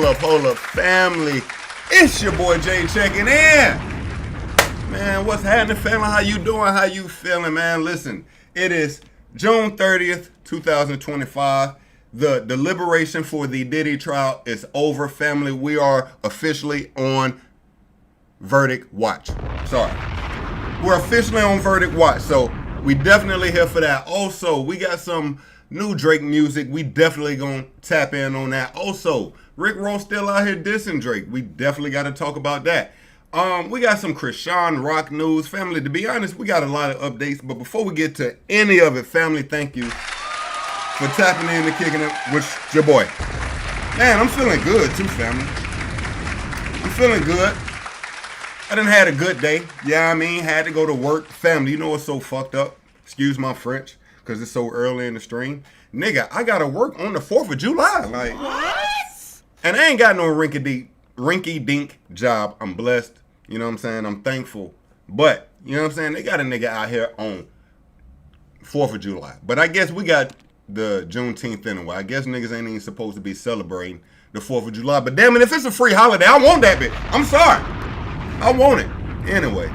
Hold up, family. It's your boy Jay checking in. Man, what's happening, family? How you doing? How you feeling, man? Listen, it is June 30th, 2025. The deliberation for the Diddy trial is over, family. We are officially on verdict watch. Sorry. We're officially on verdict watch, so we definitely here for that. Also, we got some new Drake music. We definitely gonna tap in on that. Also, Rick Ross still out here dissing Drake. We definitely got to talk about that. We got some Krishan Rock news. Family, to be honest, we got a lot of updates. But before we get to any of it, family, thank you for tapping in and kicking it with your boy. Man, I'm feeling good too, family. I'm feeling good. I done had a good day. Yeah, I mean, had to go to work. Family, you know what's so fucked up? Excuse my French, because it's so early in the stream. Nigga, I got to work on the 4th of July. Like, what? And I ain't got no rinky-dink job. I'm blessed. You know what I'm saying? I'm thankful. But, you know what I'm saying? They got a nigga out here on 4th of July. But I guess we got the Juneteenth anyway. I guess niggas ain't even supposed to be celebrating the 4th of July. But damn it, if it's a free holiday, I want that bitch. I'm sorry. I want it. Anyway.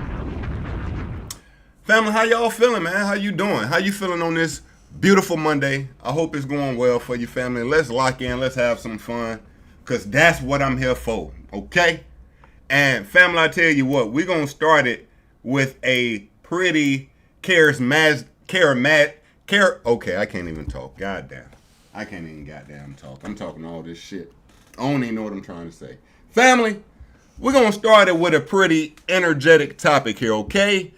Family, how y'all feeling, man? How you doing? How you feeling on this beautiful Monday? I hope it's going well for you, family. Let's lock in. Let's have some fun. Because that's what I'm here for, okay? And family, I tell you what, we're going to start it with a pretty okay, I can't even talk. Goddamn. I can't even goddamn talk. I'm talking all this shit. I don't even know what I'm trying to say. Family, we're going to start it with a pretty energetic topic here, okay?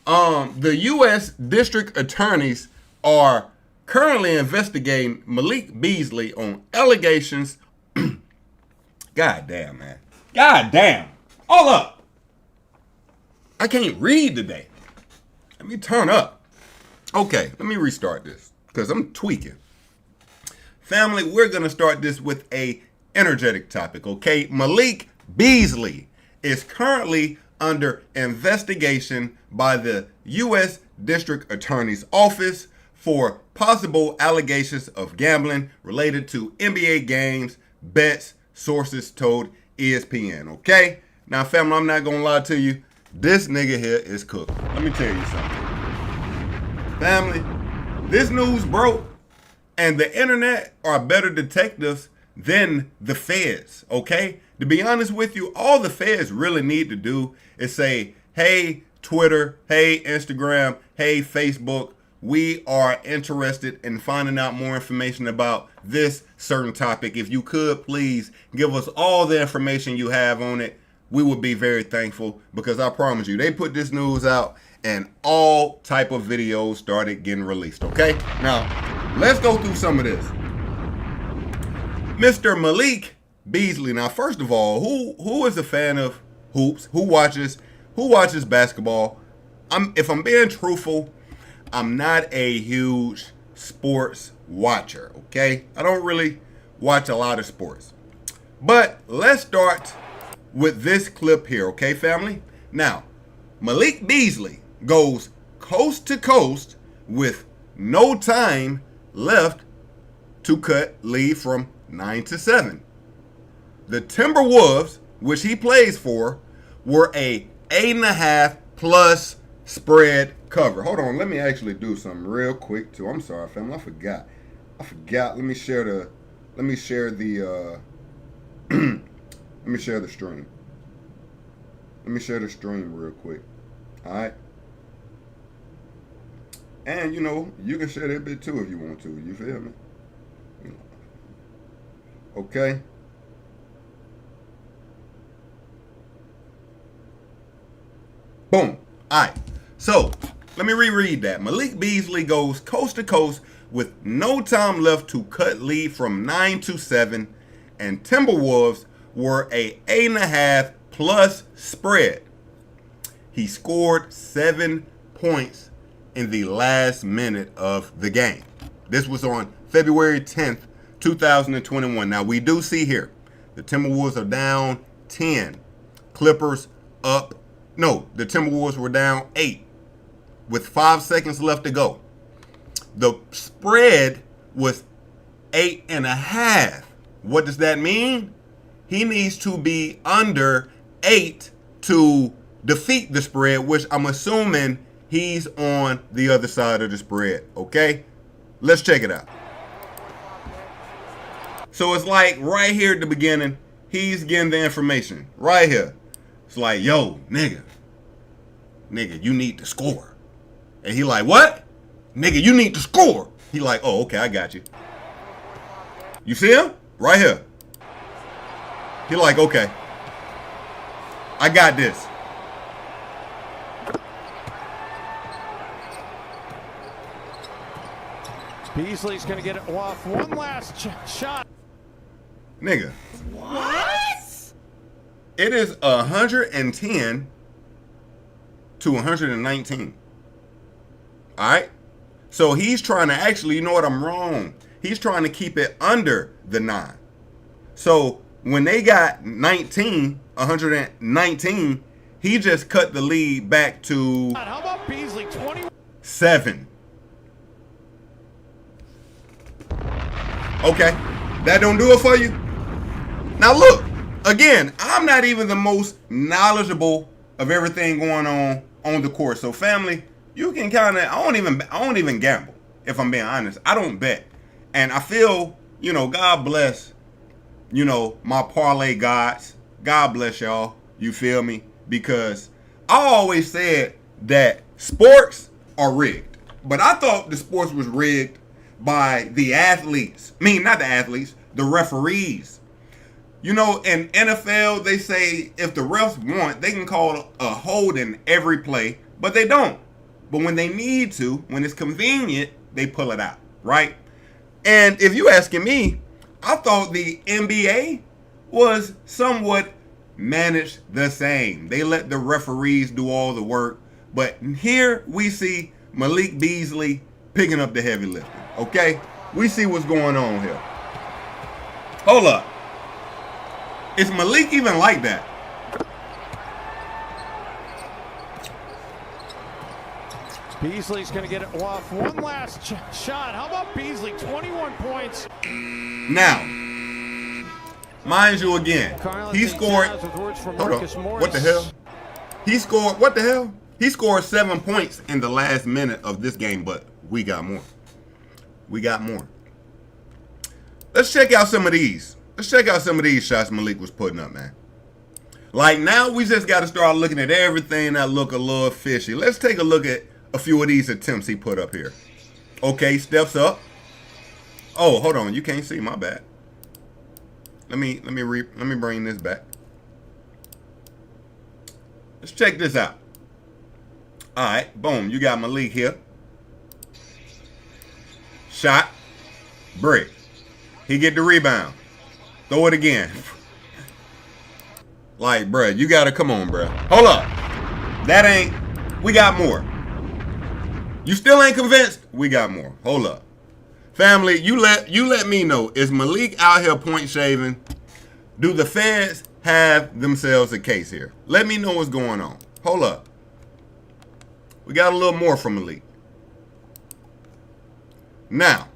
The U.S. district attorneys are currently investigating Malik Beasley on allegations. God damn, man. God damn. Hold up. I can't read today. Let me turn up. Okay, let me restart this because I'm tweaking. Family, we're going to start this with a energetic topic, okay? Malik Beasley is currently under investigation by the U.S. District Attorney's Office for possible allegations of gambling related to NBA games, bets, sources told ESPN, okay? Now, family, I'm not going to lie to you. This nigga here is cooked. Let me tell you something. Family, this news broke, and the internet are better detectives than the feds, okay? To be honest with you, all the feds really need to do is say, hey, Twitter, hey, Instagram, hey, Facebook, we are interested in finding out more information about this certain topic. If you could, please give us all the information you have on it. We would be very thankful because I promise you, they put this news out and all type of videos started getting released, okay? Now, let's go through some of this. Mr. Malik Beasley. Now, first of all, who is a fan of hoops? Who watches basketball? If I'm being truthful, I'm not a huge sports watcher, okay? I don't really watch a lot of sports. But let's start with this clip here, okay, family? Now, Malik Beasley goes coast to coast with no time left to cut lead from 9-7. The Timberwolves, which he plays for, were a 8.5 plus spread cover. Hold on, let me actually do something real quick too. I'm sorry, family. I forgot. Let me share the let me share the stream. Let me share the stream real quick. Alright. And you know, you can share that bit too if you want to. You feel me? Okay. Boom. Alright. So, let me reread that. Malik Beasley goes coast to coast with no time left to cut lead from 9-7, and Timberwolves were a 8.5 plus spread. He scored 7 points in the last minute of the game. This was on February 10th, 2021. Now, we do see here, the Timberwolves are down 10. Clippers up. No, the Timberwolves were down 8 with 5 seconds left to go. The spread was 8.5. What does that mean? he needs to be under 8 to defeat the spread, which I'm assuming he's on the other side of the spread, okay? Let's check it out. So it's like right here at the beginning, he's getting the information right here. It's like, yo, nigga, you need to score. And he like, what? Nigga, you need to score. He like, oh, okay, I got you. You see him? Right here. He like, okay, I got this. Beasley's going to get it off. One last shot. Nigga. What? It is 110 to 119. All right? So he's trying to actually, you know what, I'm wrong. He's trying to keep it under the 9. So when they got 119, he just cut the lead back to How about Beasley? 7. Okay, that don't do it for you? Now look, again, I'm not even the most knowledgeable of everything going on the court. So family, you can kind of, I don't even gamble, if I'm being honest. I don't bet. And I feel, you know, God bless, you know, my parlay gods. God bless y'all. You feel me? Because I always said that sports are rigged. But I thought the sports was rigged by the athletes. I mean, not the athletes, the referees. You know, in NFL, they say if the refs want, they can call a holding every play, but they don't. But when they need to, when it's convenient, they pull it out, right? And if you asking me, I thought the NBA was somewhat managed the same. They let the referees do all the work. But here we see Malik Beasley picking up the heavy lifting. Okay, we see what's going on here. Hold up. Is Malik even like that? Beasley's going to get it off. One last shot. How about Beasley? 21 points. Now, mind you again, he scored. Hold on. What the hell? He scored. What the hell? He scored 7 points in the last minute of this game, but we got more. We got more. Let's check out some of these. Let's check out some of these shots Malik was putting up, man. Like now we just got to start looking at everything that look a little fishy. Let's take a look at a few of these attempts he put up here. Okay, steps up. Oh, hold on. You can't see. My bad. Let me bring this back. Let's check this out. All right, boom. You got Malik here. Shot, brick. He get the rebound. Throw it again. Like, bruh, you gotta come on, bruh. Hold up. That ain't. We got more. You still ain't convinced? We got more. Hold up, family. You let me know. Is Malik out here point shaving? Do the feds have themselves a case here? Let me know what's going on. Hold up. We got a little more from Malik. Now,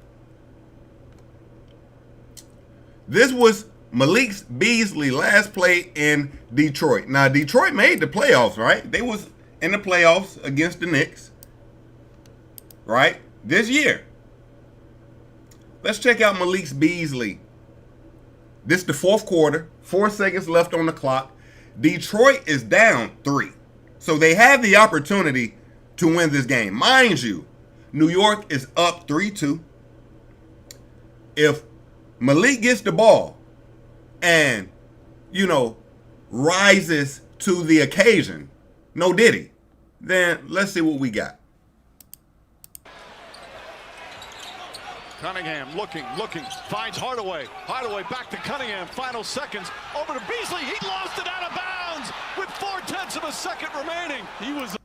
this was Malik Beasley last play in Detroit. Now, Detroit made the playoffs, right? They was in the playoffs against the Knicks, right? This year. Let's check out Malik Beasley. This is the fourth quarter. 4 seconds left on the clock. Detroit is down 3. So they have the opportunity to win this game. Mind you, New York is up 3-2. If Malik gets the ball and, you know, rises to the occasion, no Diddy, then let's see what we got. Cunningham looking, finds Hardaway. Hardaway back to Cunningham, final seconds, over to Beasley. He lost it out of bounds with 4/10 of a second remaining. He was...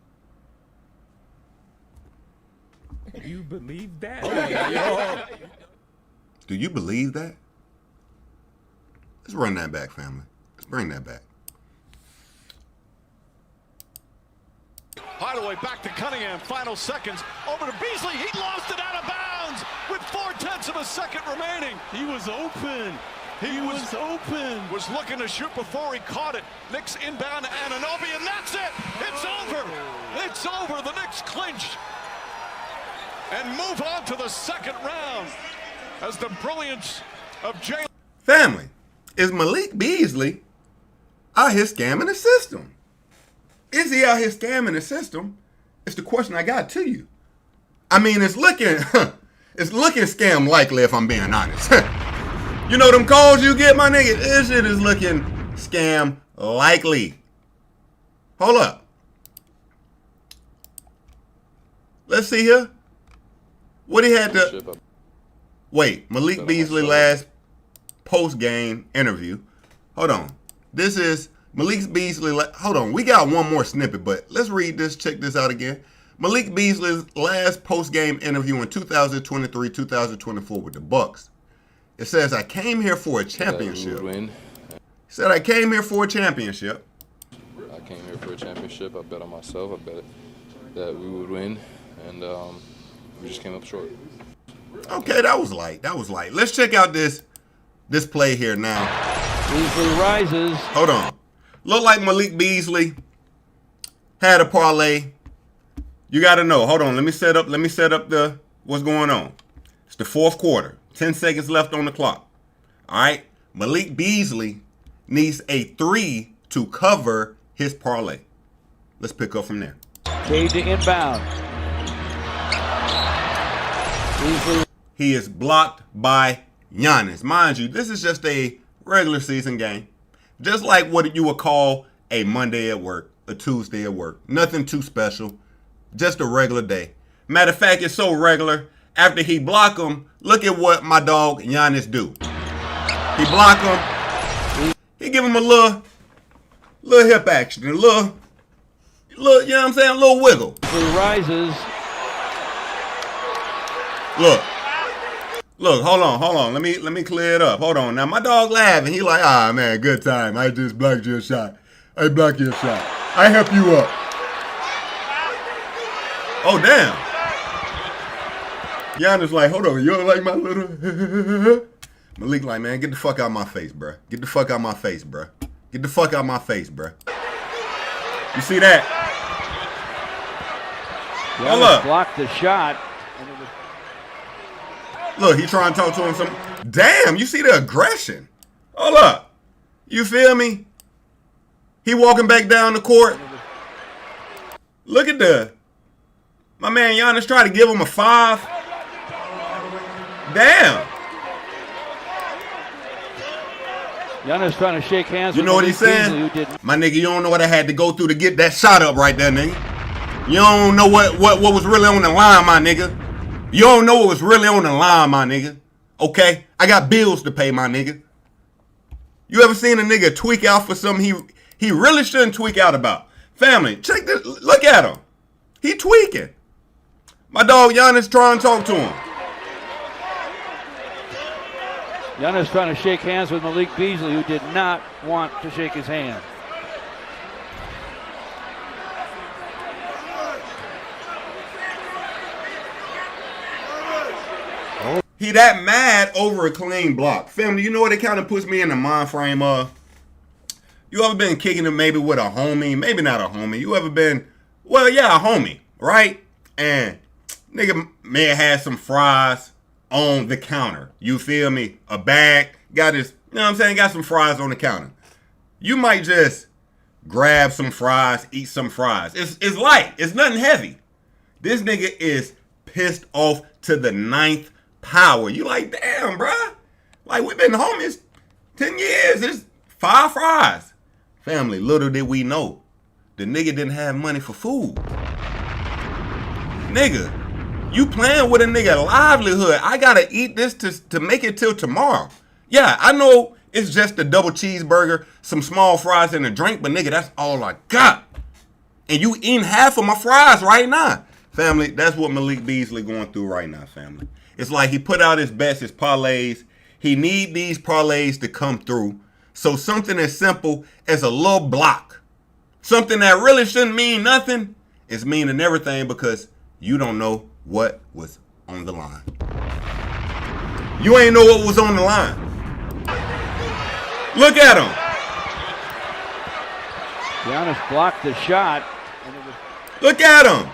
You believe that? Do you believe that? Let's run that back, family. Let's bring that back. Hardaway back to Cunningham, final seconds, over to Beasley. He lost it out of bounds with 4/10 of a second remaining. He was open. He was open. Was looking to shoot before he caught it. Knicks inbound to Anunoby, and that's it. It's over. It's over. The Knicks clinch and move on to the second round as the brilliance of Jay. Family, is Malik Beasley out here scamming the system? Is he out here scamming the system? It's the question I got to you. I mean, it's looking scam likely if I'm being honest. You know them calls you get, my nigga? This shit is looking scam likely. Hold up. Let's see here. What he had to... Wait, Malik Beasley last post-game interview. Hold on. This is Malik Beasley. Hold on. We got one more snippet, but let's read this. Check this out again. Malik Beasley's last post-game interview in 2023-2024 with the Bucks. It says, I came here for a championship. He said, I came here for a championship. I came here for a championship. I bet on myself. I bet that we would win. And we just came up short. Okay, that was light. That was light. Let's check out this play here now. Beasley rises. Hold on. Look like Malik Beasley had a parlay. You got to know. Hold on. Let me set up the what's going on. It's the fourth quarter. 10 seconds left on the clock. All right. Malik Beasley needs a 3 to cover his parlay. Let's pick up from there. Cade to inbound. Beasley. He is blocked by Giannis. Mind you, this is just a regular season game. Just like what you would call a Monday at work, a Tuesday at work. Nothing too special. Just a regular day. Matter of fact, it's so regular. After he block him, look at what my dog Giannis do. He block him. He give him a little hip action, a little, you know what I'm saying, a little wiggle. He rises. Look, hold on. Let me clear it up. Hold on. Now my dog laughing. He like, man, good time. I just blocked your shot. I blocked your shot. I help you up. Oh damn. Giannis like, hold on, you don't like my little... Malik like, man, get the fuck out of my face, bruh. Get the fuck out of my face, bruh. Get the fuck out of my face, bruh. You see that? Hold up. Blocked the shot. Look, he trying to talk to him some... Damn, you see the aggression. Hold up. You feel me? He walking back down the court. Look at my man Giannis tried to give him a 5. Damn. Giannis trying to shake hands. You know what he's saying? My nigga, you don't know what I had to go through to get that shot up right there, nigga. You don't know what was really on the line, my nigga. You don't know what was really on the line, my nigga. Okay? I got bills to pay, my nigga. You ever seen a nigga tweak out for something he really shouldn't tweak out about? Family, check this. Look at him. He tweaking. My dog Giannis trying to talk to him. Giannis trying to shake hands with Malik Beasley, who did not want to shake his hand. He that mad over a clean block. Family, you know what it kind of puts me in the mind frame of? You ever been kicking it maybe with a homie? Maybe not a homie. You ever been, well, yeah, a homie, right? And nigga may have had some fries on the counter. You feel me? A bag. Got his, you know what I'm saying? Got some fries on the counter. You might just grab some fries, eat some fries. It's light. It's nothing heavy. This nigga is pissed off to the 9th power. You like, damn, bruh. Like, we've been homies 10 years. It's 5 fries. Family, little did we know, the nigga didn't have money for food. Nigga, you playing with a nigga livelihood. I gotta eat this to make it till tomorrow. Yeah, I know it's just a double cheeseburger, some small fries, and a drink, but nigga, that's all I got. And you eating half of my fries right now. Family, that's what Malik Beasley going through right now, family. It's like he put out his best, his parlays. He need these parlays to come through. So something as simple as a little block, something that really shouldn't mean nothing, is meaning everything because you don't know what was on the line. You ain't know what was on the line. Look at him. Giannis blocked the shot. And it was Look at him.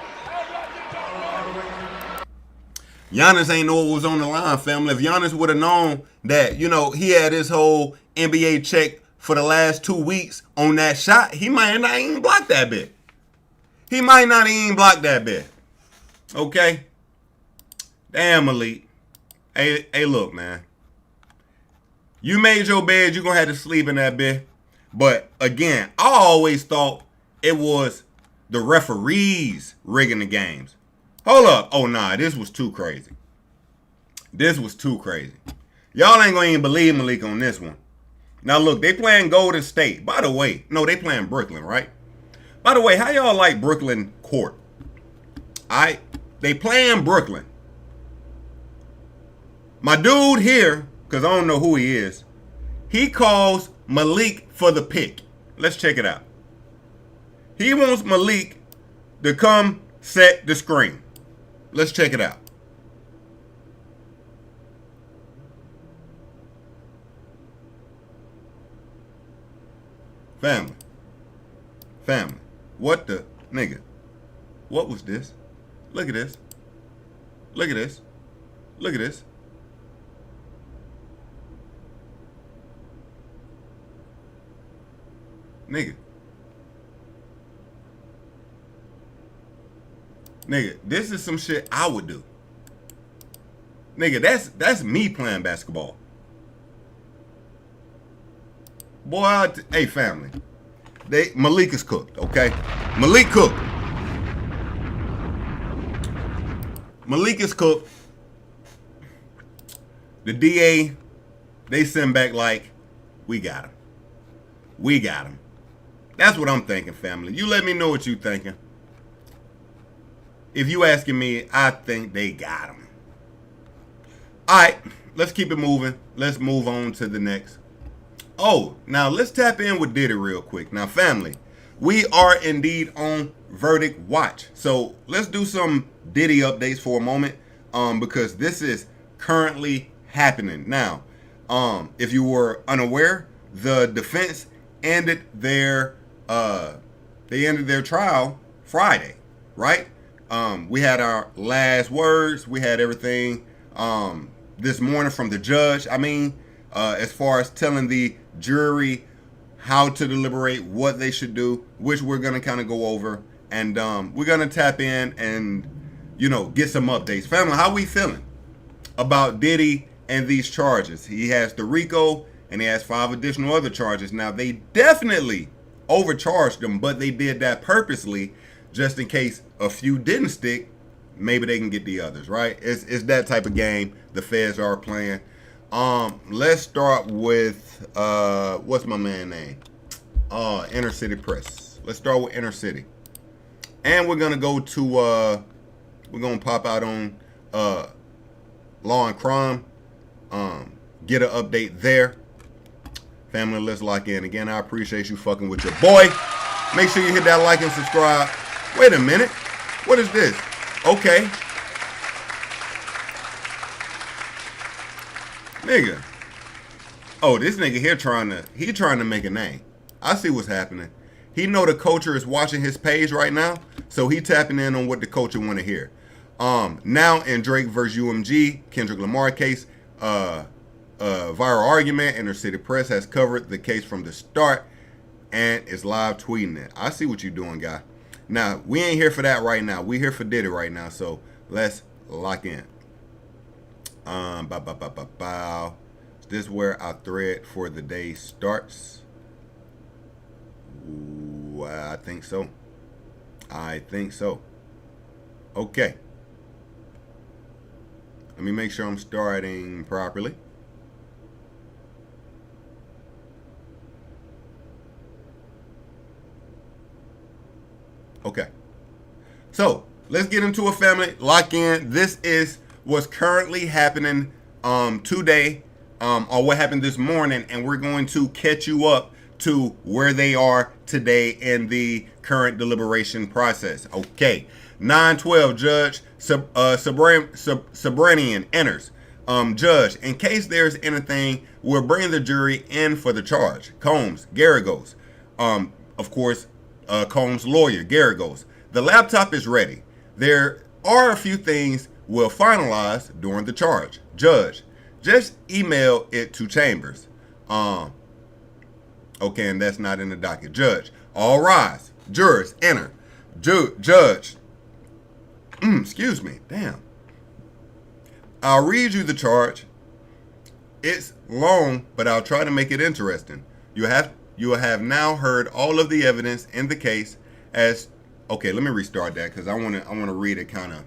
Giannis ain't know what was on the line, family. If Giannis would have known that, you know, he had his whole NBA check for the last 2 weeks on that shot, he might not even block that bit. He might not even block that bit. Okay? Damn, Malik. Hey, look, man. You made your bed, you're going to have to sleep in that bed. But, again, I always thought it was the referees rigging the games. Hold up. Oh, nah, this was too crazy. This was too crazy. Y'all ain't going to even believe Malik on this one. Now, look, they playing Golden State. By the way, no, they playing Brooklyn, right? By the way, how y'all like Brooklyn court? They playing Brooklyn. My dude here, because I don't know who he is, he calls Malik for the pick. Let's check it out. He wants Malik to come set the screen. Let's check it out. Family. What the nigga? What was this? Look at this. Look at this. Look at this. Nigga. Nigga, this is some shit I would do. Nigga, that's me playing basketball. Boy, hey family. Malik is cooked, okay? Malik cooked. Malik is cooked. The DA, they send back like, we got him. We got him. That's what I'm thinking, family. You let me know what you thinking. If you asking me, I think they got him. All right, let's keep it moving. Let's move on to the next. Oh, now let's tap in with Diddy real quick. Now, family, we are indeed on Verdict Watch. So let's do some Diddy updates for a moment, because this is currently happening. Now, if you were unaware, the defense ended their trial Friday, right? We had our last words. We had everything this morning from the judge. As far as telling the jury how to deliberate, what they should do, which we're going to kind of go over. And we're going to tap in and, get some updates. Family, how we feeling about Diddy and these charges? He has the RICO and he has 5 additional other charges. Now, they definitely overcharged them, but they did that purposely just in case a few didn't stick. Maybe they can get the others, right? It's that type of game the feds are playing. Let's start with what's my man name? Inner City Press. Let's start with Inner City. And we're gonna go to we're gonna pop out on Law and Crime. Get an update there. Family, let's lock in. Again, I appreciate you fucking with your boy. Make sure you hit that like and subscribe. Wait a minute. What is this? Okay. Nigga. Oh, this nigga here trying to make a name. I see what's happening. He know the culture is watching his page right now, so he tapping in on what the culture want to hear. Now in Drake versus UMG, Kendrick Lamar case, viral argument, Inner City Press has covered the case from the start and is live tweeting it. I see what you're doing, guy. Now, we ain't here for that right now. We here for Diddy right now, so let's lock in. Is this where our thread for the day starts? Ooh, I think so. Okay. Let me make sure I'm starting properly. Okay. So, let's get into a family. Lock in. This is what's currently happening today, or what happened this morning, and we're going to catch you up to where they are today in the current deliberation process. Okay. 9/12, Judge Sabranian enters. Judge, in case there's anything, we'll bring the jury in for the charge. Combs, Garagos. Of course, Combs' lawyer, Garagos. The laptop is ready. There are a few things we'll finalize during the charge. Judge, just email it to Chambers. Okay, and that's not in the docket. Judge, all rise. Jurors, enter. Judge, excuse me, damn. I'll read you the charge. It's long, but I'll try to make it interesting. You have now heard all of the evidence in the case as. Okay, let me restart that because I want to read it kind of.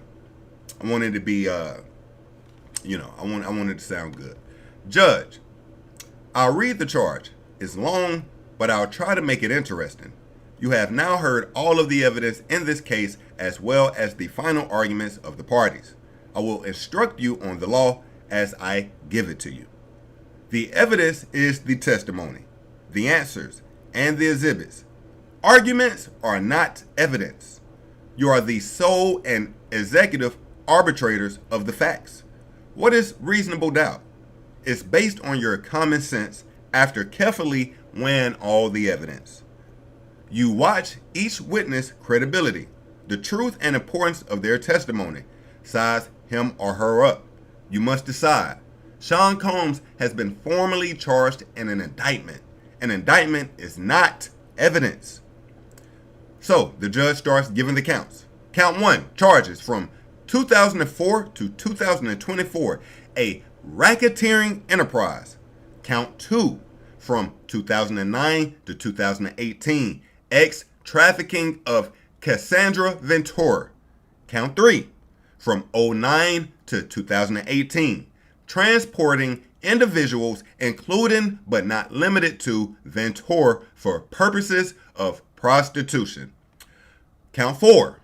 I want it to be I want it to sound good. Judge, I'll read the charge. It's long, but I'll try to make it interesting. You have now heard all of the evidence in this case as well as the final arguments of the parties. I will instruct you on the law as I give it to you. The evidence is the testimony, the answers, and the exhibits. Arguments are not evidence. You are the sole and executive arbitrators of the facts. What is reasonable doubt? It's based on your common sense after carefully weighing all the evidence. You watch each witness' credibility, the truth and importance of their testimony, size him or her up. You must decide. Sean Combs has been formally charged in an indictment. An indictment is not evidence. So the judge starts giving the counts. Count 1, charges from 2004 to 2024, a racketeering enterprise. Count 2, from 2009 to 2018, trafficking of Cassandra Ventura. Count 3, from 2009 to 2018, transporting individuals including but not limited to Ventura for purposes of prostitution. Count 4,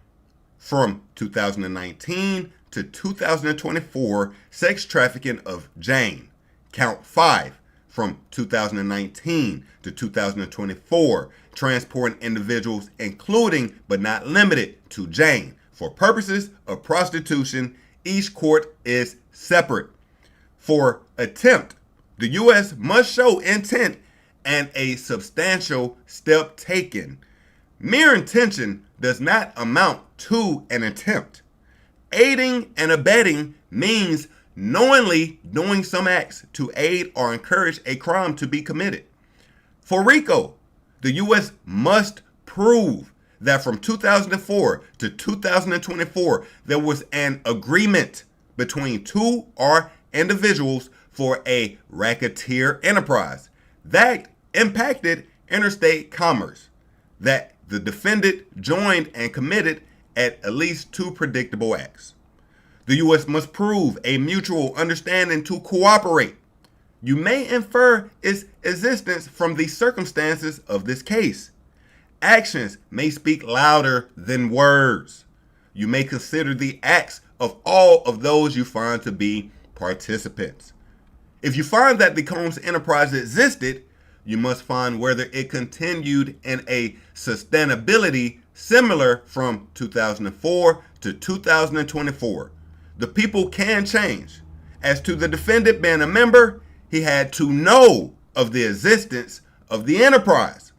from 2019 to 2024, sex trafficking of Jane. Count 5, from 2019 to 2024, transporting individuals including but not limited to Jane for purposes of prostitution. Each court is separate. For attempt, the U.S. must show intent and a substantial step taken. Mere intention does not amount to an attempt. Aiding and abetting means knowingly doing some acts to aid or encourage a crime to be committed. For RICO, the U.S. must prove that from 2004 to 2024, there was an agreement between two or individuals for a racketeer enterprise that impacted interstate commerce, that the defendant joined and committed at least 2 predictable acts. The U.S. must prove a mutual understanding to cooperate. You may infer its existence from the circumstances of this case. Actions may speak louder than words. You may consider the acts of all of those you find to be participants. If you find that the Combs enterprise existed, you must find whether it continued in a sustainability similar from 2004 to 2024. The people can change. As to the defendant being a member, he had to know of the existence of the enterprise.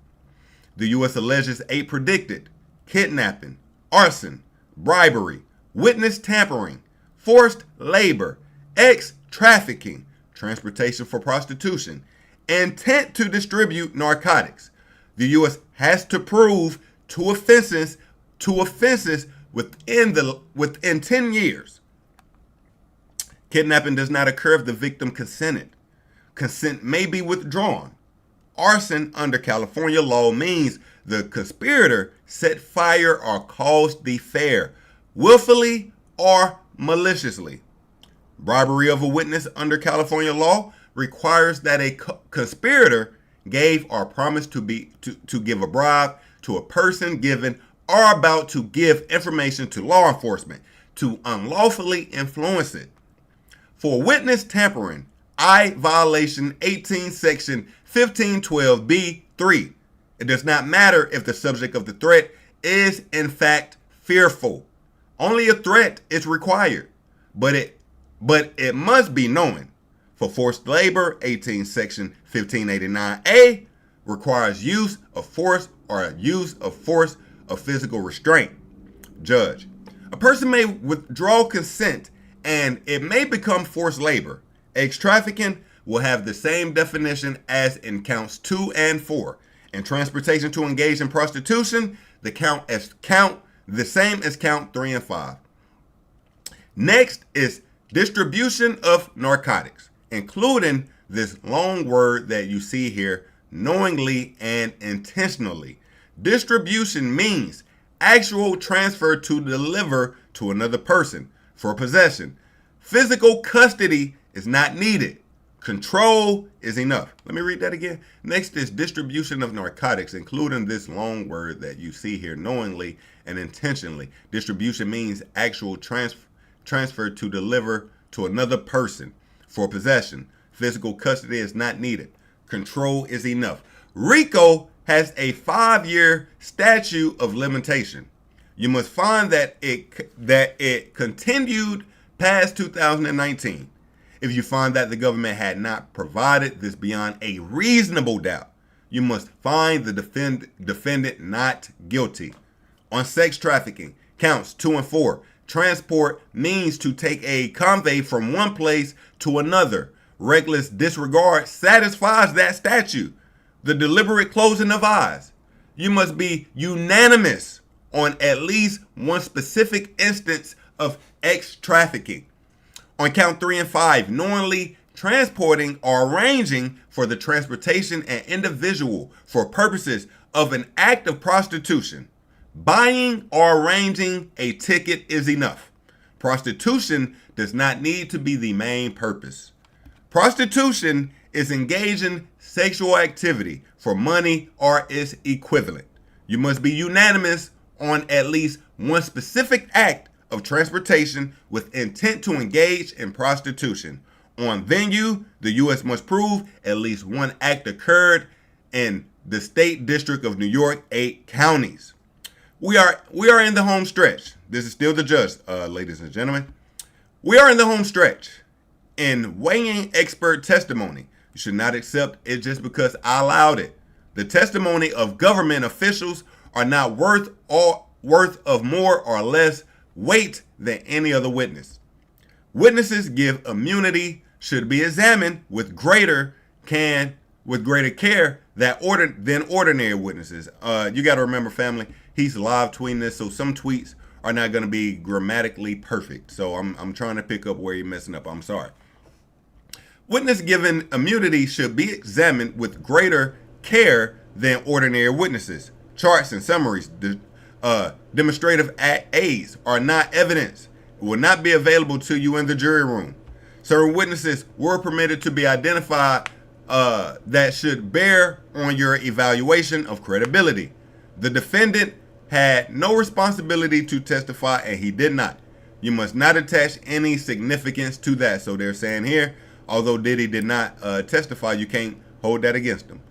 The U.S. alleges 8 predicted: kidnapping, arson, bribery, witness tampering, forced labor, trafficking, transportation for prostitution, intent to distribute narcotics. The U.S. has to prove 2 offenses within 10 years. Kidnapping does not occur if the victim consented. Consent may be withdrawn. Arson under California law means the conspirator set fire or caused the fire, willfully or maliciously. Bribery of a witness under California law requires that a conspirator gave or promised to give a bribe to a person given or about to give information to law enforcement to unlawfully influence it. For witness tampering, violation 18 section 1512B3. It does not matter if the subject of the threat is in fact fearful. Only a threat is required, but it but it must be knowing. For forced labor, 18 section 1589A requires use of force or use of force of physical restraint. Judge, a person may withdraw consent and it may become forced labor. Ex-trafficking will have the same definition as in counts 2 and 4. In transportation to engage in prostitution, the the same as count 3 and 5. Next is distribution of narcotics, including this long word that you see here, knowingly and intentionally. Distribution means actual transfer to deliver to another person for possession. Physical custody is not needed. Control is enough. Let me read that again. Next is distribution of narcotics, including this long word that you see here, knowingly and intentionally. Distribution means actual transfer to deliver to another person for possession. Physical custody is not needed. Control is enough. RICO has a 5-year statute of limitation. You must find that it continued past 2019. If you find that the government had not provided this beyond a reasonable doubt, you must find the defendant not guilty. On sex trafficking, counts 2 and 4, transport means to take a convey from one place to another. Reckless disregard satisfies that statute. The deliberate closing of eyes. You must be unanimous on at least one specific instance of ex-trafficking. On count 3 and 5, knowingly transporting or arranging for the transportation an individual for purposes of an act of prostitution. Buying or arranging a ticket is enough. Prostitution does not need to be the main purpose. Prostitution is engaging sexual activity for money or its equivalent. You must be unanimous on at least one specific act of transportation with intent to engage in prostitution. On venue, the U.S. must prove at least one act occurred in the State District of New York, 8 counties. We are in the home stretch. This is still the judge, ladies and gentlemen. We are in the home stretch. In weighing expert testimony, you should not accept it just because I allowed it. The testimony of government officials are not worth of more or less weight than any other witness. Witnesses give immunity should be examined with greater care than ordinary witnesses. You got to remember, family, he's live tweeting this, so some tweets are not going to be grammatically perfect. So I'm trying to pick up where you're messing up. I'm sorry. Witness given immunity should be examined with greater care than ordinary witnesses. Charts and summaries, demonstrative aids are not evidence. It will not be available to you in the jury room. Certain witnesses were permitted to be identified that should bear on your evaluation of credibility. The defendant had no responsibility to testify, and he did not. You must not attach any significance to that. So they're saying here, although Diddy did not testify, you can't hold that against him.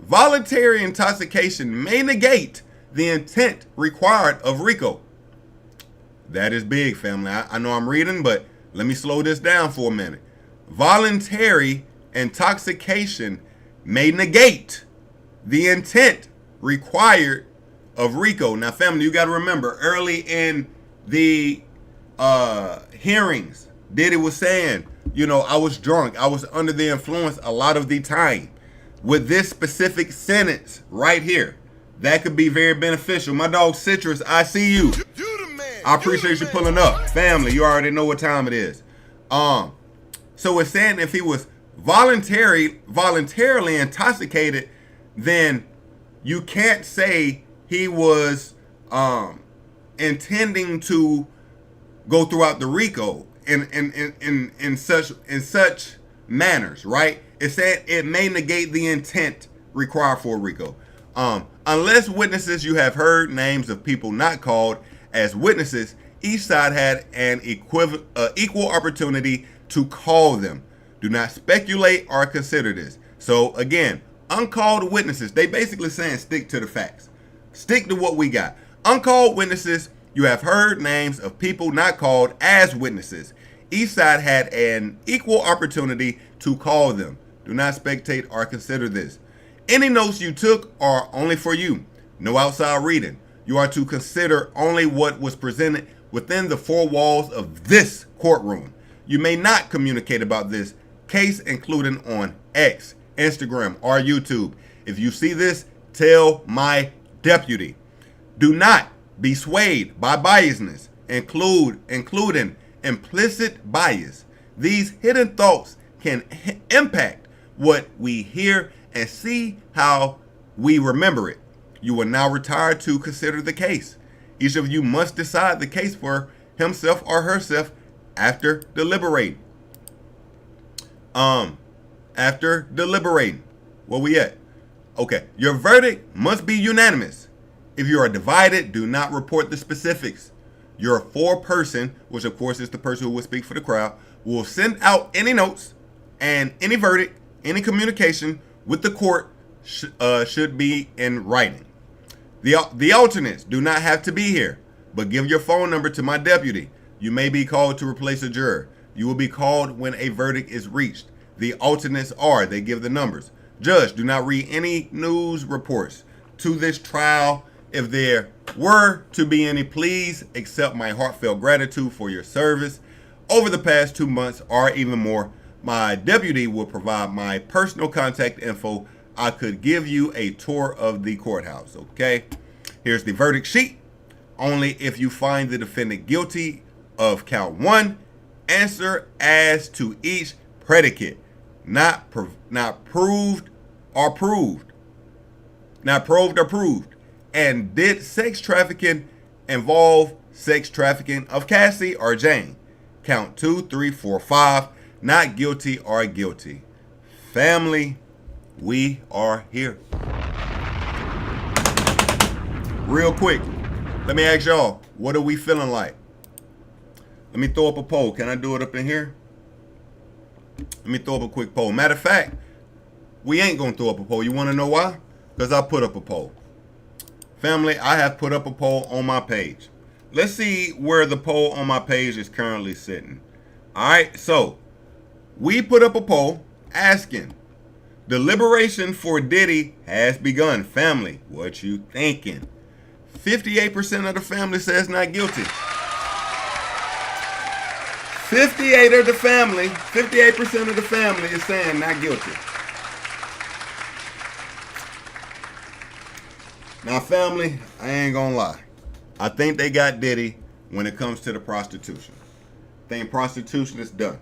Voluntary intoxication may negate the intent required of RICO. That is big, family. I know I'm reading, but let me slow this down for a minute. Voluntary intoxication may negate the intent required of RICO. Now, family, you got to remember, early in the hearings, Diddy was saying, I was drunk. I was under the influence a lot of the time. With this specific sentence right here, that could be very beneficial. My dog Citrus, I see you. I appreciate you pulling up. Family, you already know what time it is. So it's saying if he was voluntarily intoxicated, then you can't say he was intending to go throughout the RICO in such manners, right? It's saying it may negate the intent required for RICO. Unless witnesses you have heard names of people not called as witnesses, each side had an equal opportunity to call them. Do not speculate or consider this. So again, uncalled witnesses, they basically saying stick to the facts. Stick to what we got. Uncalled witnesses, you have heard names of people not called as witnesses. Each side had an equal opportunity to call them. Do not spectate or consider this. Any notes you took are only for you. No outside reading. You are to consider only what was presented within the four walls of this courtroom. You may not communicate about this case, including on X, Instagram, or YouTube. If you see this, tell my deputy. Do not be swayed by biasness, including implicit bias. These hidden thoughts can impact what we hear and see how we remember it. You are now retired to consider the case. Each of you must decide the case for himself or herself after deliberating. After deliberating. Where we at? Okay. Your verdict must be unanimous. If you are divided, do not report the specifics. Your foreperson, which of course is the person who will speak for the crowd, will send out any notes and any verdict, any communication with the court should be in writing. The alternates do not have to be here, but give your phone number to my deputy. You may be called to replace a juror. You will be called when a verdict is reached. The alternates are, they give the numbers. Judge, do not read any news reports to this trial. If there were to be any, please accept my heartfelt gratitude for your service over the past 2 months or even more. My deputy will provide my personal contact info. I could give you a tour of the courthouse. Okay, here's the verdict sheet. Only if you find the defendant guilty of count 1, answer as to each predicate. Not proved or proved. And did sex trafficking involve sex trafficking of Cassie or Jane? Count 2, 3, 4, 5. Not guilty or guilty. Family, we are here. Real quick, let me ask y'all, what are we feeling like? Let me throw up a poll. Can I do it up in here? Let me throw up a quick poll. Matter of fact, we ain't going to throw up a poll. You want to know why? Because I put up a poll. Family, I have put up a poll on my page. Let's see where the poll on my page is currently sitting. All right, so we put up a poll asking, deliberation for Diddy has begun. Family, what you thinking? 58% of the family says not guilty. 58% of the family is saying not guilty. Now, family, I ain't gonna lie. I think they got Diddy when it comes to the prostitution. I think prostitution is done.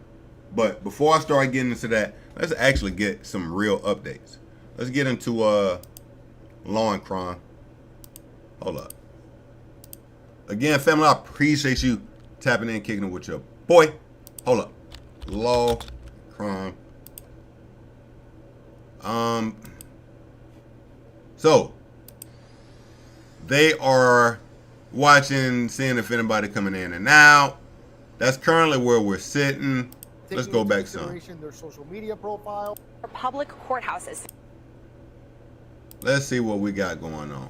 But before I start getting into that, let's actually get some real updates. Let's get into law and crime. Hold up. Again, family, I appreciate you tapping in, kicking it with your boy. Hold up. Law, crime. So they are watching, seeing if anybody coming in and out. That's currently where we're sitting. Let's go back some. Their social media profile. Public courthouses. Let's see what we got going on.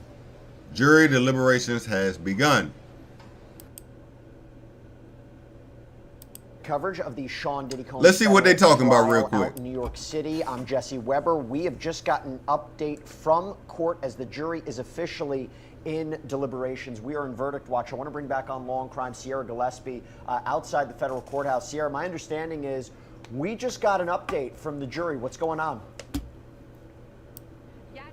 Jury deliberations has begun. Coverage of the Sean Diddy Combs. Let's see what they're talking about real quick. Out in New York City, I'm Jesse Weber. We have just gotten an update from court as the jury is officially in deliberations. We are in verdict watch. I want to bring back on Law and Crime Sierra Gillespie outside the federal courthouse. Sierra, my understanding is we just got an update from the jury. What's going on?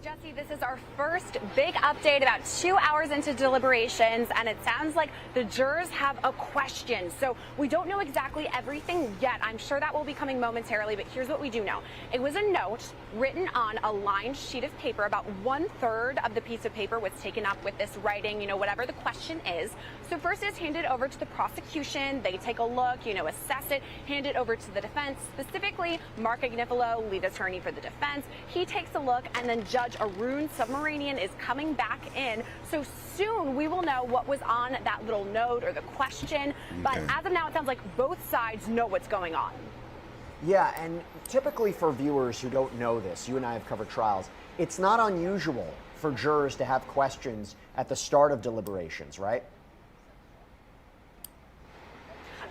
Jesse, this is our first big update about 2 hours into deliberations, and it sounds like the jurors have a question. So we don't know exactly everything yet. I'm sure that will be coming momentarily, but here's what we do know. It was a note written on a lined sheet of paper. About 1/3 of the piece of paper was taken up with this writing, whatever the question is. So first it's handed over to the prosecution. They take a look, assess it, hand it over to the defense, specifically Mark Agnifilo, lead attorney for the defense. He takes a look, and then Judge Arun Submarinian is coming back in. So soon we will know what was on that little note or the question. But as of now, it sounds like both sides know what's going on. Yeah, and typically for viewers who don't know this, you and I have covered trials, it's not unusual for jurors to have questions at the start of deliberations, right?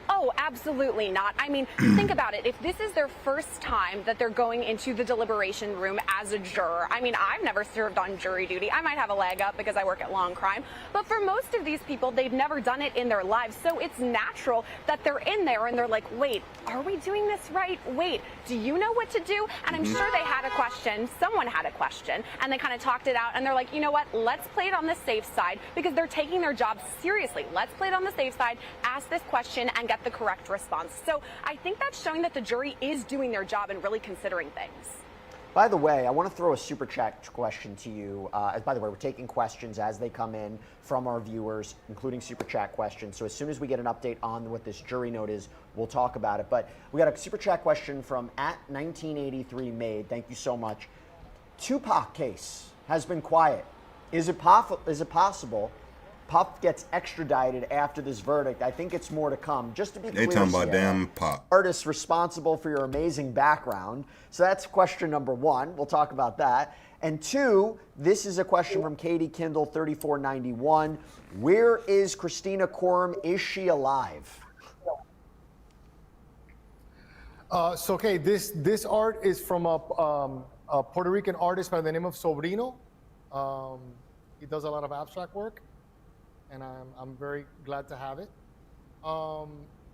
Oh, Oh, absolutely not. I mean, think about it. If this is their first time that they're going into the deliberation room as a juror, I mean, I've never served on jury duty. I might have a leg up because I work at law and crime. But for most of these people, they've never done it in their lives. So it's natural that they're in there and they're like, wait, are we doing this right? Wait, do you know what to do? And I'm sure they had a question. Someone had a question. And they kind of talked it out. And they're like, you know what? Let's play it on the safe side because they're taking their job seriously. Let's play it on the safe side, ask this question, and get the correct response. So I think that's showing that the jury is doing their job and really considering things. By the way, I want to throw a super chat question to you. By the way, we're taking questions as they come in from our viewers, including super chat questions. So as soon as we get an update on what this jury note is, we'll talk about it. But we got a super chat question from @1983made. Thank you so much. Tupac case has been quiet. Is it possible Puff gets extradited after this verdict? I think it's more to come. Just to be clear, They talking about Sierra, damn Pop. artists responsible for your amazing background. So that's question number one. We'll talk about that. And two, this is a question from Katie Kindle 3491. Where is Christina Quorum? Is she alive? Okay, this art is from a Puerto Rican artist by the name of Sobrino. He does a lot of abstract work, and I'm very glad to have it.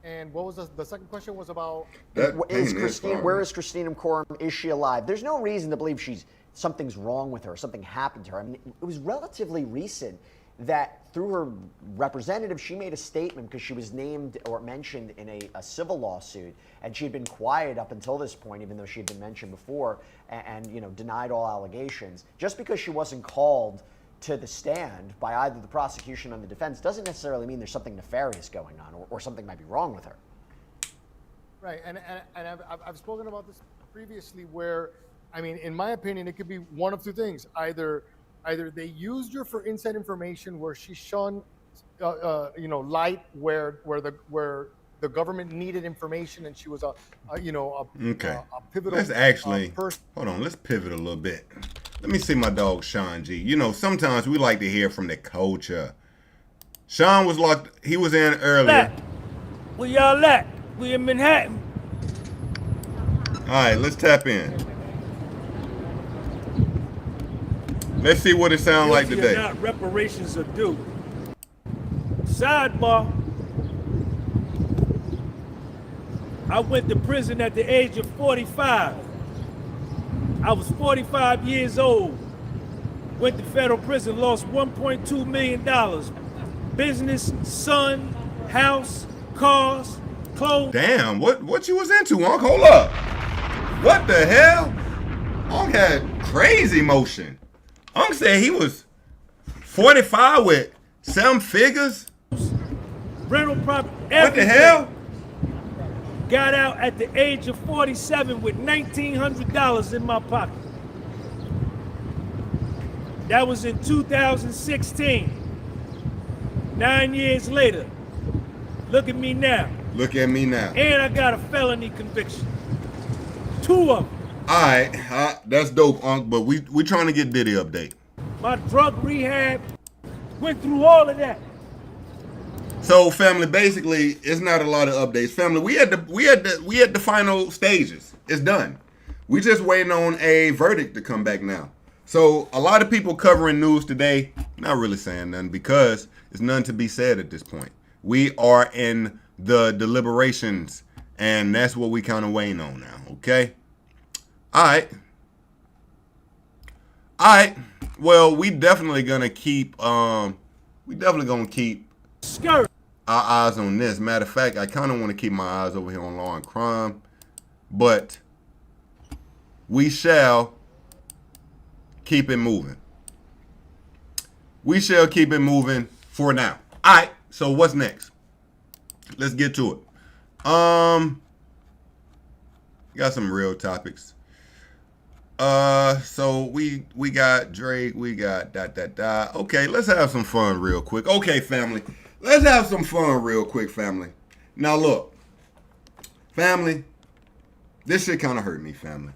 And what was the second question was about? Where is Christina Quorum? Is she alive? There's no reason to believe something's wrong with her, something happened to her. I mean, it was relatively recent that through her representative, she made a statement because she was named or mentioned in a civil lawsuit, and she had been quiet up until this point, even though she had been mentioned before, and denied all allegations. Just because she wasn't called to the stand by either the prosecution or the defense doesn't necessarily mean there's something nefarious going on or something might be wrong with her. Right, and I've spoken about this previously where, I mean, in my opinion, it could be one of two things. Either they used her for inside information where she shone, light where the government needed information, and she was a pivotal. Let's actually hold on. Let's pivot a little bit. Let me see my dog Sean G. Sometimes we like to hear from the culture. Sean was locked. He was in earlier. Where y'all at? We in Manhattan. All right, let's tap in. Let's see what it sounds like today. Not reparations are due. Sidebar. I went to prison at the age of 45. I was 45 years old. Went to federal prison, lost $1.2 million. Business, son, house, cars, clothes. Damn, what you was into, Unc? Hold up. What the hell? Unc had crazy motion. Unc said he was 45 with 7 figures. Rental property. What the hell? Got out at the age of 47 with $1,900 in my pocket. That was in 2016. 9 years later. Look at me now. Look at me now. And I got a felony conviction. 2 of them. All right, that's dope, Unc, but we trying to get Diddy update. My drug rehab went through all of that. So, family, basically, it's not a lot of updates. Family, we at the final stages. It's done. We just waiting on a verdict to come back now. So, a lot of people covering news today, not really saying nothing because there's nothing to be said at this point. We are in the deliberations, and that's what we kind of waiting on now. Okay. All right. Well, we definitely gonna keep. Skirt. Our eyes on this. Matter of fact, I kind of want to keep my eyes over here on law and crime, but we shall keep it moving. We shall keep it moving for now. All right. So what's next? Let's get to it. Got some real topics. So we got Drake, we got ... Okay, let's have some fun real quick. Okay, family. Let's have some fun real quick, family. Now look, family, this shit kind of hurt me, family.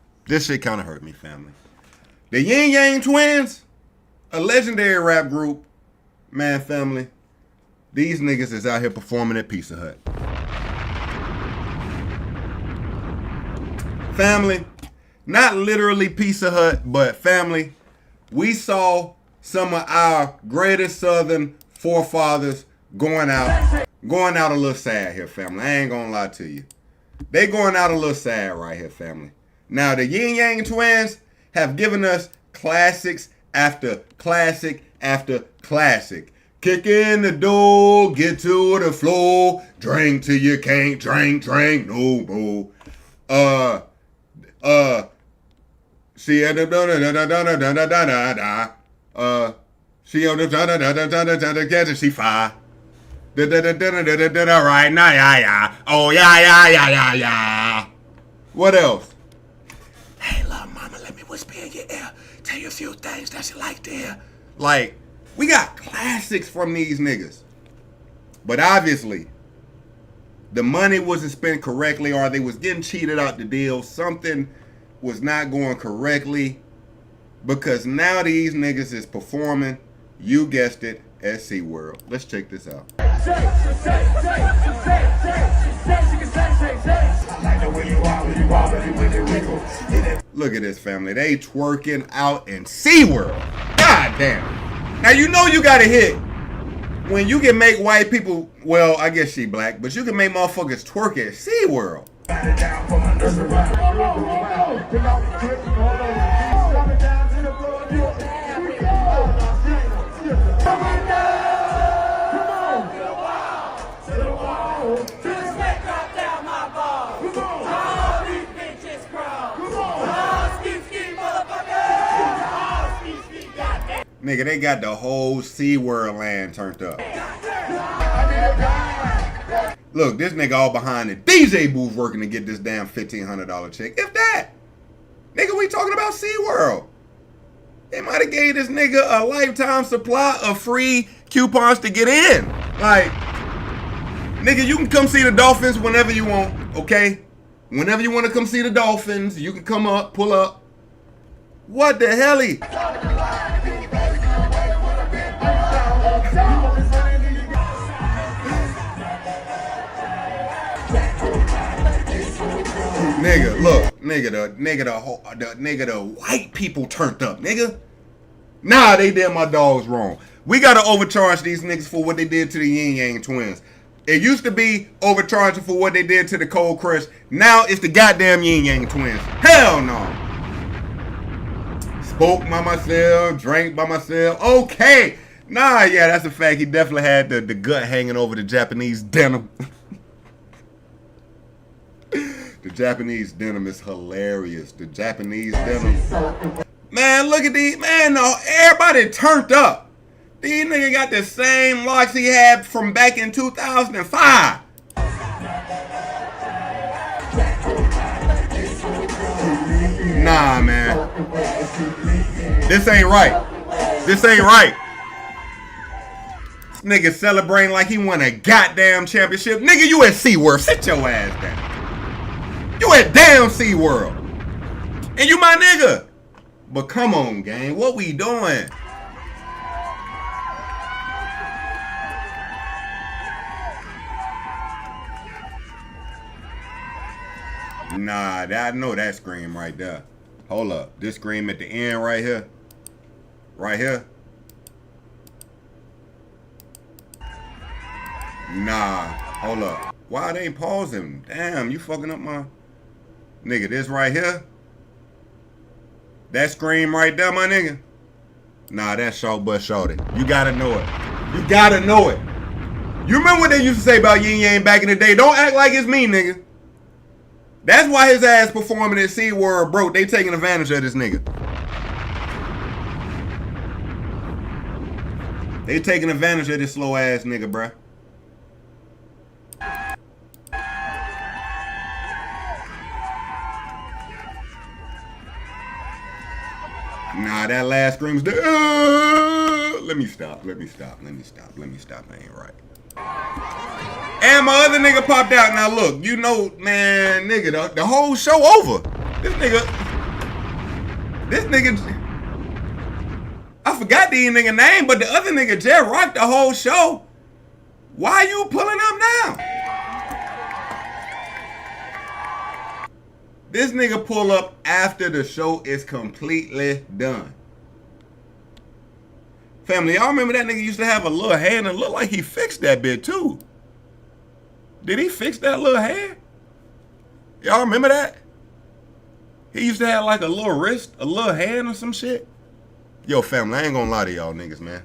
The Yin Yang Twins, a legendary rap group, man, family, these niggas is out here performing at Pizza Hut. Family, not literally Pizza Hut, but family, we saw some of our greatest Southern forefathers going out a little sad here, family. I ain't gonna lie to you. They going out a little sad right here, family. Now, the Yin Yang Twins have given us classics after classic after classic. Kick in the door, get to the floor, drink till you can't drink no more. She on the she on the she fire. Right now, yeah. Oh yeah. What else? Hey, love mama, let me whisper in your ear. Tell you a few things that you like to hear. Like, we got classics from these niggas. But obviously, the money wasn't spent correctly, or they was getting cheated out the deal. Something was not going correctly, because now these niggas is performing, you guessed it, at SeaWorld. Let's check this out. Look at this, family. They twerking out in SeaWorld. God damn. Now you know you got a hit when you can make white people, well, I guess she black, but you can make motherfuckers twerk at SeaWorld. Nigga, they got the whole SeaWorld land turned up. Look, this nigga all behind the DJ booth working to get this damn $1,500 check. If that. Nigga, we talking about SeaWorld. They might have gave this nigga a lifetime supply of free coupons to get in. Like, nigga, you can come see the Dolphins whenever you want, okay? Whenever you want to come see the Dolphins, you can come up, pull up. What the helly? Nigga, look, the white people turned up, nigga. Nah, they did my dogs wrong. We gotta overcharge these niggas for what they did to the Yin Yang Twins. It used to be overcharging for what they did to the Cold Crush. Now it's the goddamn Yin Yang Twins. Hell no. Spoke by myself, drank by myself. Okay. Nah, yeah, that's a fact. He definitely had the gut hanging over the Japanese denim. The Japanese denim is hilarious. The Japanese denim. Man, look at these. Man, no, everybody turned up. These niggas got the same locks he had from back in 2005. Nah, man. This ain't right. This ain't right. This nigga celebrating like he won a goddamn championship. Nigga, you at SeaWorld. Sit your ass down. You at damn SeaWorld. And you my nigga. But come on, gang. What we doing? Nah, I know that scream right there. Hold up. This scream at the end right here. Right here. Nah. Hold up. Why they ain't pausing? Damn, you fucking up my... Nigga, this right here. That scream right there, my nigga. Nah, that's short but shorty. You gotta know it. You gotta know it. You remember what they used to say about Yin Yang back in the day? Don't act like it's me, nigga. That's why his ass performing at SeaWorld broke. They taking advantage of this nigga. They taking advantage of this slow ass nigga, bruh. Nah, that last scream's the let me stop. I ain't right. And my other nigga popped out. Now look, you know, man, nigga, the whole show over. This nigga, I forgot the nigga name, but the other nigga just rocked the whole show. Why you pulling up now? This nigga pull up after the show is completely done. Family, y'all remember that nigga used to have a little hair and it looked like he fixed that bit too. Did he fix that little hair? Y'all remember that? He used to have like a little wrist, a little hand or some shit. Yo, family, I ain't gonna lie to y'all niggas, man.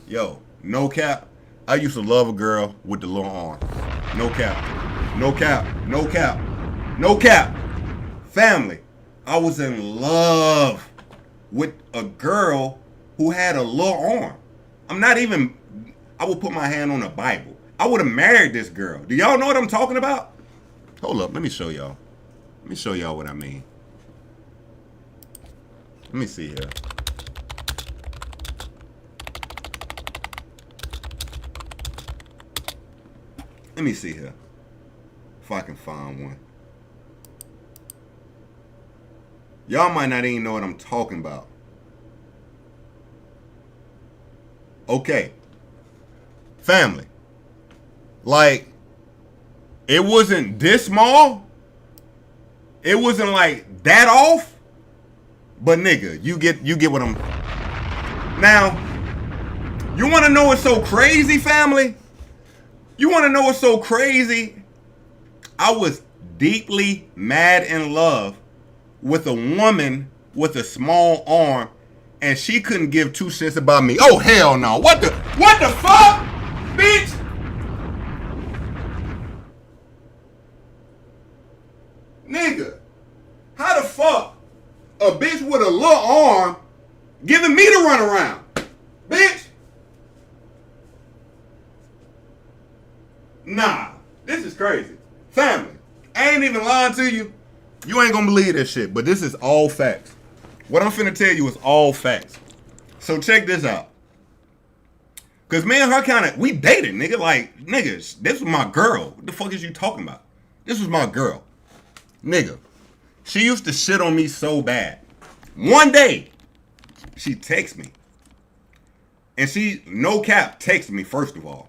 Yo, no cap. I used to love a girl with the little arm. No cap. No cap. No cap. No cap. Family, I was in love with a girl who had a little arm. I'm not even, I would put my hand on a Bible. I would have married this girl. Do y'all know what I'm talking about? Hold up, let me show y'all. Let me show y'all what I mean. Let me see here. Let me see here. If I can find one. Y'all might not even know what I'm talking about. Okay. Family. Like, it wasn't this small. It wasn't like that off. But nigga, you get what I'm. Now, you want to know what's so crazy, family? You want to know what's so crazy? I was deeply mad in love with a woman with a small arm, and she couldn't give two shits about me. Oh hell no! What the fuck, bitch? Nigga, how the fuck a bitch with a little arm giving me to run around, bitch? Nah, this is crazy. Family, I ain't even lying to you. You ain't gonna believe this shit, but this is all facts. What I'm finna tell you is all facts. So check this out. Cause me and her we dated, nigga. Like, niggas, this was my girl. What the fuck is you talking about? This was my girl. Nigga, she used to shit on me so bad. One day, she texts me. And she, no cap, texts me first of all.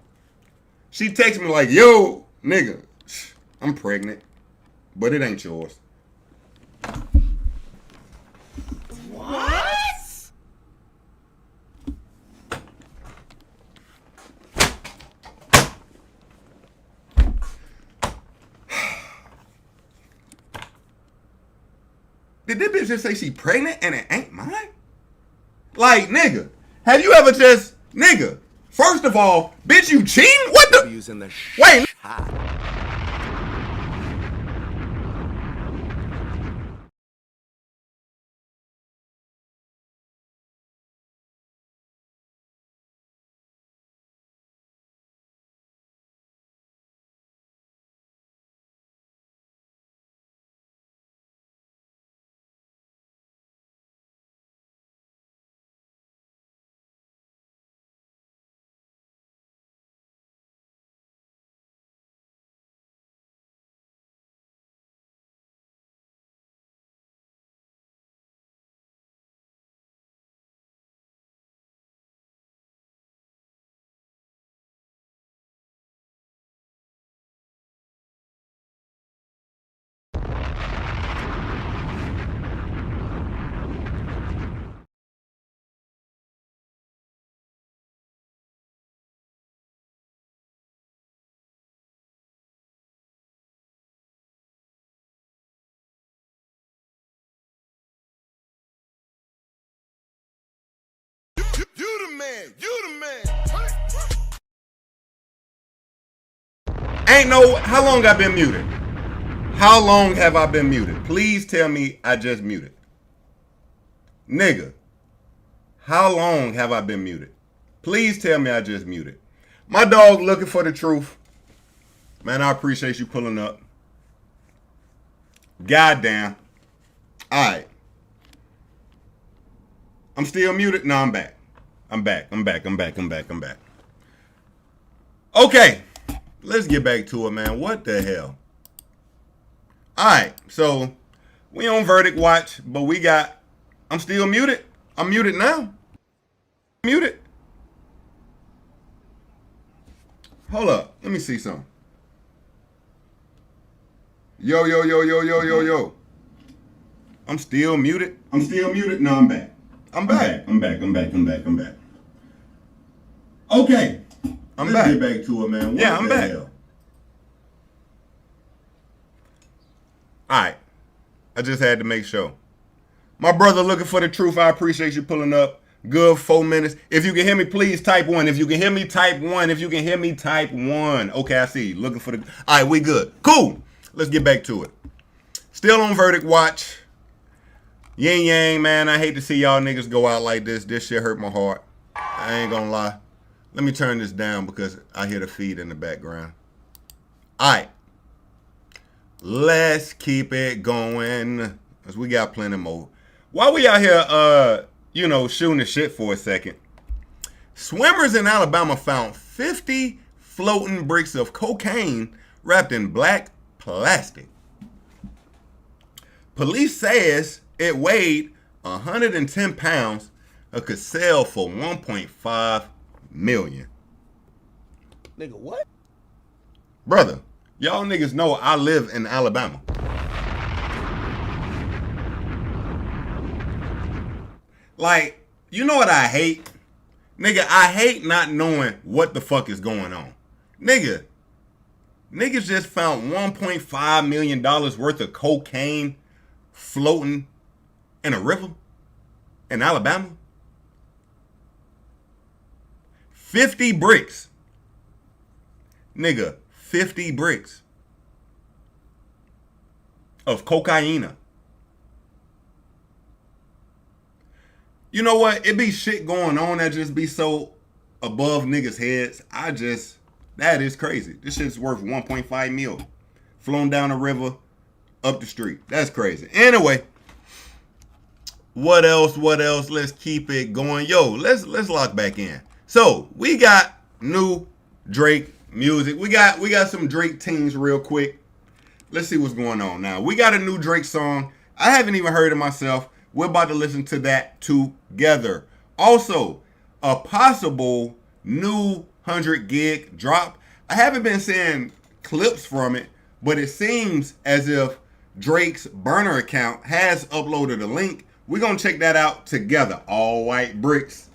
She texts me like, yo, nigga, I'm pregnant, but it ain't yours. What? Did this bitch just say she pregnant and it ain't mine? Like, nigga, have you ever just, nigga, first of all, bitch, you cheating? What the? Using the wait. You the man. You the man. Ain't no, how long I been muted? How long have I been muted? Please tell me I just muted. Nigga, how long have I been muted? Please tell me I just muted. My dog looking for the truth. Man, I appreciate you pulling up. Goddamn. All right. I'm still muted? No, I'm back. I'm back. Okay. Let's get back to it, man. What the hell? All right. So, we on verdict watch, but we got... I'm still muted. I'm muted now. Muted. Hold up. Let me see something. Yo. I'm still muted. No, I'm back. I'm back. I'm back. Okay. I'm Let's back. get back to it, man. Yeah, What I'm the back. hell? All right. I just had to make sure. My brother looking for the truth. I appreciate you pulling up. Good 4 minutes. If you can hear me, please type 1. If you can hear me, type 1. If you can hear me, type 1. Okay, I see you. Looking for the... All right, we good. Cool. Let's get back to it. Still on verdict watch. Yin yang, man. I hate to see y'all niggas go out like this. This shit hurt my heart. I ain't gonna lie. Let me turn this down because I hear the feed in the background. All right. Let's keep it going, because we got plenty more. While we out here, shooting the shit for a second, swimmers in Alabama found 50 floating bricks of cocaine wrapped in black plastic. Police says it weighed 110 pounds and could sell for $1.5 million. Nigga, what? Brother, y'all niggas know I live in Alabama. Like, you know what I hate? Nigga, I hate not knowing what the fuck is going on. Niggas just found $1.5 million worth of cocaine floating in a river in Alabama. 50 bricks. Nigga, 50 bricks of cocaine. You know what? It be shit going on that just be so above niggas' heads. That is crazy. This shit's worth 1.5 mil. Flown down the river, up the street. That's crazy. Anyway, what else? Let's keep it going. Yo, let's lock back in. So, we got new Drake music. We got some Drake teams real quick. Let's see what's going on now. We got a new Drake song. I haven't even heard it myself. We're about to listen to that together. Also, a possible new 100 gig drop. I haven't been seeing clips from it, but it seems as if Drake's burner account has uploaded a link. We're going to check that out together. All white bricks.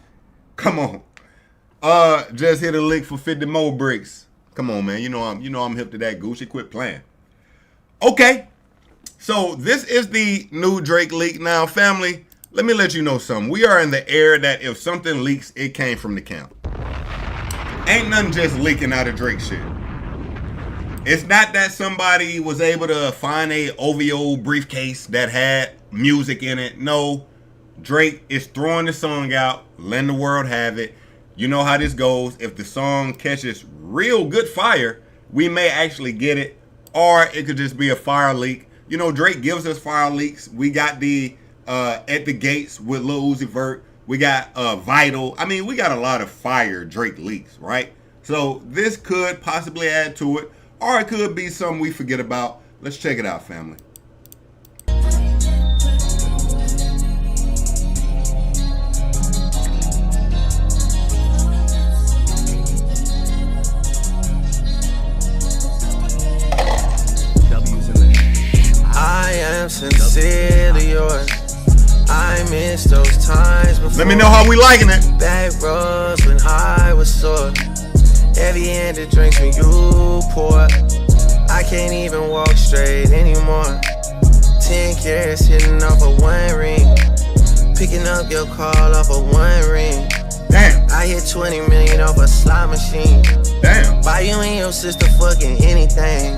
Come on. Just hit a link for 50 more bricks. Come on, man. You know I'm hip to that. Gucci, quit playing. Okay. So this is the new Drake leak. Now, family, let me let you know something. We are in the era that if something leaks, it came from the camp. Ain't nothing just leaking out of Drake shit. It's not that somebody was able to find a OVO briefcase that had music in it. No, Drake is throwing the song out, letting the world have it. You know how this goes. If the song catches real good fire, we may actually get it, or it could just be a fire leak. You know, Drake gives us fire leaks. We got the At the Gates with Lil Uzi Vert. We got Vital. I mean, we got a lot of fire Drake leaks, right? So this could possibly add to it, or it could be something we forget about. Let's check it out, family. I am sincerely yours. I miss those times before. Let me know how we liking it. Back roads when I was sore. Heavy handed drinks when you pour. I can't even walk straight anymore. 10 carats hitting off of one ring. Picking up your call off of one ring. Damn. I hit 20 million off a slot machine. Damn. Buy you and your sister fucking anything.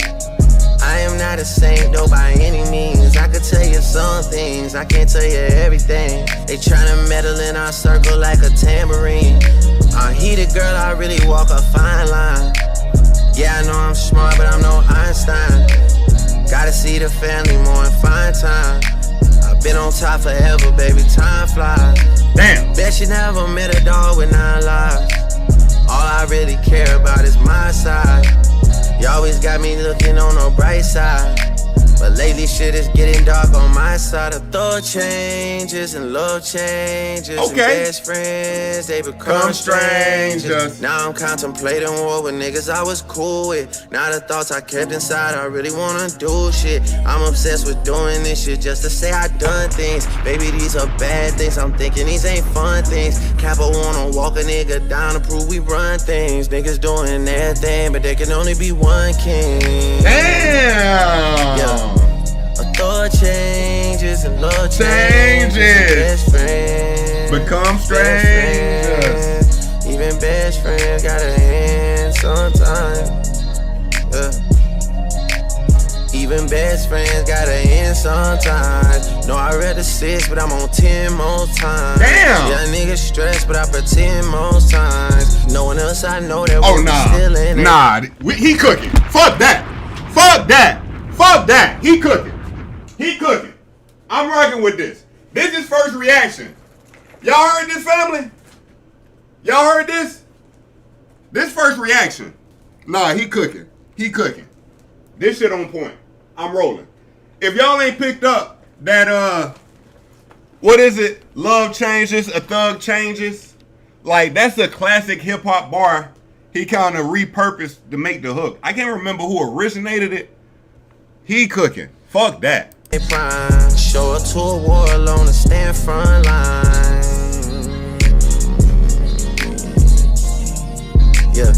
I am not a saint, though, by any means. I could tell you some things, I can't tell you everything. They tryna meddle in our circle like a tambourine. He the girl, I really walk a fine line. Yeah, I know I'm smart, but I'm no Einstein. Gotta see the family more in fine time. I've been on top forever, baby, time flies. Damn. Bet you never met a dog with 9 lives. All I really care about is my side. You always got me looking on the bright side, but But lately shit is getting dark on my side. Of thought changes and love changes. Okay. And best friends, they become strangers. Now I'm contemplating war with niggas I was cool with. Now the thoughts I kept inside, I really wanna do shit. I'm obsessed with doing this shit just to say I done things. Baby, these are bad things, I'm thinking these ain't fun things. Kappa wanna walk a nigga down to prove we run things. Niggas doing their thing, but there can only be one king. Damn! Yeah. A thought changes and love changes. Best friends become strangers. Even best friends gotta end sometimes. Yeah. Even best friends gotta end sometimes. No, I read the 6, but I'm on 10 most times. Damn! Yeah, niggas stressed, but I pretend most times. No one else I know that oh, will nah. be still in it. Nah, he cooking. Fuck that. Fuck that. Fuck that. He cooking. He cooking. I'm rocking with this. This is first reaction. Y'all heard this, family? Y'all heard this? This first reaction. Nah, he cooking. He cooking. This shit on point. I'm rolling. If y'all ain't picked up that, what is it? Love changes, a thug changes. Like, that's a classic hip hop bar. He kind of repurposed to make the hook. I can't remember who originated it. He cooking. Fuck that. Show up to a war alone and stand front line. Yeah.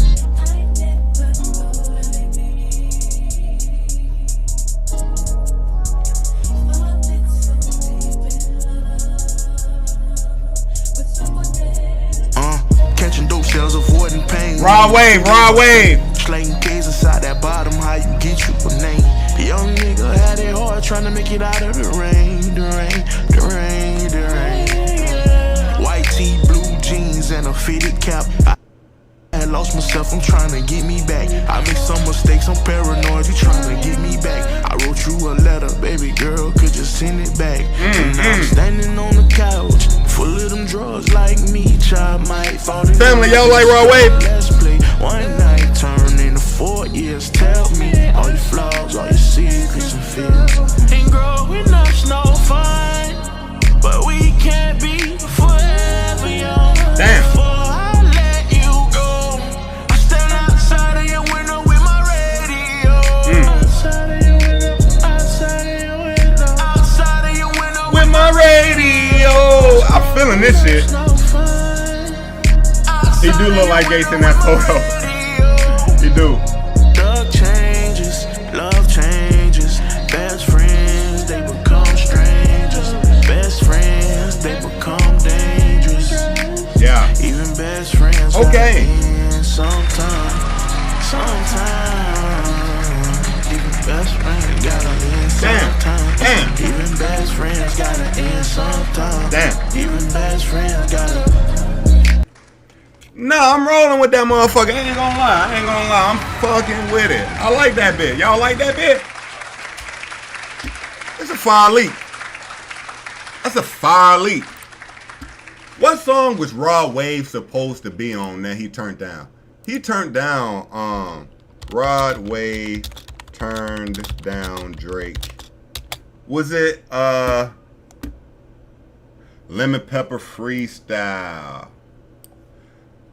Catching dope shells, avoiding pain. Raw wave, raw wave. Slaying K's inside that bottom, how you get you a name. The young nigga had it hard trying to make it out of the rain, the rain, the rain, the rain. White tee, blue jeans, and a fitted cap. I lost myself, I'm trying to get me back. I made some mistakes, I'm paranoid, you trying to get me back. I wrote you a letter, baby girl, could you send it back? And now I'm standing on the couch, full of them drugs like me, child might fall in. Family, y'all like Raw Wave? Let's play one night, turn into 4 years. Tell me all your flaws, all your secrets and fears. And growing up's no fun, but we can't be forever young. Damn. Radio, I'm feeling this shit. He do look like Gates in that photo. He do. Love changes, love changes. Best friends, they become strangers. Best friends, they become dangerous. Yeah. Even best friends. Okay. Sometimes. Even best friends gotta end sometime. Damn. Even best friends gotta end sometime. Damn. Even best friends gotta. No, I'm rolling with that motherfucker. I ain't gonna lie. I'm fucking with it. I like that bit. Y'all like that bit? It's a fire leap. That's a fire leap. What song was Raw Wave supposed to be on that he turned down? He turned down Rod Wave turned down Drake. Was it Lemon Pepper Freestyle?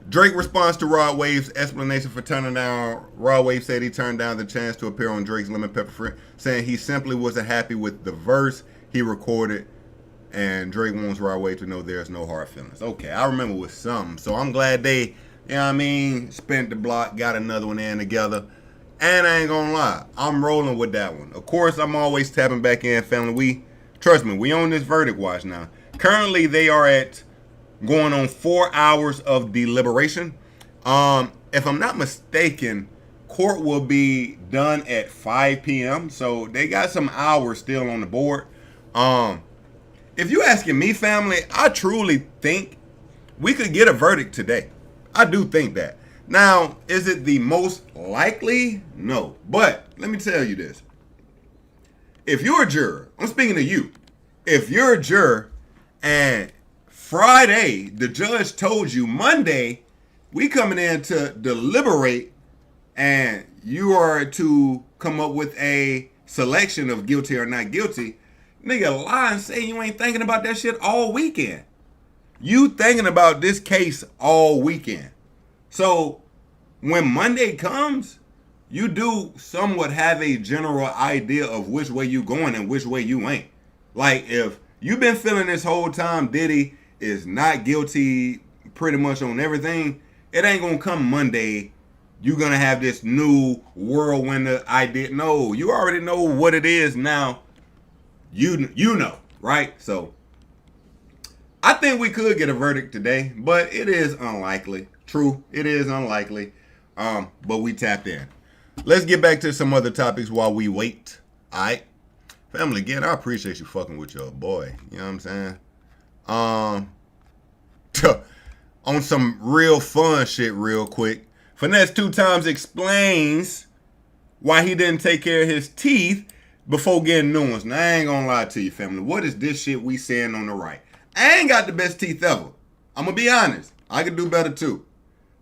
Drake responds to Rod Wave's explanation for turning down. Rod Wave said he turned down the chance to appear on Drake's Lemon Pepper Free, saying he simply wasn't happy with the verse he recorded, and Drake wants Rod Wave to know there's no hard feelings. Okay, I remember with some, so I'm glad they, you know what I mean, spent the block, got another one in together, and I ain't gonna lie, I'm rolling with that one. Of course, I'm always tapping back in, family. Trust me, we on this verdict watch now. Currently, they are at going on 4 hours of deliberation. If I'm not mistaken, court will be done at 5 p.m. So they got some hours still on the board. If you asking me, family, I truly think we could get a verdict today. I do think that. Now, is it the most likely? No. But let me tell you this. If you're a juror, I'm speaking to you. If you're a juror and Friday, the judge told you Monday, we coming in to deliberate and you are to come up with a selection of guilty or not guilty, nigga, lie and say you ain't thinking about that shit all weekend. You thinking about this case all weekend. So when Monday comes, you do somewhat have a general idea of which way you going and which way you ain't. Like, if you've been feeling this whole time Diddy is not guilty pretty much on everything, it ain't gonna come Monday, you're gonna have this new whirlwind idea. No, you already know what it is now. You know, right? So I think we could get a verdict today, but it is unlikely. True, it is unlikely. But we tapped in. Let's get back to some other topics while we wait. All right, family. Again, I appreciate you fucking with your boy. You know what I'm saying? On some real fun shit, real quick. Finesse 2 times explains why he didn't take care of his teeth before getting new ones. Now, I ain't gonna lie to you, family. What is this shit we saying on the right? I ain't got the best teeth ever. I'm gonna be honest. I could do better too.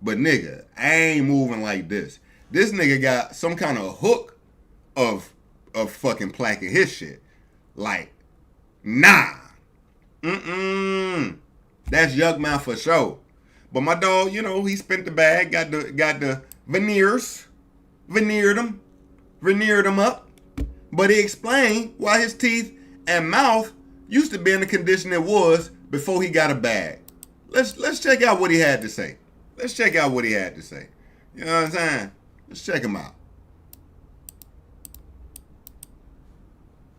But nigga, I ain't moving like this. This nigga got some kind of hook of fucking plaque in his shit. Like, nah. That's yuck mouth for sure. But my dog, you know, he spent the bag, got the veneers, veneered them up. But he explained why his teeth and mouth used to be in the condition it was before he got a bag. Let's check out what he had to say. Let's check out what he had to say. You know what I'm saying? Let's check him out.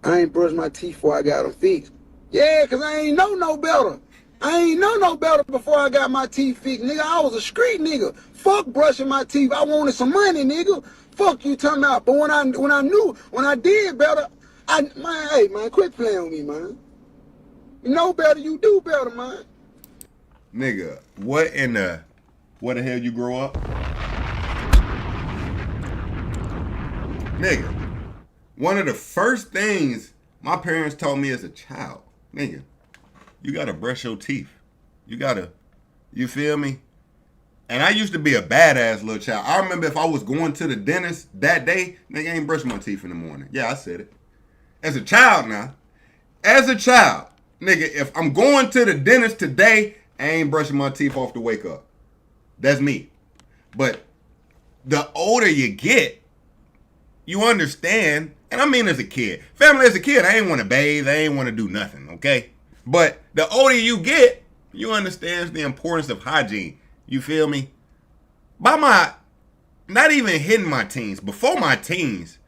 I ain't brushed my teeth before I got them fixed. Yeah, because I ain't know no better. I ain't know no better before I got my teeth fixed, nigga. I was a street nigga. Fuck brushing my teeth. I wanted some money, nigga. Fuck you talking about. But when I did better, hey, man, quit playing with me, man. You know better, you do better, man. Nigga, what the hell you grow up? Nigga, one of the first things my parents taught me as a child, nigga, you gotta brush your teeth. You feel me? And I used to be a badass little child. I remember if I was going to the dentist that day, nigga, I ain't brushing my teeth in the morning. Yeah, I said it. As a child now, nigga, if I'm going to the dentist today, I ain't brushing my teeth off to wake up. That's me. But the older you get, you understand, and I mean as a kid. Family, as a kid, I ain't want to bathe, I ain't want to do nothing, okay? But the older you get, you understand the importance of hygiene. You feel me? Not even hitting my teens, before my teens,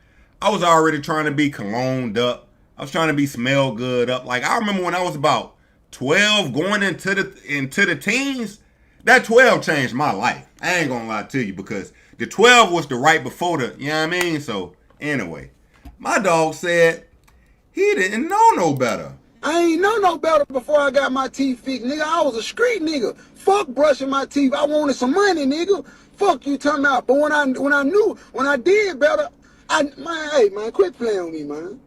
I was already trying to be cologned up. I was trying to be smell good up. Like, I remember when I was about 12 going into the teens, that 12 changed my life. I ain't gonna lie to you, because the 12 was the right before the, you know what I mean? So, anyway, my dog said he didn't know no better. I ain't know no better before I got my teeth fixed, nigga. I was a street nigga. Fuck brushing my teeth. I wanted some money, nigga. Fuck you talking about. But when I did better, hey, man, quit playing with me, man.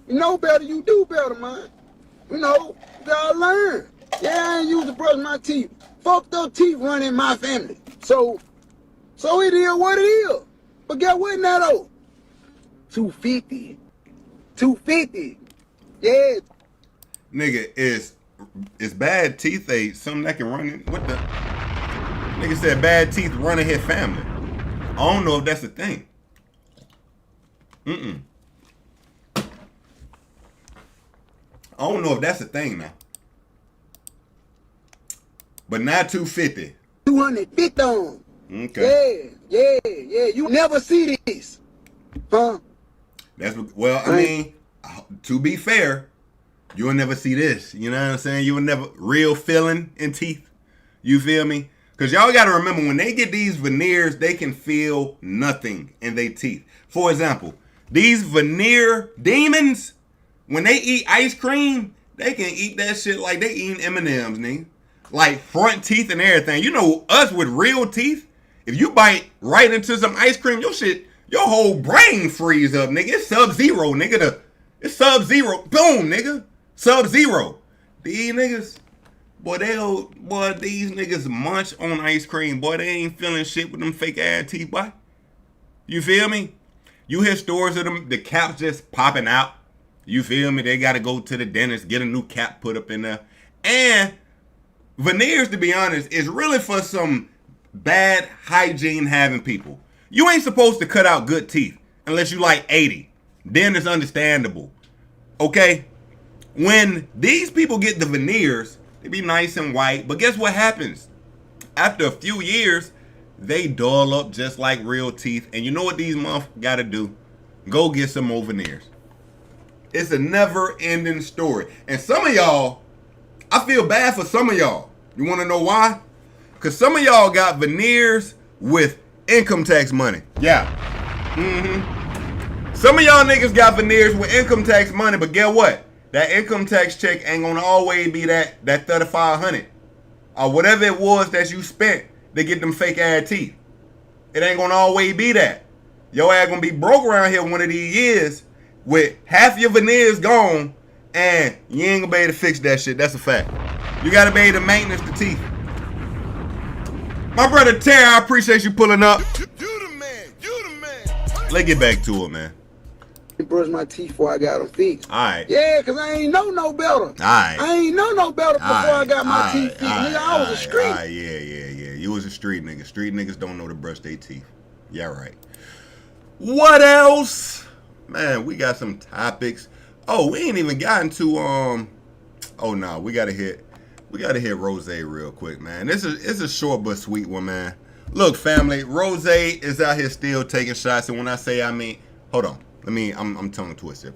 You know better, you do better, man. You know, you gotta learn. Yeah, I ain't used to brush my teeth. Fucked up teeth run in my family. So it is what it is. But get what now, though? 250. 250. Yeah. Nigga, is bad teeth something that can run in? What the? Nigga said bad teeth run in his family. I don't know if that's a thing. I don't know if that's a thing now. But not 250. 250 on. Okay. Yeah. You never see this. Huh? Well, I mean, to be fair, you'll never see this. You know what I'm saying? You will never real feeling in teeth. You feel me? Because y'all got to remember, when they get these veneers, they can feel nothing in their teeth. For example, these veneer demons, when they eat ice cream, they can eat that shit like they eating M&Ms, nigga. Like front teeth and everything. You know, us with real teeth, if you bite right into some ice cream, your whole brain freeze up, nigga. It's Sub-Zero, nigga. It's Sub-Zero. Boom, nigga. Sub-Zero. These niggas, these niggas munch on ice cream. Boy, they ain't feeling shit with them fake ass teeth, boy. You feel me? You hear stories of them, the caps just popping out. You feel me? They got to go to the dentist, get a new cap put up in there. And veneers, to be honest, is really for some bad hygiene having people. You ain't supposed to cut out good teeth unless you like 80. Then it's understandable. Okay? When these people get the veneers, they be nice and white. But guess what happens? After a few years, they dull up just like real teeth. And you know what these motherfuckers got to do? Go get some more veneers. It's a never-ending story. And some of y'all, I feel bad for some of y'all. You want to know why? Because some of y'all got veneers with income tax money. Yeah. Some of y'all niggas got veneers with income tax money, but guess what? That income tax check ain't going to always be that $3,500 or whatever it was that you spent to get them fake-ass teeth. It ain't going to always be that. Your ass going to be broke around here one of these years with half your veneers gone, and you ain't gonna be able to fix that shit. That's a fact. You gotta be able to maintenance the teeth. My brother Terry, I appreciate you pulling up. You the man. You the man. Let's get back to it, man. I brushed my teeth before I got them fixed. All right. Yeah, because I ain't know no better. All right. I ain't know no better before I got my teeth fixed. Nigga, I was a street. All right, yeah. You was a street nigga. Street niggas don't know to brush their teeth. Yeah, right. What else? Man, we got some topics. Oh, we ain't even gotten to oh no, we gotta hit Rose real quick, man. It's a short but sweet one, man. Look, family, Rose is out here still taking shots, and when I say I mean, hold on. I'm tongue twisted.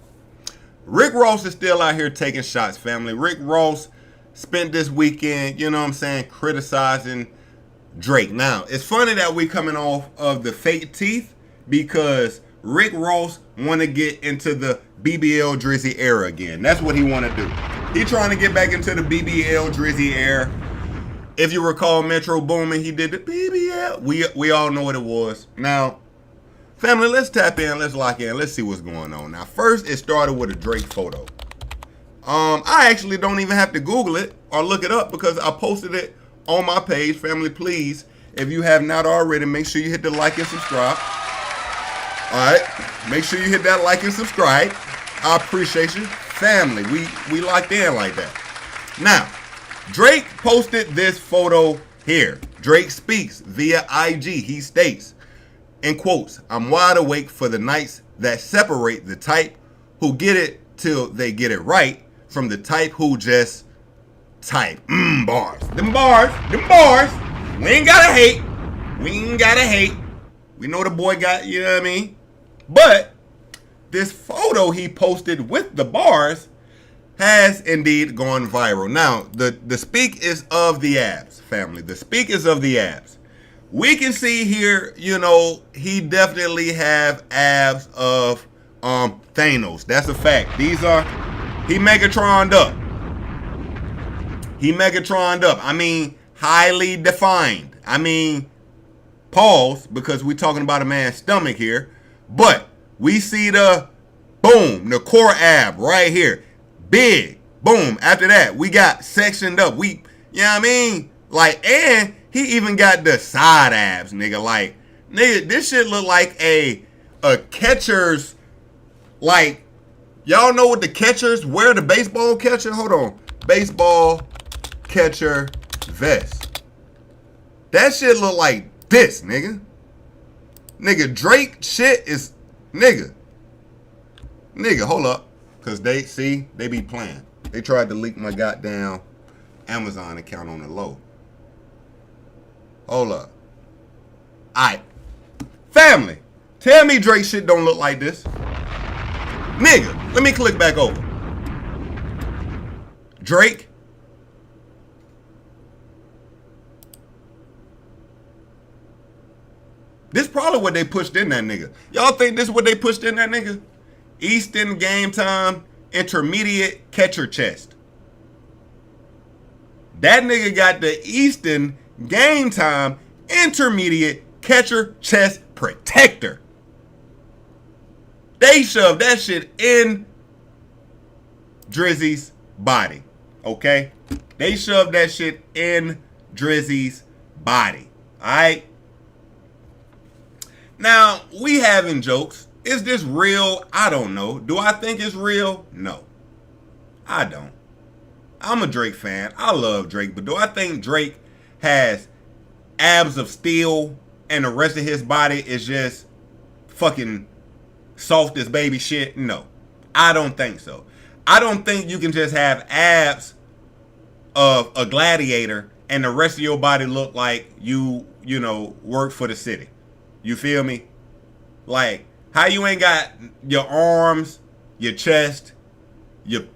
Rick Ross is still out here taking shots, family. Rick Ross spent this weekend, you know what I'm saying, criticizing Drake. Now, it's funny that we coming off of the fake teeth because Rick Ross want to get into the BBL Drizzy era again. That's what he want to do. He trying to get back into the BBL Drizzy era. If you recall Metro Boomin, he did the BBL. We all know what it was. Now, family, let's tap in. Let's lock in. Let's see what's going on. Now, first, it started with a Drake photo. I actually don't even have to Google it or look it up because I posted it on my page. Family, please, if you have not already, make sure you hit the like and subscribe. All right, make sure you hit that like and subscribe. I appreciate you. Family, we locked in like that. Now, Drake posted this photo here. Drake speaks via IG. He states, in quotes, "I'm wide awake for the nights that separate the type who get it till they get it right from the type who just type." Bars. Them bars. We ain't gotta hate. We know the boy got, you know what I mean? But this photo he posted with the bars has indeed gone viral. Now, the speak is of the abs, family. The speak is of the abs. We can see here, you know, he definitely have abs of Thanos. That's a fact. He Megatroned up. I mean, highly defined. I mean, pause, because we're talking about a man's stomach here. But we see the boom, the core ab right here. Big. Boom. After that, we got sectioned up. You know what I mean? Like, and he even got the side abs, nigga. Like, nigga, this shit look like a catcher's, like, y'all know what the catchers wear, the baseball catcher? Hold on. Baseball catcher vest. That shit look like this, nigga. Nigga, Drake shit is, nigga, hold up. Because they be playing. They tried to leak my goddamn Amazon account on the low. Hold up. Alright. Family, tell me Drake shit don't look like this. Nigga, let me click back over. Drake. This probably what they pushed in that nigga. Y'all think this is what they pushed in that nigga? Eastern Game Time Intermediate Catcher Chest. That nigga got the Eastern Game Time Intermediate Catcher Chest Protector. They shoved that shit in Drizzy's body. Okay? They shoved that shit in Drizzy's body. Alright? Now, we having jokes. Is this real? I don't know. Do I think it's real? No. I don't. I'm a Drake fan. I love Drake, but do I think Drake has abs of steel and the rest of his body is just fucking soft as baby shit? No. I don't think so. I don't think you can just have abs of a gladiator and the rest of your body look like you know, work for the city. You feel me? Like, how you ain't got your arms, your chest, your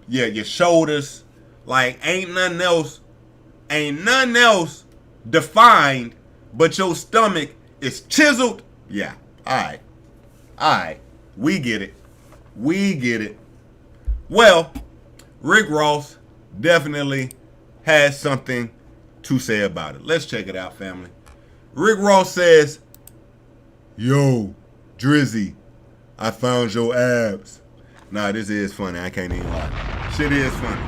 shoulders, like ain't nothing else defined, but your stomach is chiseled. Yeah, all right, we get it. Well, Rick Ross definitely has something to say about it. Let's check it out, family. Rick Ross says, "Yo, Drizzy, I found your abs." Nah, this is funny. I can't even lie. Shit is funny.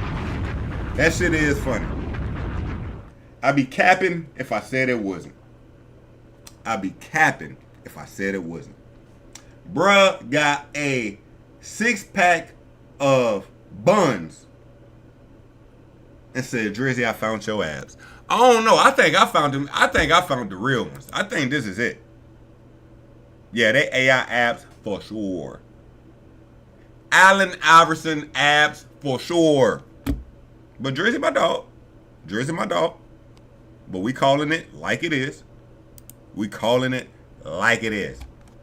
That shit is funny. I'd be capping if I said it wasn't. Bruh got a 6-pack of buns and said, "Drizzy, I found your abs." I don't know. I think I found them. I think I found the real ones. I think this is it. Yeah, they AI abs for sure. Allen Iverson abs for sure. But Drizzy my dog. But we calling it like it is.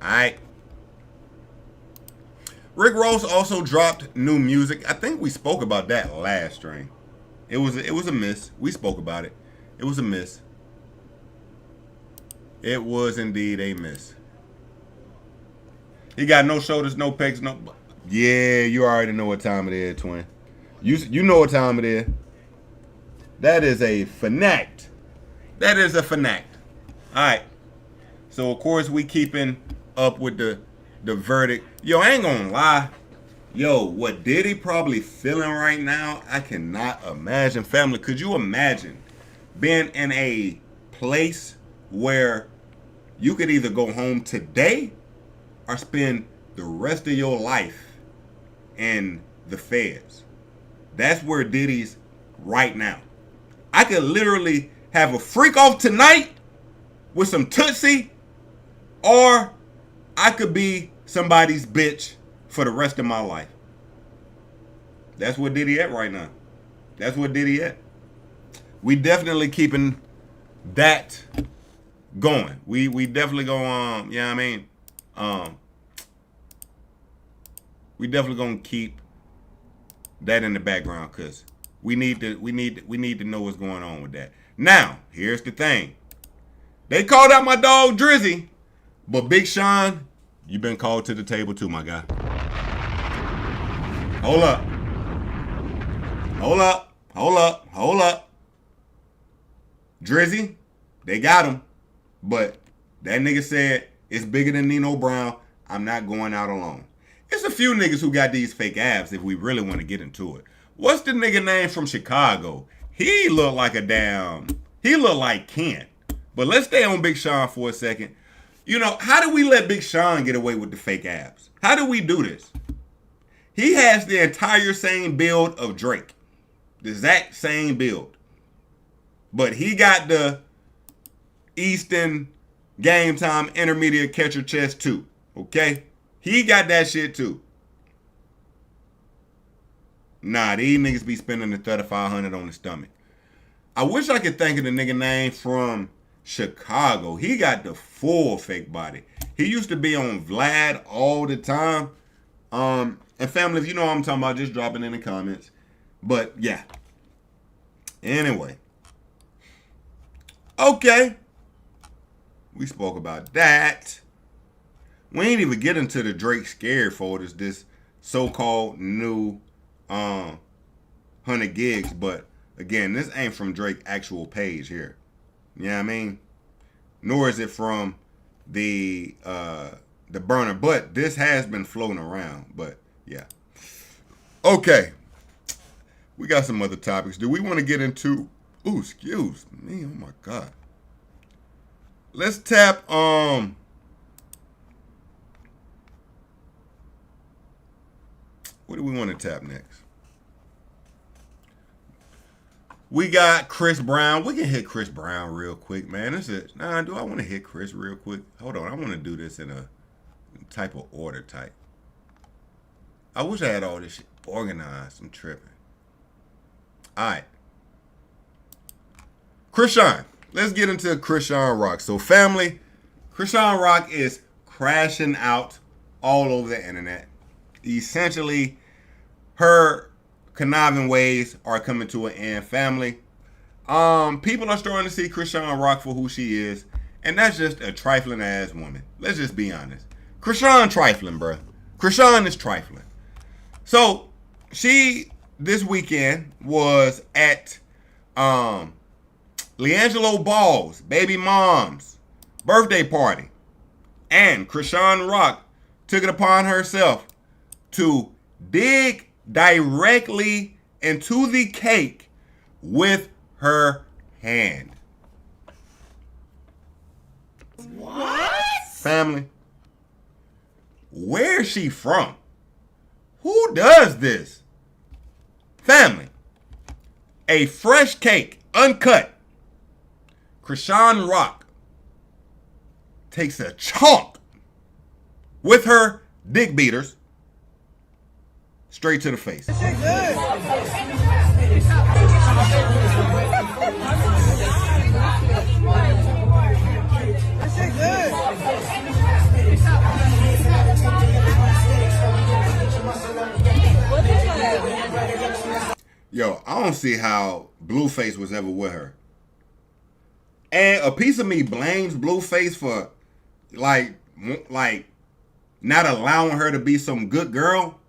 Alright. Rick Ross also dropped new music. I think we spoke about that last stream. It was a miss. We spoke about it. It was a miss. It was indeed a miss. He got no shoulders, no pecs, no. Yeah, you already know what time it is, twin. You know what time it is. That is a fanact. Alright. So of course we keeping up with the verdict. Yo, I ain't gonna lie. Yo, what Diddy probably feeling right now, I cannot imagine. Family, could you imagine being in a place where you could either go home today or spend the rest of your life in the feds? That's where Diddy's right now. I could literally have a freak off tonight with some Tootsie, or I could be somebody's bitch for the rest of my life. That's what Diddy at right now. We definitely keeping that going. We definitely go on, you know what I mean? We definitely gonna keep that in the background because we need to know what's going on with that. Now, here's the thing. They called out my dog Drizzy, but Big Sean, you been called to the table too, my guy. Hold up. Drizzy, they got him, but that nigga said it's bigger than Nino Brown. I'm not going out alone. It's a few niggas who got these fake abs if we really want to get into it. What's the nigga name from Chicago? He look like Kent. But let's stay on Big Sean for a second. You know, how do we let Big Sean get away with the fake abs? How do we do this? He has the entire same build of Drake. The exact same build. But he got the Easton Game Time Intermediate Catcher Chest too. Okay? He got that shit too. Nah, these niggas be spending the $3,500 on the stomach. I wish I could think of the nigga name from Chicago. He got the full fake body. He used to be on Vlad all the time. And family, if you know what I'm talking about, just drop it in the comments. But yeah. Anyway. Okay. We spoke about that. We ain't even get into the Drake scared folders, this so-called new 100 gigs. But again, this ain't from Drake's actual page here. You know what I mean? Nor is it from the burner. But this has been floating around. But yeah. Okay. We got some other topics. Do we want to get into... Ooh, excuse me. Oh my God. Let's tap What do we want to tap next? We got Chris Brown. We can hit Chris Brown real quick, man. Nah, do I want to hit Chris real quick? Hold on. I want to do this in a type of order type. I wish I had all this shit organized. I'm tripping. All right. Krishan. Let's get into Krishan Rock. So, family, Krishan Rock is crashing out all over the internet. Essentially, her conniving ways are coming to an end, family. People are starting to see Krishan Rock for who she is, and that's just a trifling ass woman. Let's just be honest. Krishan trifling, bruh. Krishan is trifling. So she this weekend was at LiAngelo Ball's baby mom's birthday party, and Krishan Rock took it upon herself to dig directly into the cake with her hand. What? Family, where is she from? Who does this? Family, a fresh cake, uncut. Krishan Rock takes a chunk with her dick beaters straight to the face. Yo, I don't see how Blueface was ever with her. And a piece of me blames Blueface for like not allowing her to be some good girl.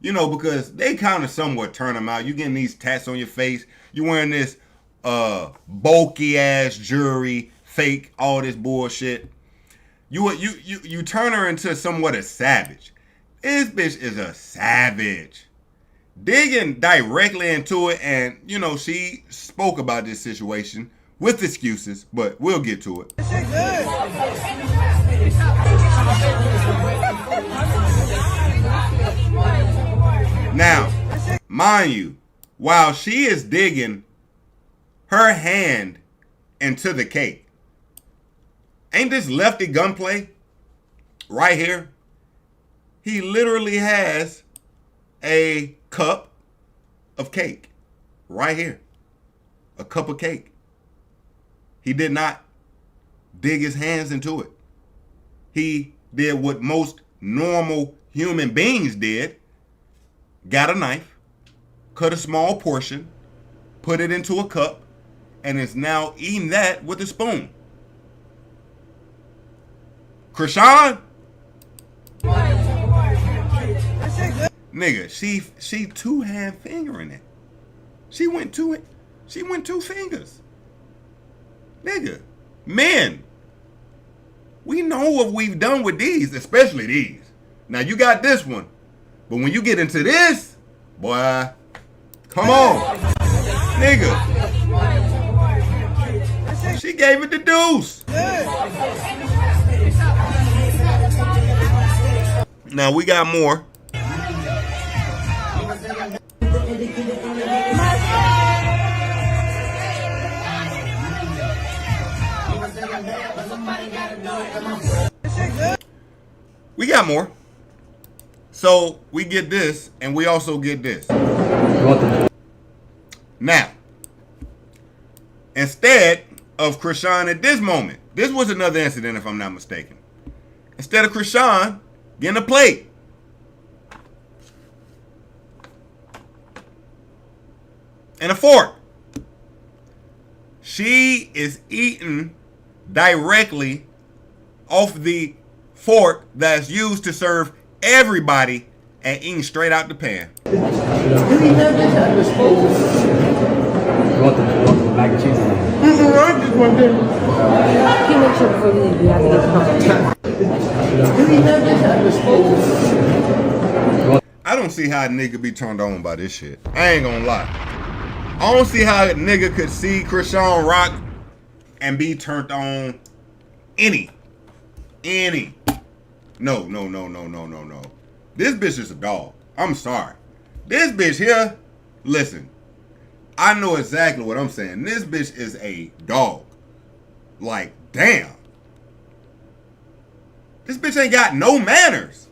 You know, because they kind of somewhat turn them out. You getting these tats on your face. You wearing this bulky ass jewelry, fake, all this bullshit. You turn her into somewhat a savage. This bitch is a savage. Digging directly into it, and you know, she spoke about this situation with excuses, but we'll get to it. Now, mind you, while she is digging her hand into the cake, ain't this lefty gunplay right here? He literally has a cup of cake right here. A cup of cake. He did not dig his hands into it. He did what most normal human beings did. Got a knife, cut a small portion, put it into a cup, and is now eating that with a spoon. Krishan? Nigga, she two-hand fingering it. She went two fingers. Nigga, men, we know what we've done with these, especially these. Now you got this one. But when you get into this, boy, come on. Nigga. She gave it the deuce. Now we got more. We got more. So we get this, and we also get this. Now, instead of Krishan at this moment, this was another incident if I'm not mistaken. Instead of Krishan getting a plate, and a fork, she is eating directly off the fork that's used to serve everybody and eating straight out the pan. Do you have this at disposal? You want the mac and cheese? I just want this. Can you make sure before you leave, you have to get the Do you have this at disposal? I don't see how a nigga be turned on by this shit. I ain't gonna lie. I don't see how a nigga could see Krishan Rock and be turned on any. No. This bitch is a dog. I'm sorry. This bitch here, listen, I know exactly what I'm saying. This bitch is a dog. Like, damn. This bitch ain't got no manners.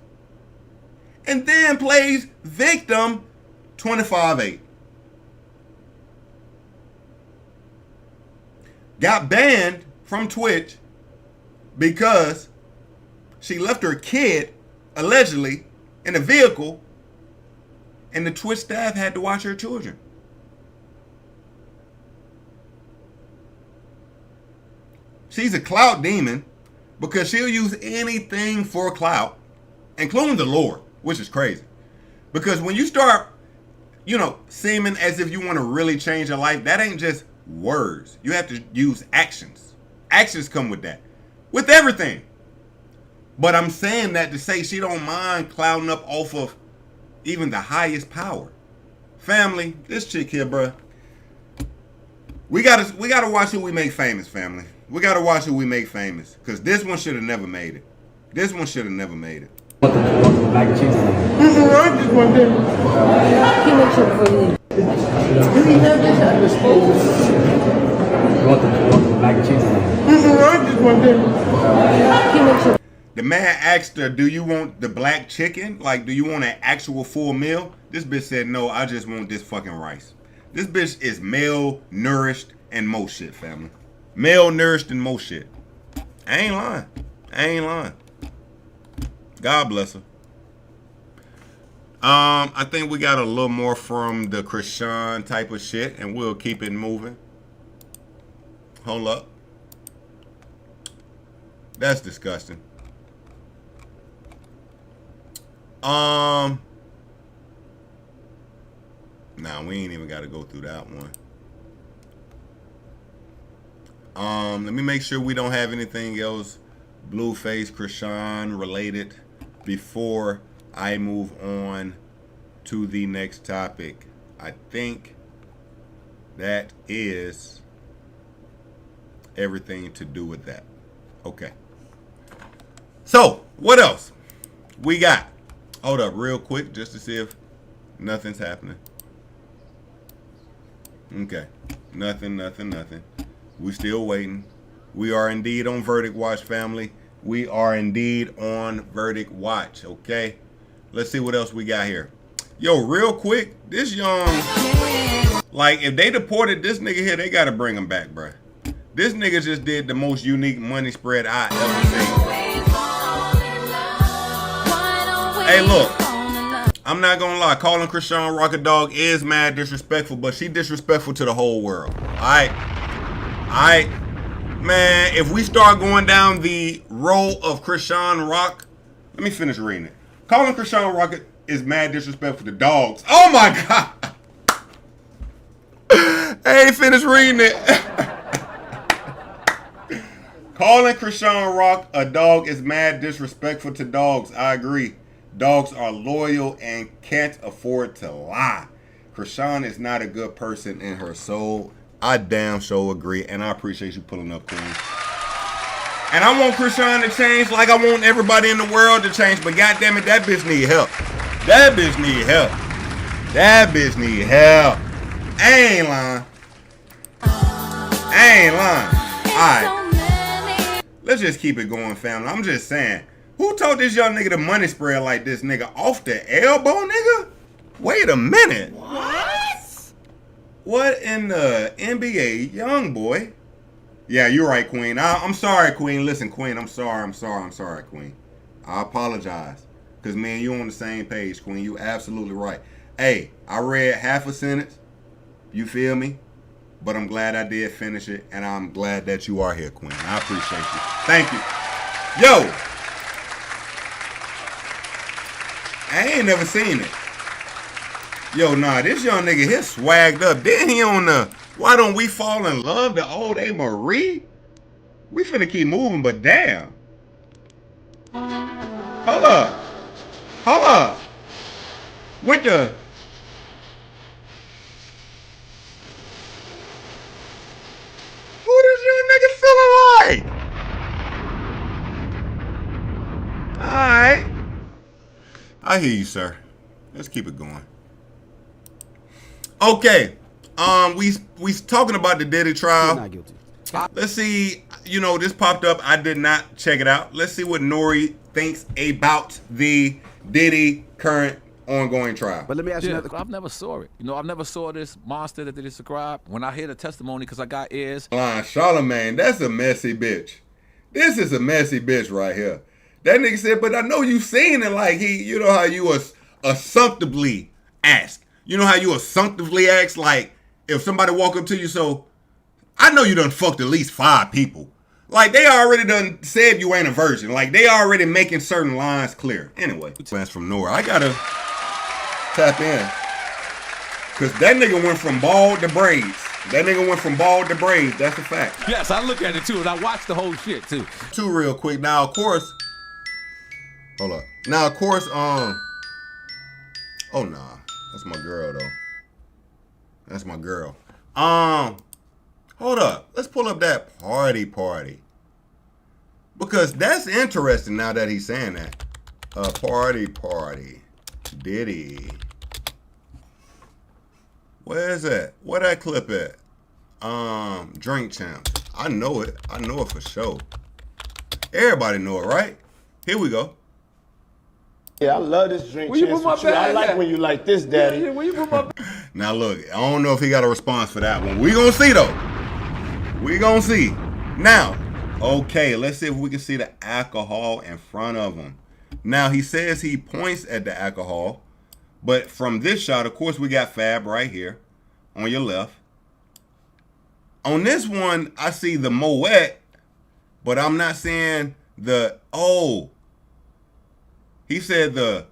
And then plays victim 25-8. Got banned from Twitch because she left her kid, allegedly, in a vehicle, and the Twitch staff had to watch her children. She's a clout demon because she'll use anything for clout, including the Lord, which is crazy. Because when you start, seeming as if you want to really change your life, that ain't just words. You have to use actions. Actions come with that. With everything. But I'm saying that to say she don't mind clouding up off of even the highest power. Family, this chick here, bruh. We gotta watch who we make famous, family. We gotta watch who we make famous. Cause this one should have never made it. This one should have never made it. Mac and cheese. I just want them. He makes sure before you leave. Do you have this at disposal? You want the mac and cheese? I just want them. He makes sure. The man asked her, do you want the black chicken? Like, do you want an actual full meal? This bitch said, no, I just want this fucking rice. This bitch is malnourished and most shit, family. Malnourished and most shit. I ain't lying. I ain't lying. God bless her. I think we got a little more from the Krishan type of shit, and we'll keep it moving. Hold up. That's disgusting. Nah, we ain't even got to go through that one. Let me make sure we don't have anything else Blueface Krishan related before I move on to the next topic. I think that is everything to do with that. Okay. So, what else we got? Hold up real quick just to see if nothing's happening. Okay. Nothing. We still waiting. We are indeed on Verdict Watch, family. We are indeed on Verdict Watch, okay? Let's see what else we got here. Yo, real quick, this young, like, if they deported this nigga here, they got to bring him back, bruh. This nigga just did the most unique money spread I ever seen. Hey, look, I'm not gonna lie. Calling Krishan Rock a dog is mad disrespectful, but she disrespectful to the whole world. All right, man, if we start going down the road of Krishan Rock, let me finish reading it. Calling Krishan Rock is mad disrespectful to dogs. Oh my God. I ain't finished reading it. Calling Krishan Rock a dog is mad disrespectful to dogs. I agree. Dogs are loyal and can't afford to lie. Krishan is not a good person in her soul. I damn sure agree, and I appreciate you pulling up, Queen. And I want Krishan to change like I want everybody in the world to change, but goddamn it, that bitch need help. That bitch need help. That bitch need help. I ain't lying. I ain't lying. Alright. Let's just keep it going, family. I'm just saying. Who told this young nigga the money spread like this, nigga? Off the elbow, nigga? Wait a minute. What? What in the NBA, young boy? Yeah, you're right, Queen. I'm sorry, Queen. Listen, Queen, I'm sorry, Queen. I apologize. Because, man, you on the same page, Queen. You absolutely right. Hey, I read half a sentence. You feel me? But I'm glad I did finish it. And I'm glad that you are here, Queen. I appreciate you. Thank you. Yo. I ain't never seen it. Yo, nah, this young nigga here swagged up. Then he on the Why Don't We Fall in Love, the old A. Marie? We finna keep moving, but damn. Hold up. Hold up. What the? Who this young nigga feeling like? Alright. I hear you, sir. Let's keep it going. Okay. We talking about the Diddy trial. Not guilty. Let's see. You know, this popped up. I did not check it out. Let's see what Nori thinks about the Diddy current ongoing trial. But let me ask you another. I've never saw it. You know, I've never saw this monster that they described. When I hear the testimony, because I got ears. Charlamagne, that's a messy bitch. This is a messy bitch right here. That nigga said, but I know you seen it like you know how you assumptively ask. You know how you assumptively ask, like, if somebody walk up to you, so, I know you done fucked at least 5 people. Like, they already done said you ain't a virgin. Like, they already making certain lines clear. Anyway, that's from Nora. I gotta tap in. Because that nigga went from bald to braids. That nigga went from bald to braids. That's a fact. Yes, I look at it too, and I watch the whole shit too. Two real quick. Now, of course, hold up. Now, of course, oh nah, that's my girl though. That's my girl. Hold up. Let's pull up that party. Because that's interesting now that he's saying that. Party. Diddy. Where is that? Where that clip at? Drink Champs. I know it. I know it for sure. Everybody know it, right? Here we go. Yeah, I love this Drink Champs. I like when you like this, Daddy. Yeah, when you put my Now look, I don't know if he got a response for that one. We gonna see though. We gonna see. Now, okay, let's see if we can see the alcohol in front of him. Now he says he points at the alcohol, but from this shot, of course, we got Fab right here on your left. On this one, I see the Moet, but I'm not seeing the he said the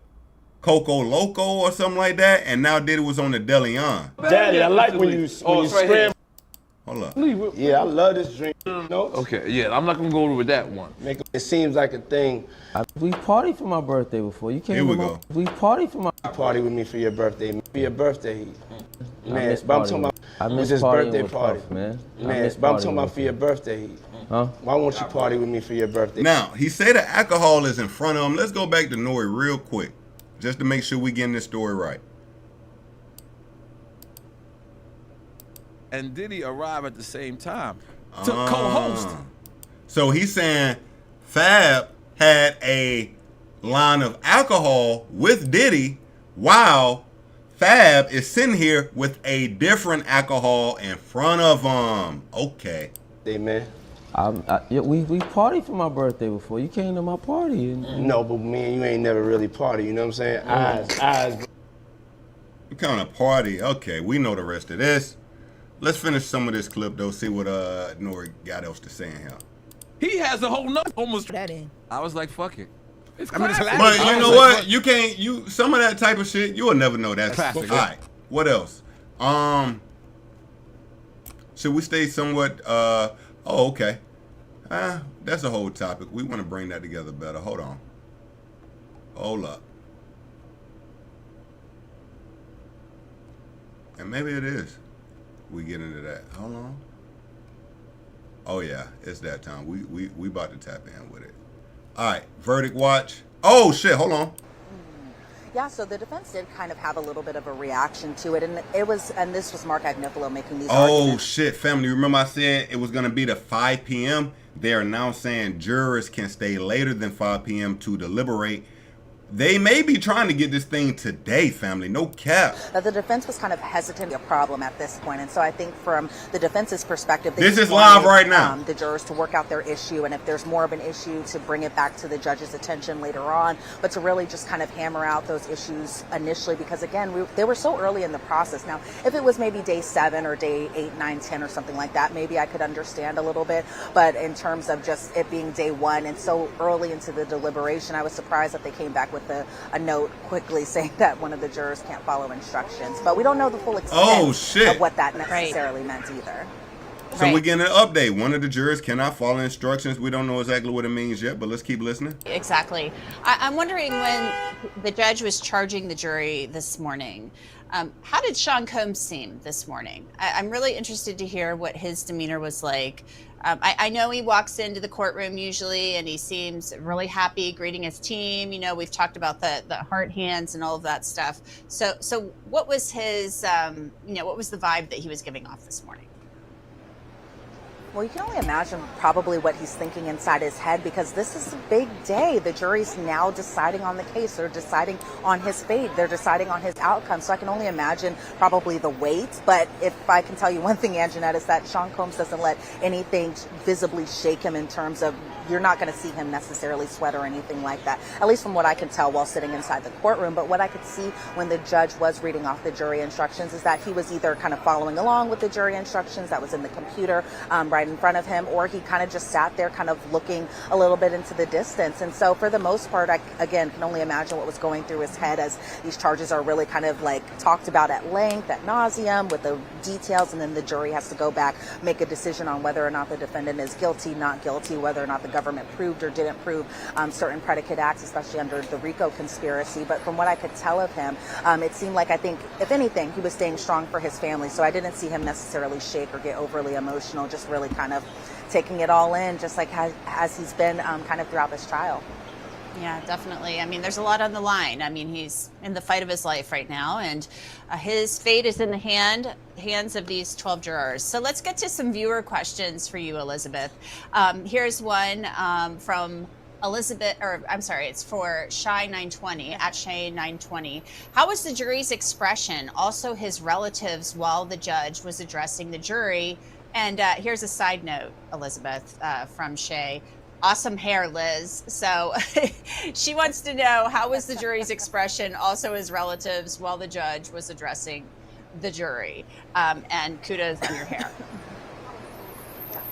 Coco Loco or something like that, and now Diddy was on the DeLeon. Daddy, I like when you scram. Hold up. Yeah, I love this drink. No? Okay, yeah, I'm not gonna go with that one. It seems like a thing. We partied for my birthday before. You can't. Here we go. We partied for my. Party with me for your birthday. For your birthday, man. miss But I'm talking about I miss his partying birthday with party, Puff, man. Man, but I'm talking about for your birthday. Huh? Why won't you party with me for your birthday? Now, he said the alcohol is in front of him. Let's go back to Nori real quick, just to make sure we getting this story right. And Diddy arrive at the same time to co-host. So he's saying Fab had a line of alcohol with Diddy while Fab is sitting here with a different alcohol in front of him. Okay. Hey, man. We partied for my birthday before. You came to my party. No, but me and you ain't never really party. You know what I'm saying? Eyes. We kind of party. Okay, we know the rest of this. Let's finish some of this clip though. See what Nori got else to say in here. He has a whole nother almost. I was like, fuck it. It's classic. But you know what? You can't. Some of that type of shit, you will never know. That's classic. All right. What else? Should we stay somewhat? Oh, okay. That's a whole topic. We want to bring that together better. Hold on. Hold up. And maybe it is. We get into that. Hold on. Oh yeah, it's that time. We about to tap in with it. All right, verdict watch. Oh shit, hold on. Yeah, so the defense did kind of have a little bit of a reaction to it, and this was Mark Agnifilo making these arguments. Oh shit, family. Remember I said it was gonna be to 5 p.m. They are now saying jurors can stay later than 5 p.m. to deliberate. They may be trying to get this thing today, family. No cap. That the defense was kind of hesitant, a problem at this point, and so I think from the defense's perspective, this is live right now. The jurors to work out their issue, and if there's more of an issue, to bring it back to the judge's attention later on, but to really just kind of hammer out those issues initially, because again, they were so early in the process. Now, if it was maybe day 7 or day 8, 9, 10 or something like that, maybe I could understand a little bit, but in terms of just it being day 1 and so early into the deliberation, I was surprised that they came back with a note quickly saying that one of the jurors can't follow instructions, but we don't know the full extent of what that necessarily meant either. So we're getting an update. One of the jurors cannot follow instructions. We don't know exactly what it means yet, but let's keep listening. Exactly. I'm wondering, when the judge was charging the jury this morning, how did Sean Combs seem this morning? I'm really interested to hear what his demeanor was like. I know he walks into the courtroom usually and he seems really happy greeting his team. You know, we've talked about the heart hands and all of that stuff. So what was his, what was the vibe that he was giving off this morning? Well, you can only imagine probably what he's thinking inside his head, because this is a big day. The jury's now deciding on the case. They're deciding on his fate. They're deciding on his outcome. So I can only imagine probably the weight. But if I can tell you one thing, Anjanette, is that Sean Combs doesn't let anything visibly shake him in terms of, you're not going to see him necessarily sweat or anything like that, at least from what I can tell while sitting inside the courtroom. But what I could see when the judge was reading off the jury instructions is that he was either kind of following along with the jury instructions that was in the computer right in front of him, or he kind of just sat there kind of looking a little bit into the distance. And so for the most part, I, again, can only imagine what was going through his head as these charges are really kind of like talked about at length, at nauseum, with the details, and then the jury has to go back, make a decision on whether or not the defendant is guilty, not guilty, whether or not the government proved or didn't prove certain predicate acts, especially under the RICO conspiracy. But from what I could tell of him, it seemed like, I think, if anything, he was staying strong for his family. So I didn't see him necessarily shake or get overly emotional, just really kind of taking it all in, just like as he's been kind of throughout this trial. Yeah, definitely. I mean, there's a lot on the line. I mean, he's in the fight of his life right now, and his fate is in the hands of these 12 jurors. So let's get to some viewer questions for you, Elizabeth. Here's one from Elizabeth, or I'm sorry, it's for Shy920, at Shay920. How was the jury's expression, also his relatives, while the judge was addressing the jury? And here's a side note, Elizabeth, from Shay. Awesome hair, Liz. So she wants to know, how was the jury's expression, also his relatives, while the judge was addressing the jury? And kudos on your hair.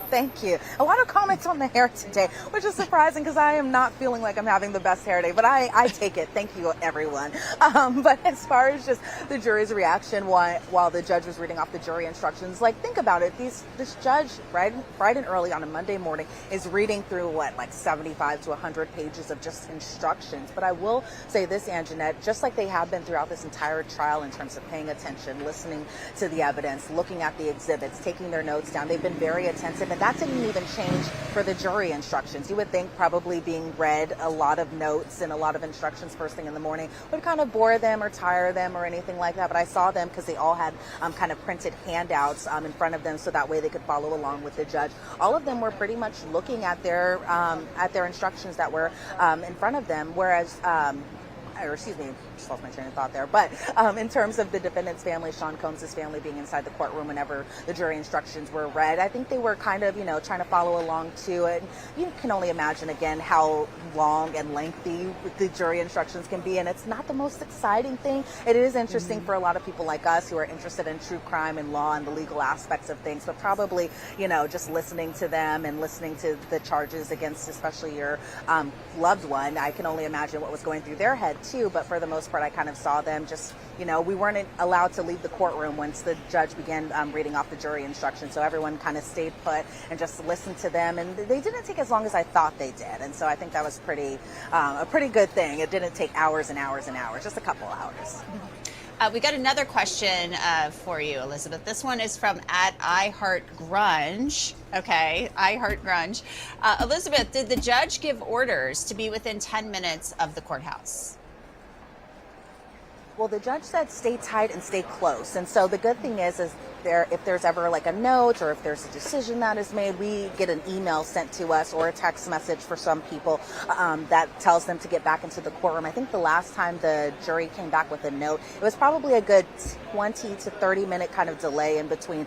Thank you. A lot of comments on the hair today, which is surprising because I am not feeling like I'm having the best hair day, but I take it. Thank you, everyone. But as far as just the jury's reaction while the judge was reading off the jury instructions, like, think about it. This judge, bright and early on a Monday morning, is reading through, like 75 to 100 pages of just instructions. But I will say this, Anjanette, just like they have been throughout this entire trial in terms of paying attention, listening to the evidence, looking at the exhibits, taking their notes down, they've been very attentive. And that didn't even change for the jury instructions. You would think probably being read a lot of notes and a lot of instructions first thing in the morning would kind of bore them or tire them or anything like that. But I saw them because they all had kind of printed handouts in front of them, so that way they could follow along with the judge. All of them were pretty much looking at their instructions that were in front of them, whereas or excuse me, just lost my train of thought there. But in terms of the defendant's family, Sean Combs' family being inside the courtroom whenever the jury instructions were read, I think they were kind of, trying to follow along to it. You can only imagine, again, how long and lengthy the jury instructions can be. And it's not the most exciting thing. It is interesting for a lot of people like us who are interested in true crime and law and the legal aspects of things. But probably, just listening to them and listening to the charges against especially your loved one, I can only imagine what was going through their head too. But for the most part, I kind of saw them just, we weren't allowed to leave the courtroom once the judge began reading off the jury instructions. So everyone kind of stayed put and just listened to them. And they didn't take as long as I thought they did. And so I think that was a pretty good thing. It didn't take hours and hours and hours, just a couple hours. We got another question for you, Elizabeth. This one is from @iHeartGrunge. Okay, iHeartGrunge. Elizabeth, did the judge give orders to be within 10 minutes of the courthouse? Well, the judge said stay tight and stay close. And so the good thing is if there's ever like a note or if there's a decision that is made, we get an email sent to us or a text message for some people that tells them to get back into the courtroom. I think the last time the jury came back with a note, it was probably a good 20 to 30 minute kind of delay in between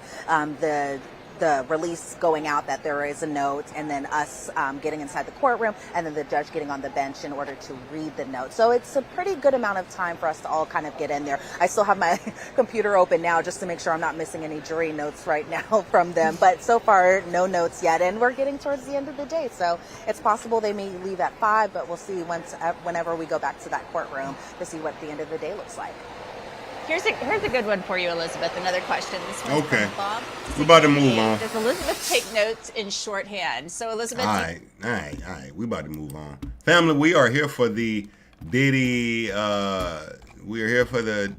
the release going out that there is a note and then us getting inside the courtroom and then the judge getting on the bench in order to read the note. So it's a pretty good amount of time for us to all kind of get in there. I still have my computer open now just to make sure I'm not missing any jury notes right now from them. But so far, no notes yet. And we're getting towards the end of the day. So it's possible they may leave at 5, but we'll see whenever we go back to that courtroom to see what the end of the day looks like. Here's a good one for you, Elizabeth. Another question. This one's okay. from Bob. We're about to move on. Does Elizabeth take notes in shorthand? So, Elizabeth. All right. We about to move on. Family, we are here for the Diddy. We are here for the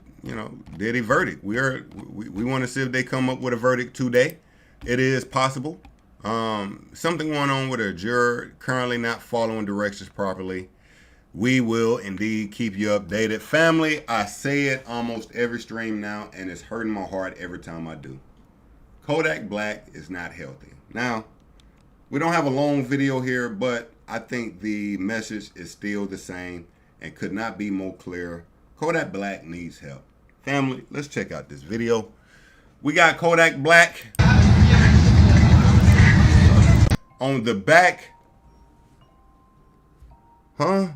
Diddy verdict. We want to see if they come up with a verdict today. It is possible. Something going on with a juror currently not following directions properly. We will indeed keep you updated. Family, I say it almost every stream now, and it's hurting my heart every time I do. Kodak Black is not healthy. Now, we don't have a long video here, but I think the message is still the same and could not be more clear. Kodak Black needs help. Family, let's check out this video. We got Kodak Black on the back. Huh?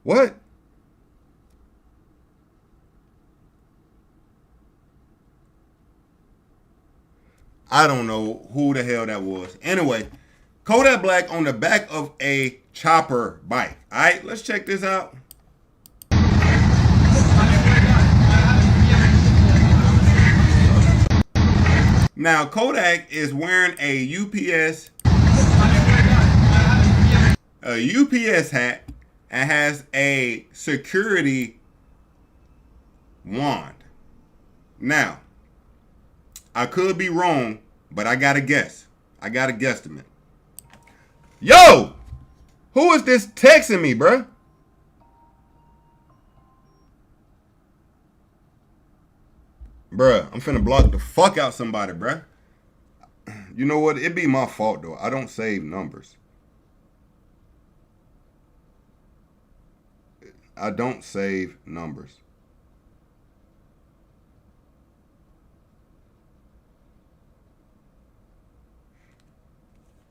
What? I don't know who the hell that was. Anyway, Kodak Black on the back of a chopper bike. All right, let's check this out. Now, Kodak is wearing a UPS hat and has a security wand. Now, I could be wrong, but I got to guess. I got a guesstimate. Yo! Who is this texting me, bruh? Bruh, I'm finna block the fuck out somebody, bruh. You know what? It be my fault, though. I don't save numbers. I don't save numbers.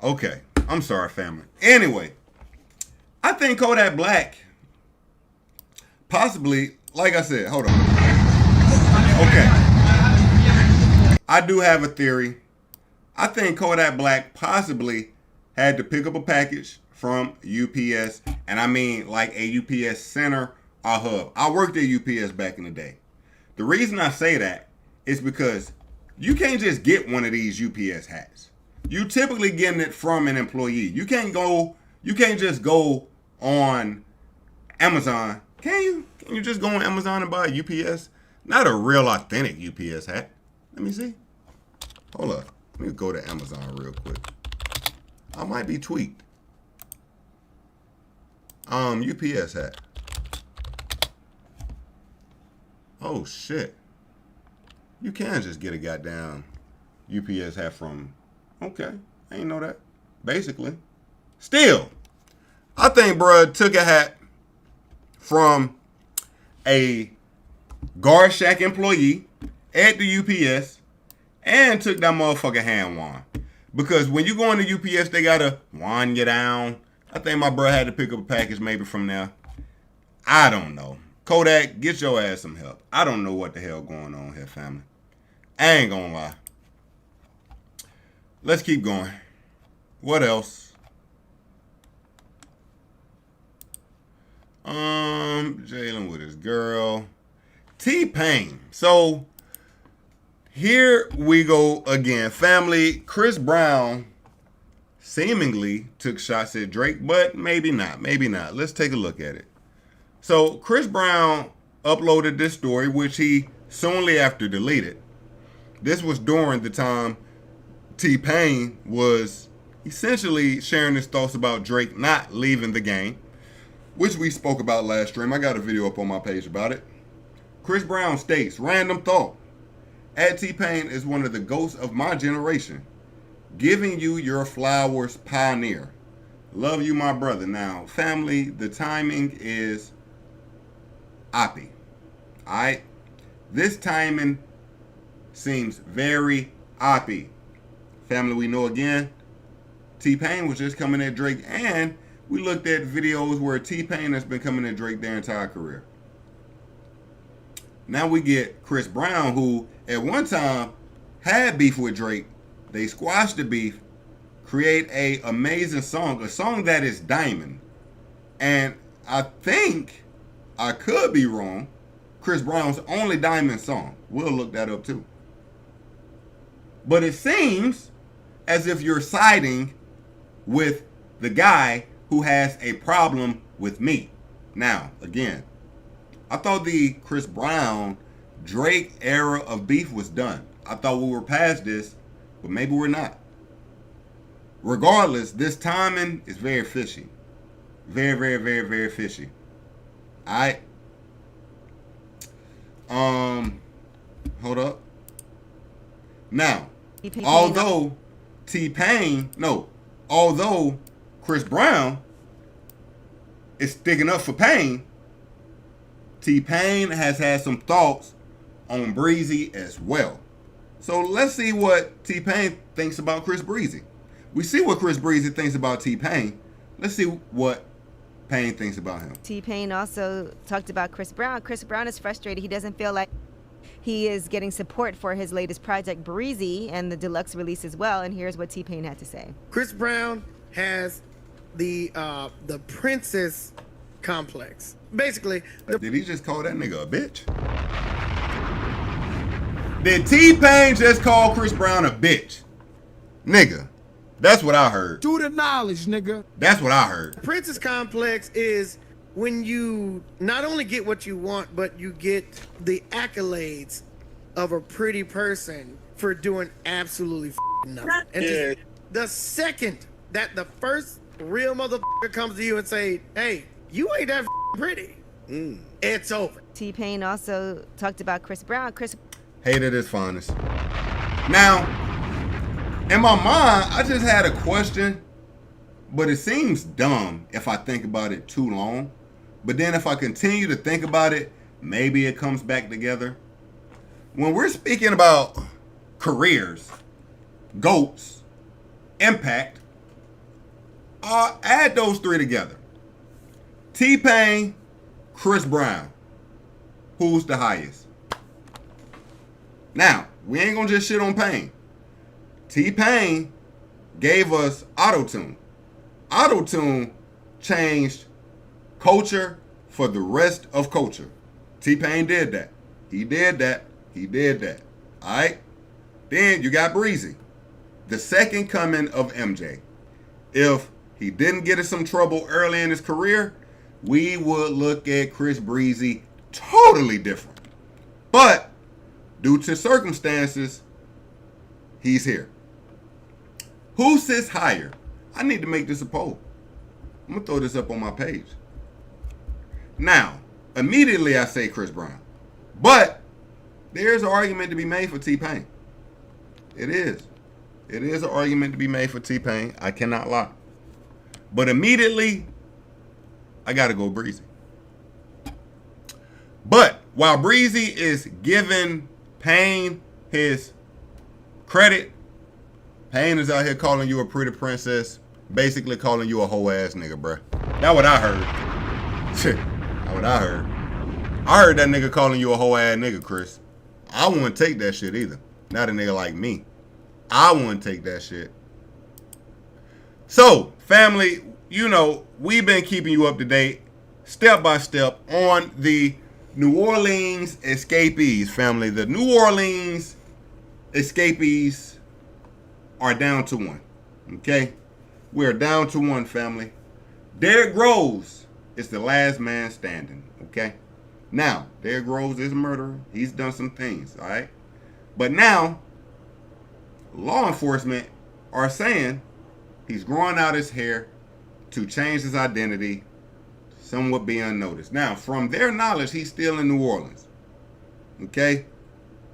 Okay. I'm sorry, family. Anyway, I think Kodak Black possibly, like I said, hold on. Okay. I do have a theory. I think Kodak Black possibly had to pick up a package from UPS, and I mean like a UPS center or hub. I worked at UPS back in the day. The reason I say that is because you can't just get one of these UPS hats. You typically getting it from an employee. You can't just go on Amazon. Can you? Can you just go on Amazon and buy a UPS? Not a real authentic UPS hat. Let me see. Hold up. Let me go to Amazon real quick. I might be tweaked. UPS hat. Oh shit. You can just get a goddamn UPS hat from. Okay, I ain't know that. Basically. Still, I think bruh took a hat from a guard shack employee at the UPS and took that motherfucking hand wand. Because when you go into UPS, they gotta wand you down. I think my bruh had to pick up a package maybe from there. I don't know. Kodak, get your ass some help. I don't know what the hell going on here, family. I ain't gonna lie. Let's keep going. What else? Jalen with his girl. T-Pain. So, here we go again. Family, Chris Brown seemingly took shots at Drake, but maybe not. Maybe not. Let's take a look at it. So, Chris Brown uploaded this story, which he soonly after deleted. This was during the time T-Pain was essentially sharing his thoughts about Drake not leaving the game, which we spoke about last stream. I got a video up on my page about it. Chris Brown states, random thought. At T-Pain is one of the ghosts of my generation. Giving you your flowers, pioneer. Love you, my brother. Now, family, the timing is oppy. Alright? This timing seems very oppy. Family, we know again, T-Pain was just coming at Drake, and we looked at videos where T-Pain has been coming at Drake their entire career. Now we get Chris Brown, who at one time had beef with Drake. They squashed the beef, create a amazing song, a song that is diamond. And I think, I could be wrong, Chris Brown's only diamond song. We'll look that up too. But it seems as if you're siding with the guy who has a problem with me. Now, again, I thought the Chris Brown Drake era of beef was done. I thought we were past this, but maybe we're not. Regardless, this timing is very fishy. Very, very, very, very fishy. Alright. Hold up. Now, although Chris Brown is sticking up for Pain, T-Pain has had some thoughts on Breezy as well. So let's see what T-Pain thinks about Chris Breezy. We see what Chris Breezy thinks about T-Pain. Let's see what Pain thinks about him. T-Pain also talked about Chris Brown. Chris Brown is frustrated. He doesn't feel like he is getting support for his latest project, Breezy, and the deluxe release as well. And here's what T-Pain had to say. Chris Brown has the princess complex. Basically, did he just call that nigga a bitch? Did T-Pain just call Chris Brown a bitch? Nigga, that's what I heard. To the knowledge, nigga. That's what I heard. Princess complex is when you not only get what you want, but you get the accolades of a pretty person for doing absolutely nothing. And just the second that the first real motherfucker comes to you and say, hey, you ain't that pretty, it's over. T-Pain also talked about Chris Brown. Hated his finest. Now, in my mind, I just had a question, but it seems dumb if I think about it too long. But then if I continue to think about it, maybe it comes back together. When we're speaking about careers, GOATs, impact, I'll add those three together. T-Pain, Chris Brown. Who's the highest? Now, we ain't gonna just shit on Pain. T-Pain gave us Auto-Tune. Auto-Tune changed culture for the rest of culture. T-Pain did that. He did that. He did that. All right? Then you got Breezy, the second coming of MJ. If he didn't get in some trouble early in his career, we would look at Chris Breezy totally different. But due to circumstances, he's here. Who sits higher? I need to make this a poll. I'm going to throw this up on my page. Now, immediately I say Chris Brown. But there's an argument to be made for T-Pain. It is. It is an argument to be made for T-Pain. I cannot lie. But immediately, I got to go Breezy. But while Breezy is giving Pain his credit, Pain is out here calling you a pretty princess, basically calling you a hoe ass nigga, bruh. That's what I heard. That's what I heard. I heard that nigga calling you a hoe ass nigga, Chris. I wouldn't take that shit either. Not a nigga like me. I wouldn't take that shit. So, family, you know, we've been keeping you up to date, step by step, on the New Orleans escapees, family. The New Orleans escapees are down to one. Okay? We're down to one, family. Derrick Rose is the last man standing. Okay? Now, Derrick Rose is a murderer. He's done some things, all right? But now, law enforcement are saying he's growing out his hair to change his identity, somewhat be unnoticed. Now, from their knowledge, he's still in New Orleans. Okay?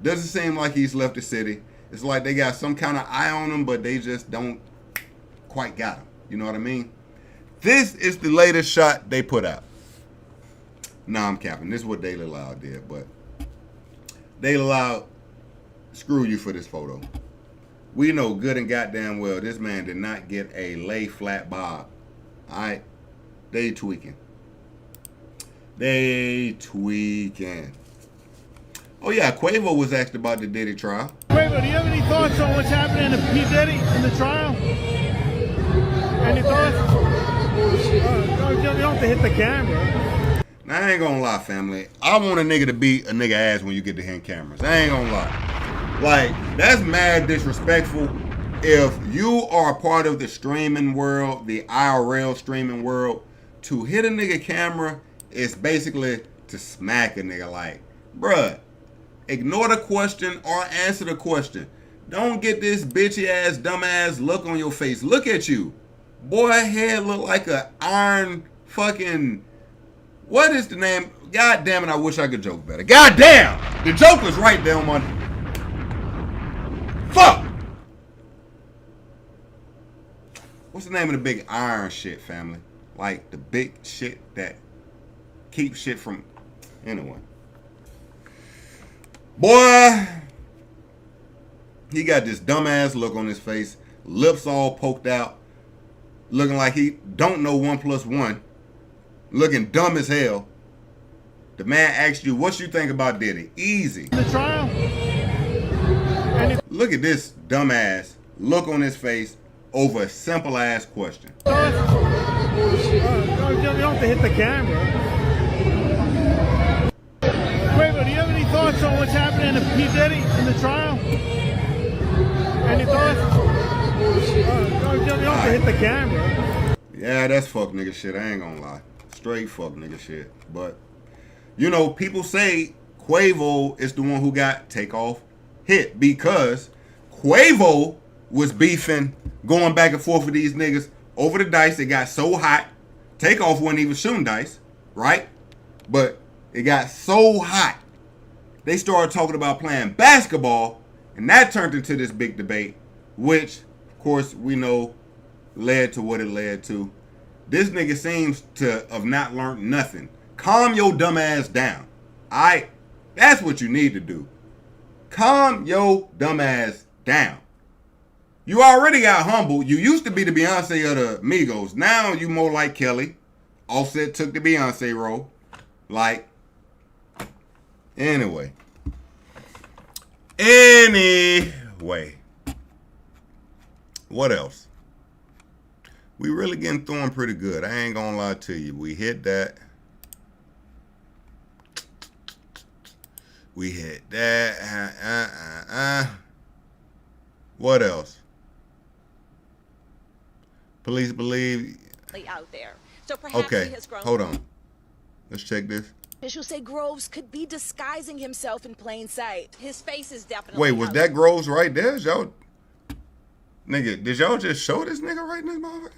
Doesn't seem like he's left the city. It's like they got some kind of eye on him, but they just don't quite got him. You know what I mean? This is the latest shot they put out. Nah, I'm capping. This is what Daily Loud did, but Daily Loud, screw you for this photo. We know good and goddamn well this man did not get a lay flat bob. Alright? They tweaking. They tweaking. Oh yeah, Quavo was asked about the Diddy trial. Quavo, do you have any thoughts on what's happening to P. Diddy in the trial? Any thoughts? You don't have to hit the camera. Now, I ain't gonna lie, family. I want a nigga to beat a nigga ass when you get to hit cameras. I ain't gonna lie. Like, that's mad disrespectful. If you are a part of the streaming world, the IRL streaming world, to hit a nigga camera is basically to smack a nigga like, bruh, Ignore the question or answer the question. Don't get this bitchy ass, dumb ass look on your face. Look at you. Boy, head look like a iron fucking... What is the name? God damn it, I wish I could joke better. God damn! The joke was right there on my... Fuck! What's the name of the big iron shit, family? Like the big shit that keeps shit from... Anyway. Boy, he got this dumbass look on his face, lips all poked out, looking like he don't know 1 + 1, looking dumb as hell. The man asked you, what you think about Diddy? Easy. The trial. Look at this dumbass look on his face over a simple ass question. You don't have to hit the camera. Wait, but do you have any thoughts on what's happening to P. Diddy in the trial? Any thoughts? You don't have to hit the camera. Yeah, that's fuck nigga shit. I ain't gonna lie. Straight fuck nigga shit. But, you know, people say Quavo is the one who got Takeoff hit because Quavo was beefing, going back and forth with these niggas over the dice. It got so hot. Takeoff wasn't even shooting dice, right? But it got so hot. They started talking about playing basketball, and that turned into this big debate, which, of course, we know led to what it led to. This nigga seems to have not learned nothing. Calm your dumb ass down. Alright? That's what you need to do. Calm your dumb ass down. You already got humble. You used to be the Beyonce of the Migos. Now you more like Kelly. Offset took the Beyonce role. Like, anyway. What else? We really getting thrown pretty good. I ain't gonna lie to you. We hit that. We hit that. What else? Police believe... out there. So perhaps okay, he has grown. hold on. Let's check this. Officials say Groves could be disguising himself in plain sight. His face is definitely... Wait, was that Groves right there? Y'all... Nigga, did y'all just show this nigga right in this motherfucker?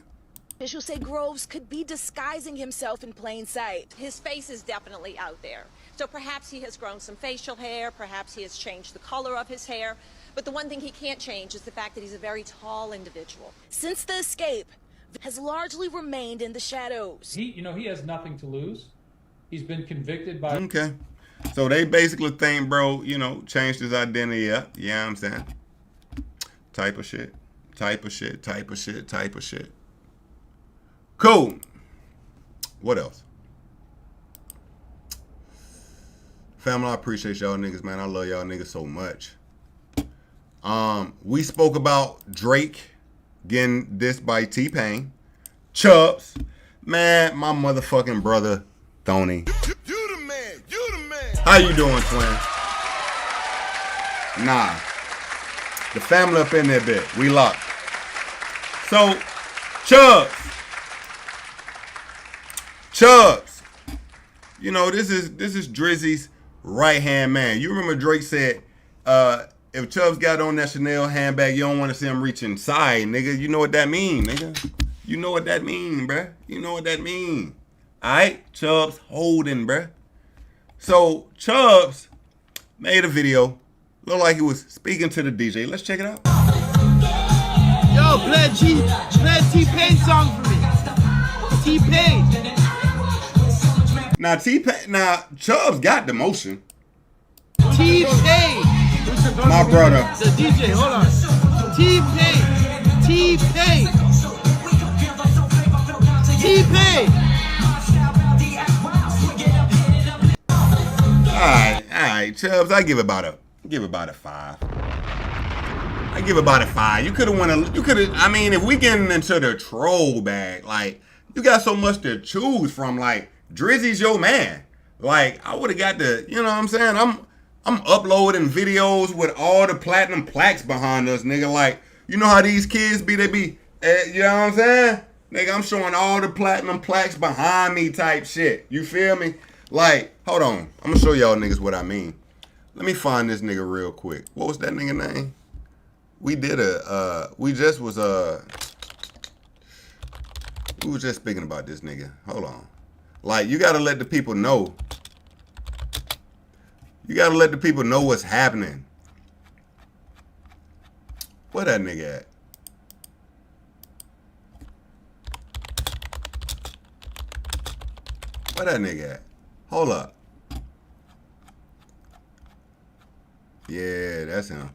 Officials say Groves could be disguising himself in plain sight. His face is definitely out there. So perhaps he has grown some facial hair, perhaps he has changed the color of his hair. But the one thing he can't change is the fact that he's a very tall individual. Since the escape, has largely remained in the shadows. He has nothing to lose. He's been convicted by... Okay. So they basically think, bro, changed his identity up. You know what I'm saying? Type of shit. Cool. What else? Family, I appreciate y'all niggas, man. I love y'all niggas so much. We spoke about Drake getting dissed by T-Pain. Chubbs. Man, my motherfucking brother, Thony. You the man. How you doing, twin? Nah. The family up in there bit. We locked. So, Chubbs. This is Drizzy's right-hand man. You remember Drake said, if Chubbs got on that Chanel handbag, you don't want to see him reach inside, nigga. You know what that mean, nigga. You know what that mean, bruh. You know what that mean. Alright? Chubbs holding, bruh. So, Chubbs made a video. Looked like he was speaking to the DJ. Let's check it out. Yo, play T-Pain song for me. T-Pain. Now, Chubbs got the motion. T-Pain. My brother. The DJ, hold on. T-Pain. Alright, Chubbs, I give about a 5. I give about a 5. You could have I mean, if we getting into the troll bag, like, you got so much to choose from, like, Drizzy's your man. Like, I would have got the, you know what I'm saying? I'm uploading videos with all the platinum plaques behind us, nigga. Like, you know how these kids be, you know what I'm saying? Nigga, I'm showing all the platinum plaques behind me type shit. You feel me? Like, hold on. I'm gonna show y'all niggas what I mean. Let me find this nigga real quick. What was that nigga name? We did we was just speaking about this nigga. Hold on. Like, you gotta let the people know. You gotta let the people know what's happening. Where that nigga at? Where that nigga at? Hold up. Yeah, that's him.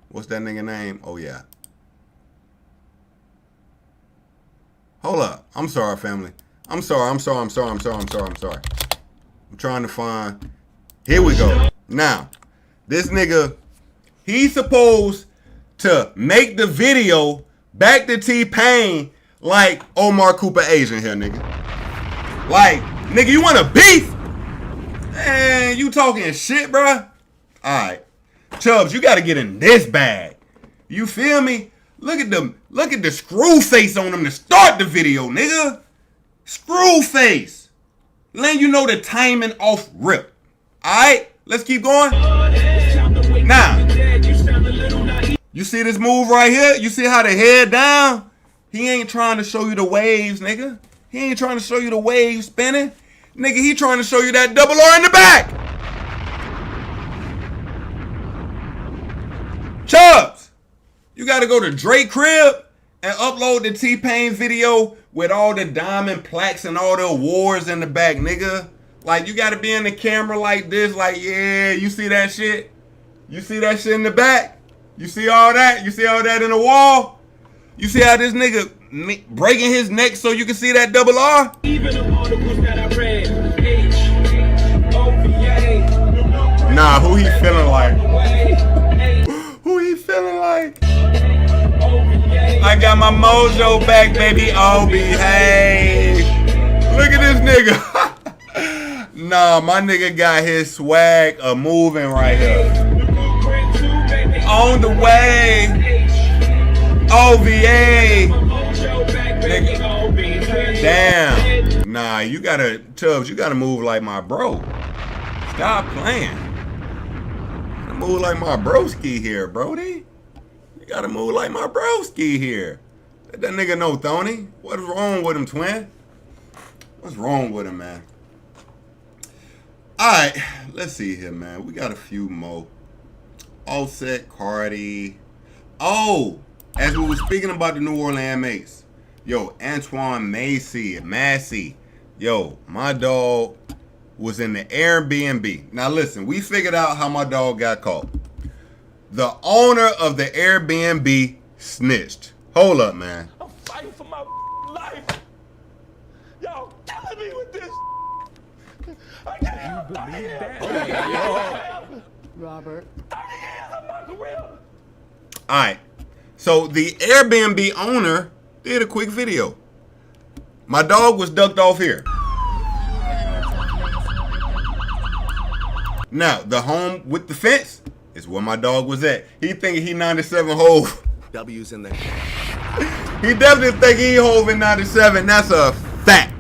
What's that nigga name? Oh, yeah. Hold up. I'm sorry, family. I'm sorry. I'm trying to find. Here we go. Now, this nigga, he's supposed to make the video back to T-Pain like Omar Cooper Asian here, nigga. Like, nigga, you want a beef? Man, you talking shit, bruh? Alright. Chubbs, you gotta get in this bag. You feel me? Look at the screw face on them to start the video, nigga. Screw face. Letting you know the timing off rip. Alright, let's keep going. Now, you see this move right here? You see how the head down? He ain't trying to show you the waves, nigga. He ain't trying to show you the waves spinning. Nigga, he trying to show you that double R in the back. Chubbs, you got to go to Drake crib and upload the T-Pain video with all the diamond plaques and all the awards in the back, nigga. Like, you got to be in the camera like this, like, yeah, you see that shit? You see that shit in the back? You see all that? You see all that in the wall? You see how this nigga breaking his neck so you can see that double R? Nah, who he feeling like? Who he feeling like? I got my mojo back, baby. Oh, behave. Look at this nigga. Nah, my nigga got his swag moving right here. On the way. OVA. Nigga. Damn. Nah, you gotta, Tubbs, you gotta move like my bro. Stop playing. Move like my broski here, Brody. You gotta move like my broski here. Let that nigga know, Tony. What's wrong with him, twin? What's wrong with him, man? Alright, let's see here, man. We got a few more. Offset, Cardi. Oh, as we were speaking about the New Orleans Mace. Yo, Antoine Massey. Yo, my dog was in the Airbnb. Now listen, we figured out how my dog got caught. The owner of the Airbnb snitched. Hold up, man. I'm fighting for my life. Y'all killing me with this. I can't believe that. Robert. 30 years of my career. Alright. So the Airbnb owner did a quick video. My dog was ducked off here. Now, the home with the fence is where my dog was at. He thinking he 97 hove. W's in there. He definitely think he hove in 97. That's a fact.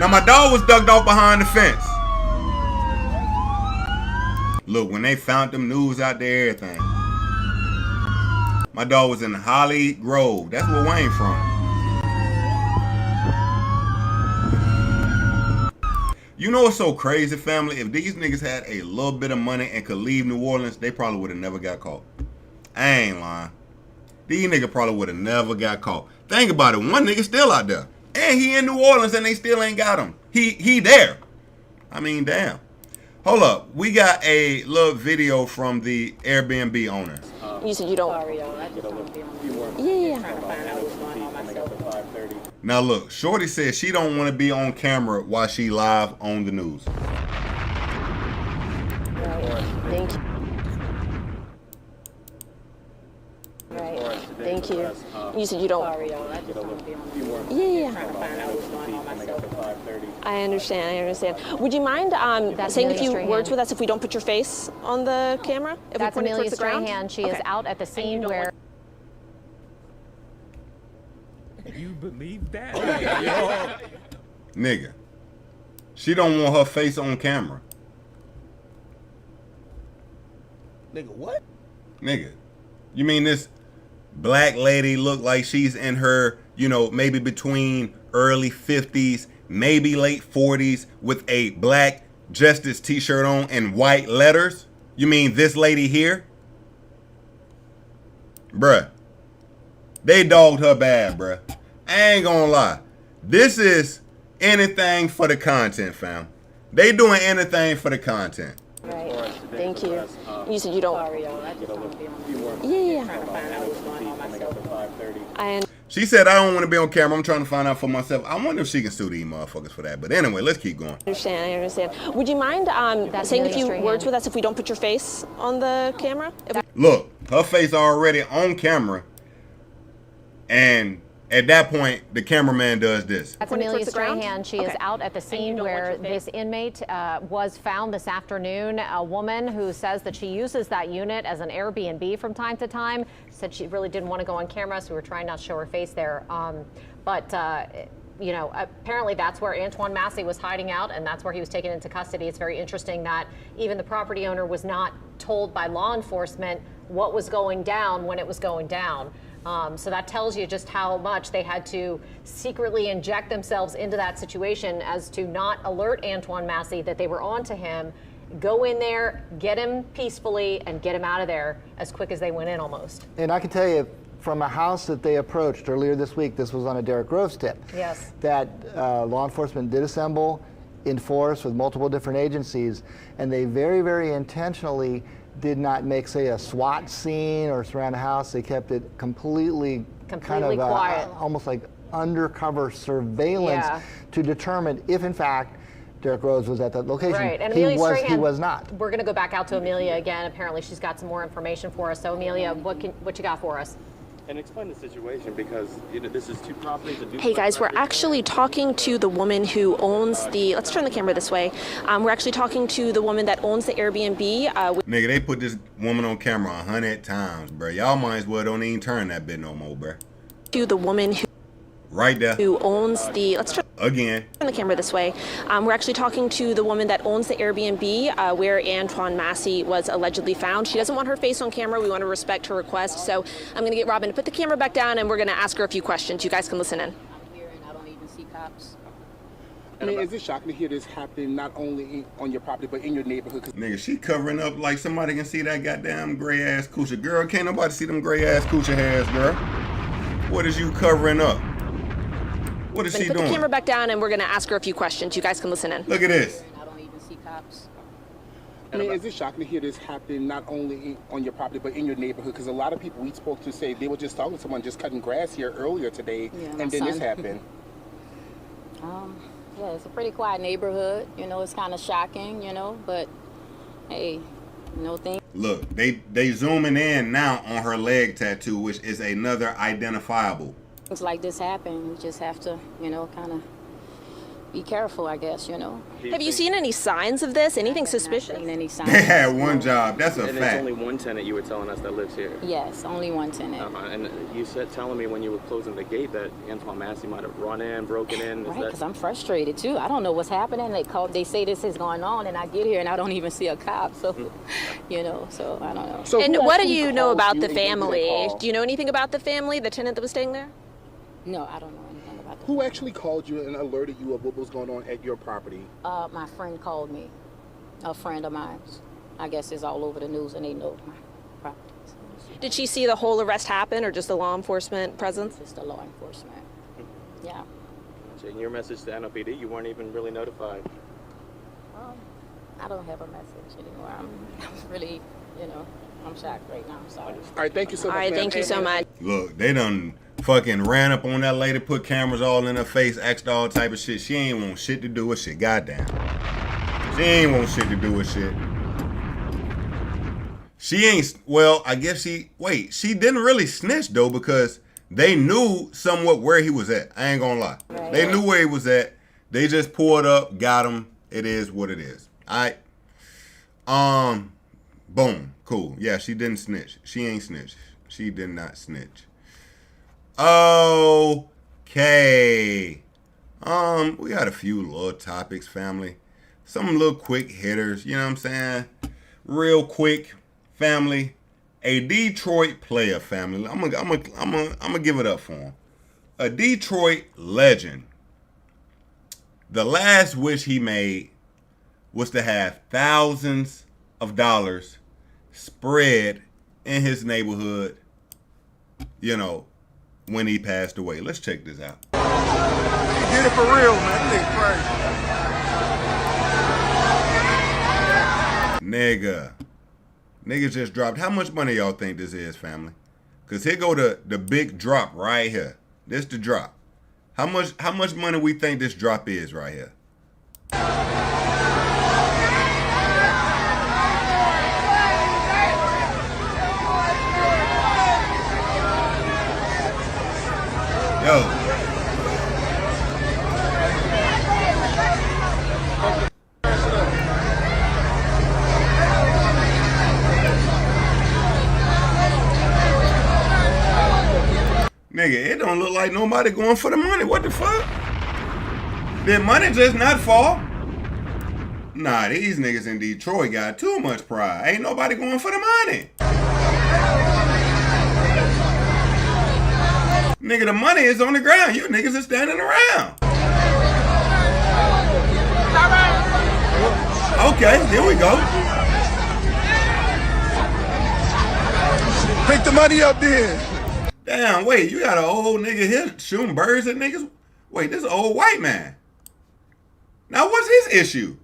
Now, my dog was ducked off behind the fence. Look, when they found them news out there, everything. My dog was in Holly Grove. That's where Wayne from. You know what's so crazy, family? If these niggas had a little bit of money and could leave New Orleans, they probably would have never got caught. I ain't lying. These niggas probably would have never got caught. Think about it. One nigga still out there. And he in New Orleans and they still ain't got him. He there. I mean, damn. Hold up. We got a little video from the Airbnb owner. You said you don't. Sorry, y'all. Yeah. Now look, Shorty says she don't want to be on camera while she live on the news. Thank you. Right. Thank you. You said you don't. Sorry, y'all. Yeah. I understand. Would you mind saying a few words with us if we don't put your face on the camera? If That's we Amelia Strahan. She is out at the scene where. You believe that? Nigga, she don't want her face on camera. Nigga, what? Nigga, you mean this black lady look like she's in her, you know, maybe between early 50s, maybe late 40s with a black Justice t-shirt on and white letters? You mean this lady here? Bruh. They dogged her bad, bruh. I ain't gonna lie. This is anything for the content, fam. They doing anything for the content. Right. Thank you. You said you don't. Sorry, y'all. I just don't want to be on. Yeah. Trying to find out what's going on myself. She said, I don't want to be on camera. I'm trying to find out for myself. I wonder if she can sue these motherfuckers for that. But anyway, let's keep going. I understand. Would you mind saying a few words with us if we don't put your face on the camera? Look, her face already on camera. And at that point, the cameraman does this. That's Amelia Strahan. She is out at the scene where this inmate was found this afternoon. A woman who says that she uses that unit as an Airbnb from time to time. Said she really didn't want to go on camera, so we were trying not to show her face there. You know, apparently that's where Antoine Massey was hiding out, and that's where he was taken into custody. It's very interesting that even the property owner was not told by law enforcement what was going down when it was going down. So that tells you just how much they had to secretly inject themselves into that situation as to not alert Antoine Massey that they were on to him, go in there, get him peacefully, and get him out of there as quick as they went in almost. And I can tell you, from a house that they approached earlier this week, this was on a Derrick Groves tip, yes, that law enforcement did assemble in force with multiple different agencies, and they very, very intentionally did not make, say, a SWAT scene or surround a house. They kept it completely kind of quiet, almost like undercover surveillance to determine if, in fact, Derrick Groves was at that location. Right, and he Strahan, was not. We're going to go back out to Amelia again. Apparently, she's got some more information for us. So, Amelia, what you got for us? And explain the situation, because this is two properties. Hey guys, we're actually talking to the woman who owns the, let's turn the camera this way. We're actually talking to the woman that owns the Airbnb. Nigga, they put this woman on camera 100 times, bro. Y'all might as well don't even turn that bit no more, bro. To the woman right there. Who owns the, let's turn again. Turn the camera this way. We're actually talking to the woman that owns the Airbnb where Antoine Massey was allegedly found. She doesn't want her face on camera. We want to respect her request. So I'm going to get Robin to put the camera back down, and we're going to ask her a few questions. You guys can listen in. I'm here and I don't even see cops. I mean, is it shocking to hear this happen not only on your property but in your neighborhood? Nigga, she covering up like somebody can see that goddamn gray ass coochie. Girl, can't nobody see them gray ass coochie hairs, girl. What is you covering up? What is she doing? Put the camera back down, and we're going to ask her a few questions. You guys can listen in. Look at this. I don't even see cops. I mean, is it shocking to hear this happen not only on your property but in your neighborhood? Because a lot of people we spoke to say they were just talking to someone just cutting grass here earlier today, and then this happened. Yeah, it's a pretty quiet neighborhood. You know, it's kind of shocking, you know, but hey, no thing. Look, they zooming in now on her leg tattoo, which is another identifiable. Things like this happen. We just have to, you know, kind of be careful, I guess, you know. Have you seen any signs of this? Anything suspicious? Any signs? They had one job. That's a and fact. There's only one tenant you were telling us that lives here. Yes, only one tenant. And you said telling me when you were closing the gate that Antoine Massey might have run in, broken in. Right, because I'm frustrated too. I don't know what's happening. They say this is going on, and I get here and I don't even see a cop. So, you know, so I don't know. So and what do you know about the family? Do you know anything about the family, the tenant that was staying there? No, I don't know anything about that. Who actually called you and alerted you of what was going on at your property? My friend called me. A friend of mine. I guess it's all over the news and they know my property. Did she see the whole arrest happen or just the law enforcement presence? Just the law enforcement. Yeah. In your message to NOPD, you weren't even really notified. I don't have a message anymore. I'm really, you know, I'm shocked right now. I'm sorry. All right, thank you so much. All right, thank you so much. Look, they done fucking ran up on that lady, put cameras all in her face, asked all type of shit. She ain't want shit to do with shit. Goddamn. She ain't want shit to do with shit. She ain't, well, I guess she didn't really snitch though, because they knew somewhat where he was at. I ain't gonna lie. Right. They knew where he was at. They just pulled up, got him. It is what it is. All right. Boom. Cool. Yeah, she didn't snitch. She ain't snitch. She did not snitch. Okay. We got a few little topics, family. Some little quick hitters, you know what I'm saying? Real quick. family, a Detroit player, family. I'm gonna give it up for him. A Detroit legend. The last wish he made was to have thousands of dollars spread in his neighborhood, you know, when he passed away. Let's check this out. He did it for real, man. This thing crazy. Nigga just dropped. How much money y'all think this is, family? Cause here go the big drop right here. This the drop. How much money we think this drop is right here? Yo. Nigga, it don't look like nobody going for the money. What the fuck? Did money just not fall? Nah, these niggas in Detroit got too much pride. Ain't nobody going for the money. Nigga, the money is on the ground. You niggas are standing around. Okay, here we go. Pick the money up then. Damn, wait, you got an old nigga here shooting birds at niggas? Wait, this is an old white man. Now what's his issue?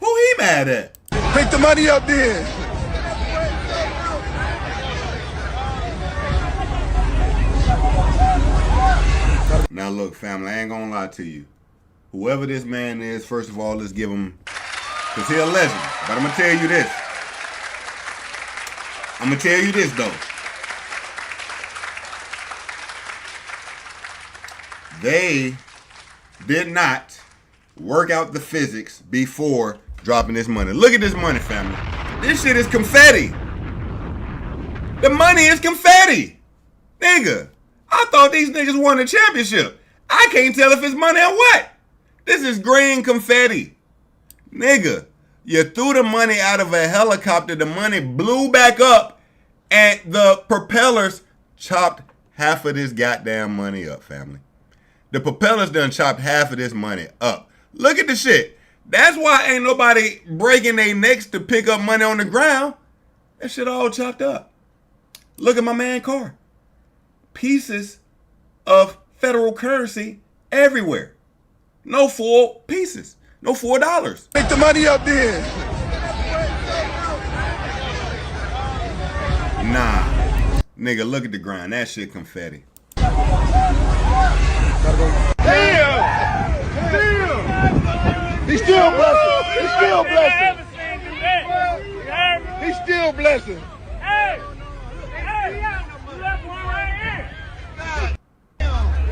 Who he mad at? Pick the money up then. Now look, family, I ain't gonna lie to you. Whoever this man is, first of all, let's give him, cause he a legend. But I'm gonna tell you this. I'm gonna tell you this though. They did not work out the physics before dropping this money. Look at this money, family. This shit is confetti. The money is confetti. Nigga, I thought these niggas won the championship. I can't tell if it's money or what. This is green confetti. Nigga, you threw the money out of a helicopter. The money blew back up and the propellers chopped half of this goddamn money up, family. The propellers done chopped half of this money up. Look at the shit. That's why ain't nobody breaking their necks to pick up money on the ground. That shit all chopped up. Look at my man car. Pieces of federal currency everywhere. No full pieces. No $4. Pick the money up then. Nah. Nigga, look at the ground. That shit confetti. Damn! He's still blessing. He's still blessing. He's still blessing.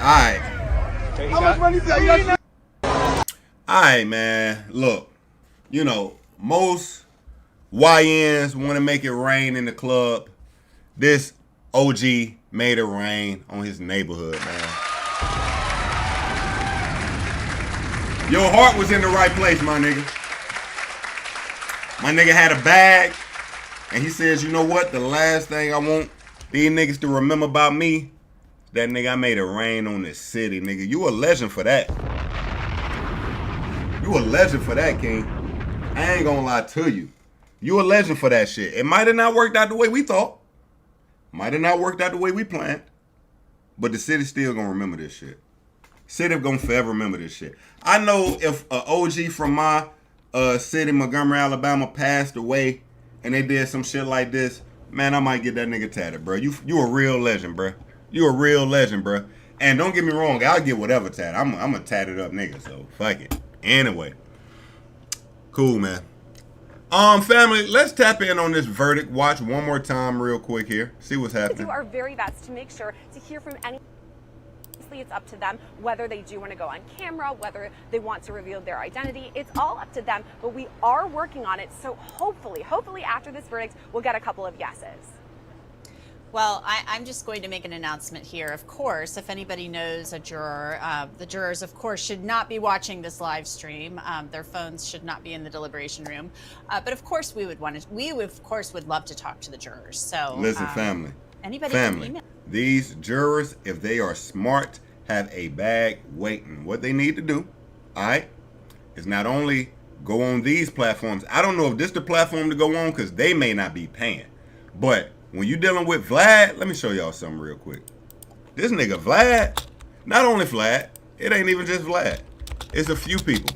Alright. How much money is that? Alright, man. Look, you know, most YNs want to make it rain in the club. This OG made it rain on his neighborhood, man. Your heart was in the right place, my nigga. My nigga had a bag, and he says, you know what? The last thing I want these niggas to remember about me, that nigga, I made it rain on this city, nigga. You a legend for that. You a legend for that, King. I ain't gonna lie to you. You a legend for that shit. It might have not worked out the way we thought. Might have not worked out the way we planned. But the city still gonna remember this shit. City gonna forever remember this shit. I know if an OG from my city, Montgomery, Alabama, passed away and they did some shit like this, man, I might get that nigga tatted, bro. You a real legend, bro. You a real legend, bro. And don't get me wrong, I'll get whatever tat. I'm a tatted up nigga, so fuck it. Anyway. Cool, man. Family, let's tap in on this verdict. Watch one more time real quick here. See what's happening. Do our very best to make sure to hear from any. It's up to them whether they do want to go on camera, whether they want to reveal their identity. It's all up to them, but we are working on it. So hopefully after this verdict, we'll get a couple of yeses. Well, I'm just going to make an announcement here. Of course, if anybody knows a juror, the jurors, of course, should not be watching this live stream. Their phones should not be in the deliberation room. But of course, we would love to talk to the jurors. So listen, family. Anybody family. can email. These jurors, if they are smart, have a bag waiting. What they need to do, all right, is not only go on these platforms. I don't know if this is the platform to go on because they may not be paying. But when you're dealing with Vlad, let me show y'all something real quick. This nigga Vlad, not only Vlad, it ain't even just Vlad. It's a few people.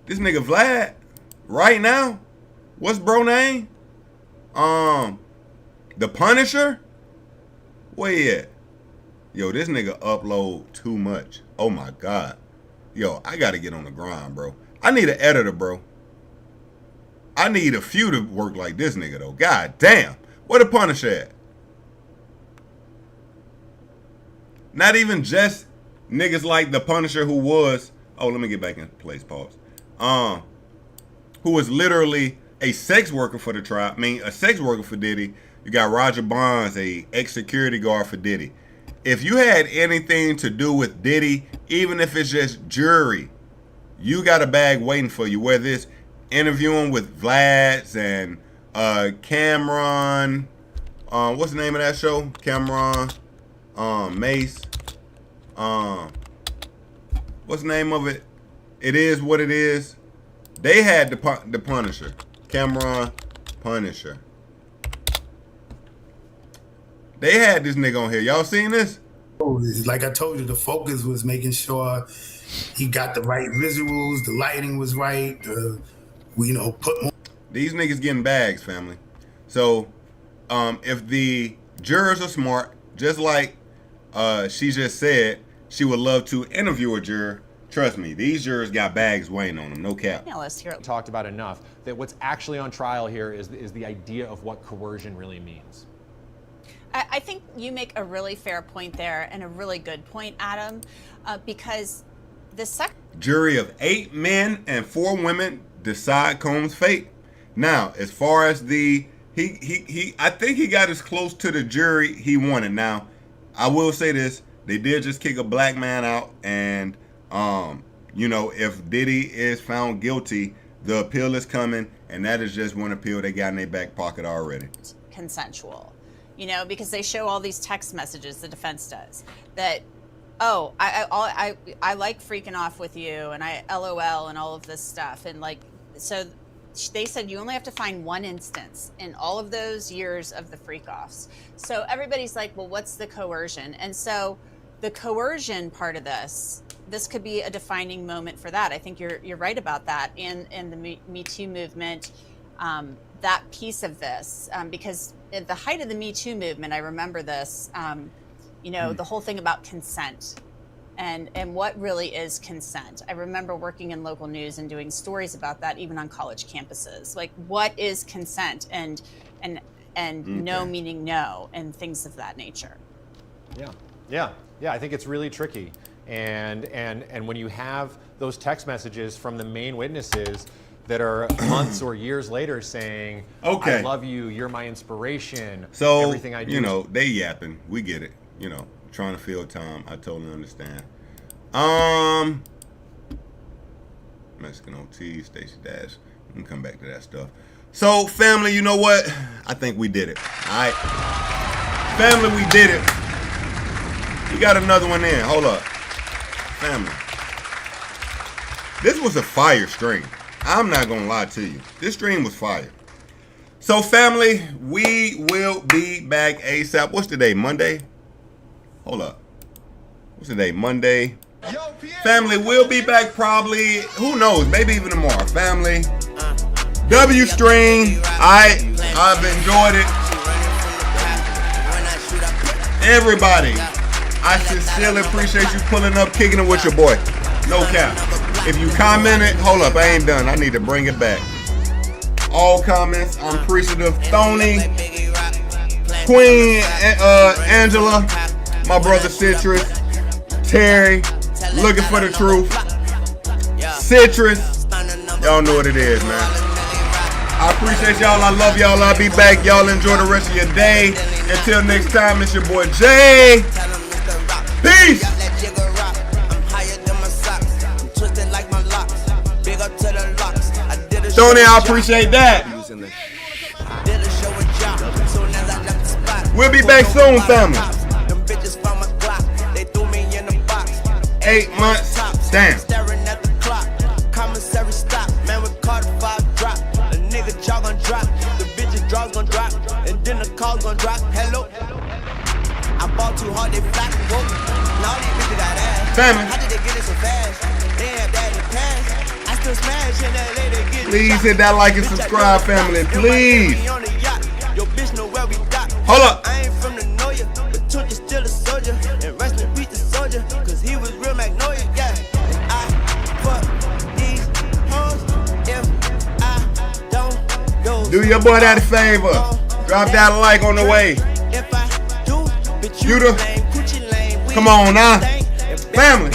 This nigga Vlad, right now, what's bro name? The Punisher? Where he at? Yo, this nigga upload too much. Oh my God. Yo, I gotta get on the grind, bro. I need an editor, bro. I need a few to work like this nigga, though. God damn. Where the Punisher at? Not even just niggas like the Punisher who was... Oh, let me get back in place. Pause. Who was literally a sex worker for the tribe. I mean, a sex worker for Diddy. You got Roger Bonds, a ex-security guard for Diddy. If you had anything to do with Diddy, even if it's just jury, you got a bag waiting for you. Whether it's interviewing with Vlads and Cameron, what's the name of that show? Cameron, Mace, what's the name of it? It Is What It Is. They had the Punisher. Cameron Punisher. They had this nigga on here. Y'all seen this? Like I told you, the focus was making sure he got the right visuals, the lighting was right, we, put more. These niggas getting bags, family. So, if the jurors are smart, just like she just said, she would love to interview a juror. Trust me, these jurors got bags waiting on them, no cap. Yeah, let's hear it. Talked about enough that what's actually on trial here is the idea of what coercion really means. I think you make a really fair point there and a really good point, Adam, because the jury of 8 men and 4 women decide Combs' fate. Now, as far as I think he got as close to the jury he wanted. Now, I will say this: they did just kick a black man out, and if Diddy is found guilty, the appeal is coming, and that is just one appeal they got in their back pocket already. Consensual. Because they show all these text messages, the defense does, that, oh, I like freaking off with you, and I LOL and all of this stuff. And so they said you only have to find one instance in all of those years of the freak offs. So everybody's like, well, what's the coercion? And so the coercion part of this could be a defining moment for that. I think you're right about that. In the Me Too movement, that piece of this, because at the height of the Me Too movement, I remember this, the whole thing about consent and what really is consent. I remember working in local news and doing stories about that, even on college campuses. Like, what is consent and no meaning no, and things of that nature. Yeah. I think it's really tricky. And when you have those text messages from the main witnesses that are months or years later saying, okay, I love you, you're my inspiration, so everything I do. They yapping. We get it. Trying to fill time. I totally understand. Mexican OT, Stacey Dash. We can come back to that stuff. So, family, you know what? I think we did it. All right. Family, we did it. We got another one in. Hold up. Family. This was a fire stream. I'm not going to lie to you. This stream was fire. So, family, we will be back ASAP. What's today? Monday? Hold up. What's today? Monday? Family, we'll be back probably, who knows, maybe even tomorrow. Family, W stream. I've enjoyed it. Everybody, I sincerely appreciate you pulling up, kicking it with your boy. No cap. If you commented, hold up, I ain't done. I need to bring it back. All comments, I'm appreciative. Thony, Queen, Angela, my brother Citrus, Terry, looking for the truth, Citrus, y'all know what it is, man. I appreciate y'all. I love y'all. I'll be back. Y'all enjoy the rest of your day. Until next time, it's your boy Jay. Peace. Tony, I appreciate that. We'll be back soon, family. 8 months. Damn. Commissary stop, man, we caught a 5 drop. The nigga jaw gon' drop, the bitch's draw's gon' drop, and then the call's gon' drop. Hello, I bought too hard, they flat. Whoa, now these bitches got ass. Family. How did they get it so fast? They had that in the past. I still smash in LA, they get Please hit that like and subscribe, family. Please. Your bitch know where we got. Hold up. I ain't from the know ya, but Tunch is still a soldier. And rest in peace the soldier, cause he was real Magnolia, yeah. And I fuck these hoes if I don't do. Do your boy that a favor. Drop that like on the way. If I do, bitch, You the come on now. Family.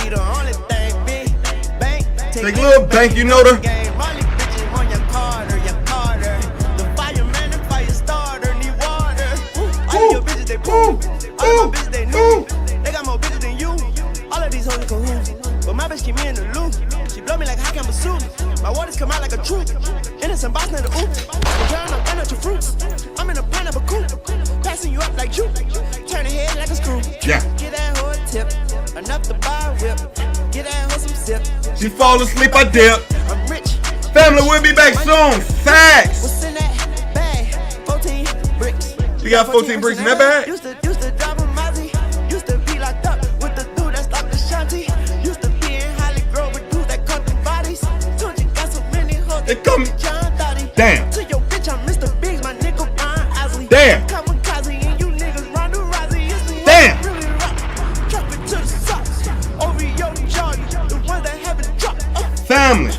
Take a little bank, you know the They got more bitches than you. All of these hoes in cahoots. But my bitch keep me in the loop. She blow me like hot camera soup. My waters come out like a troop. Innocent boss in the oop. The ground up at your fruits. I'm in a pineapple coupe. Passing you up like you. Turn the head like a screw. Yeah. Get that hoe a tip. Enough to buy a whip. Get that hoe some sip. She fall asleep, I dip. I'm rich. Family, we'll be back soon. Facts. What's in that bag? 14 bricks. You got 14 bricks in that bag? Used to drive a Mozzie. Used to be locked up with the dude that stopped the shanty. Used to be in Holly Grove with dudes that cut the bodies. Tunch got so many hoes. They call me John Dottie. Damn. To your bitch, I'm Mr. Biggs, my nigga Brian Osley. Damn. Kamikaze and you niggas Ronda Rousey. Damn. Really rock. Drop it to the socks. Over your Jordan, the ones that haven't dropped. Family.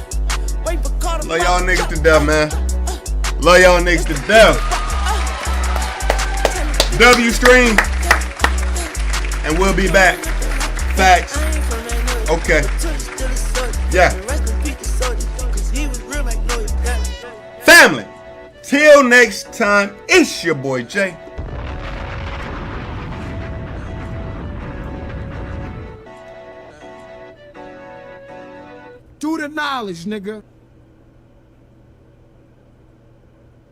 Love y'all niggas to death, man. Love y'all niggas to death. W stream. And we'll be back. Facts. Okay. Yeah. Family. Till next time, it's your boy Jay. Do the knowledge, nigga.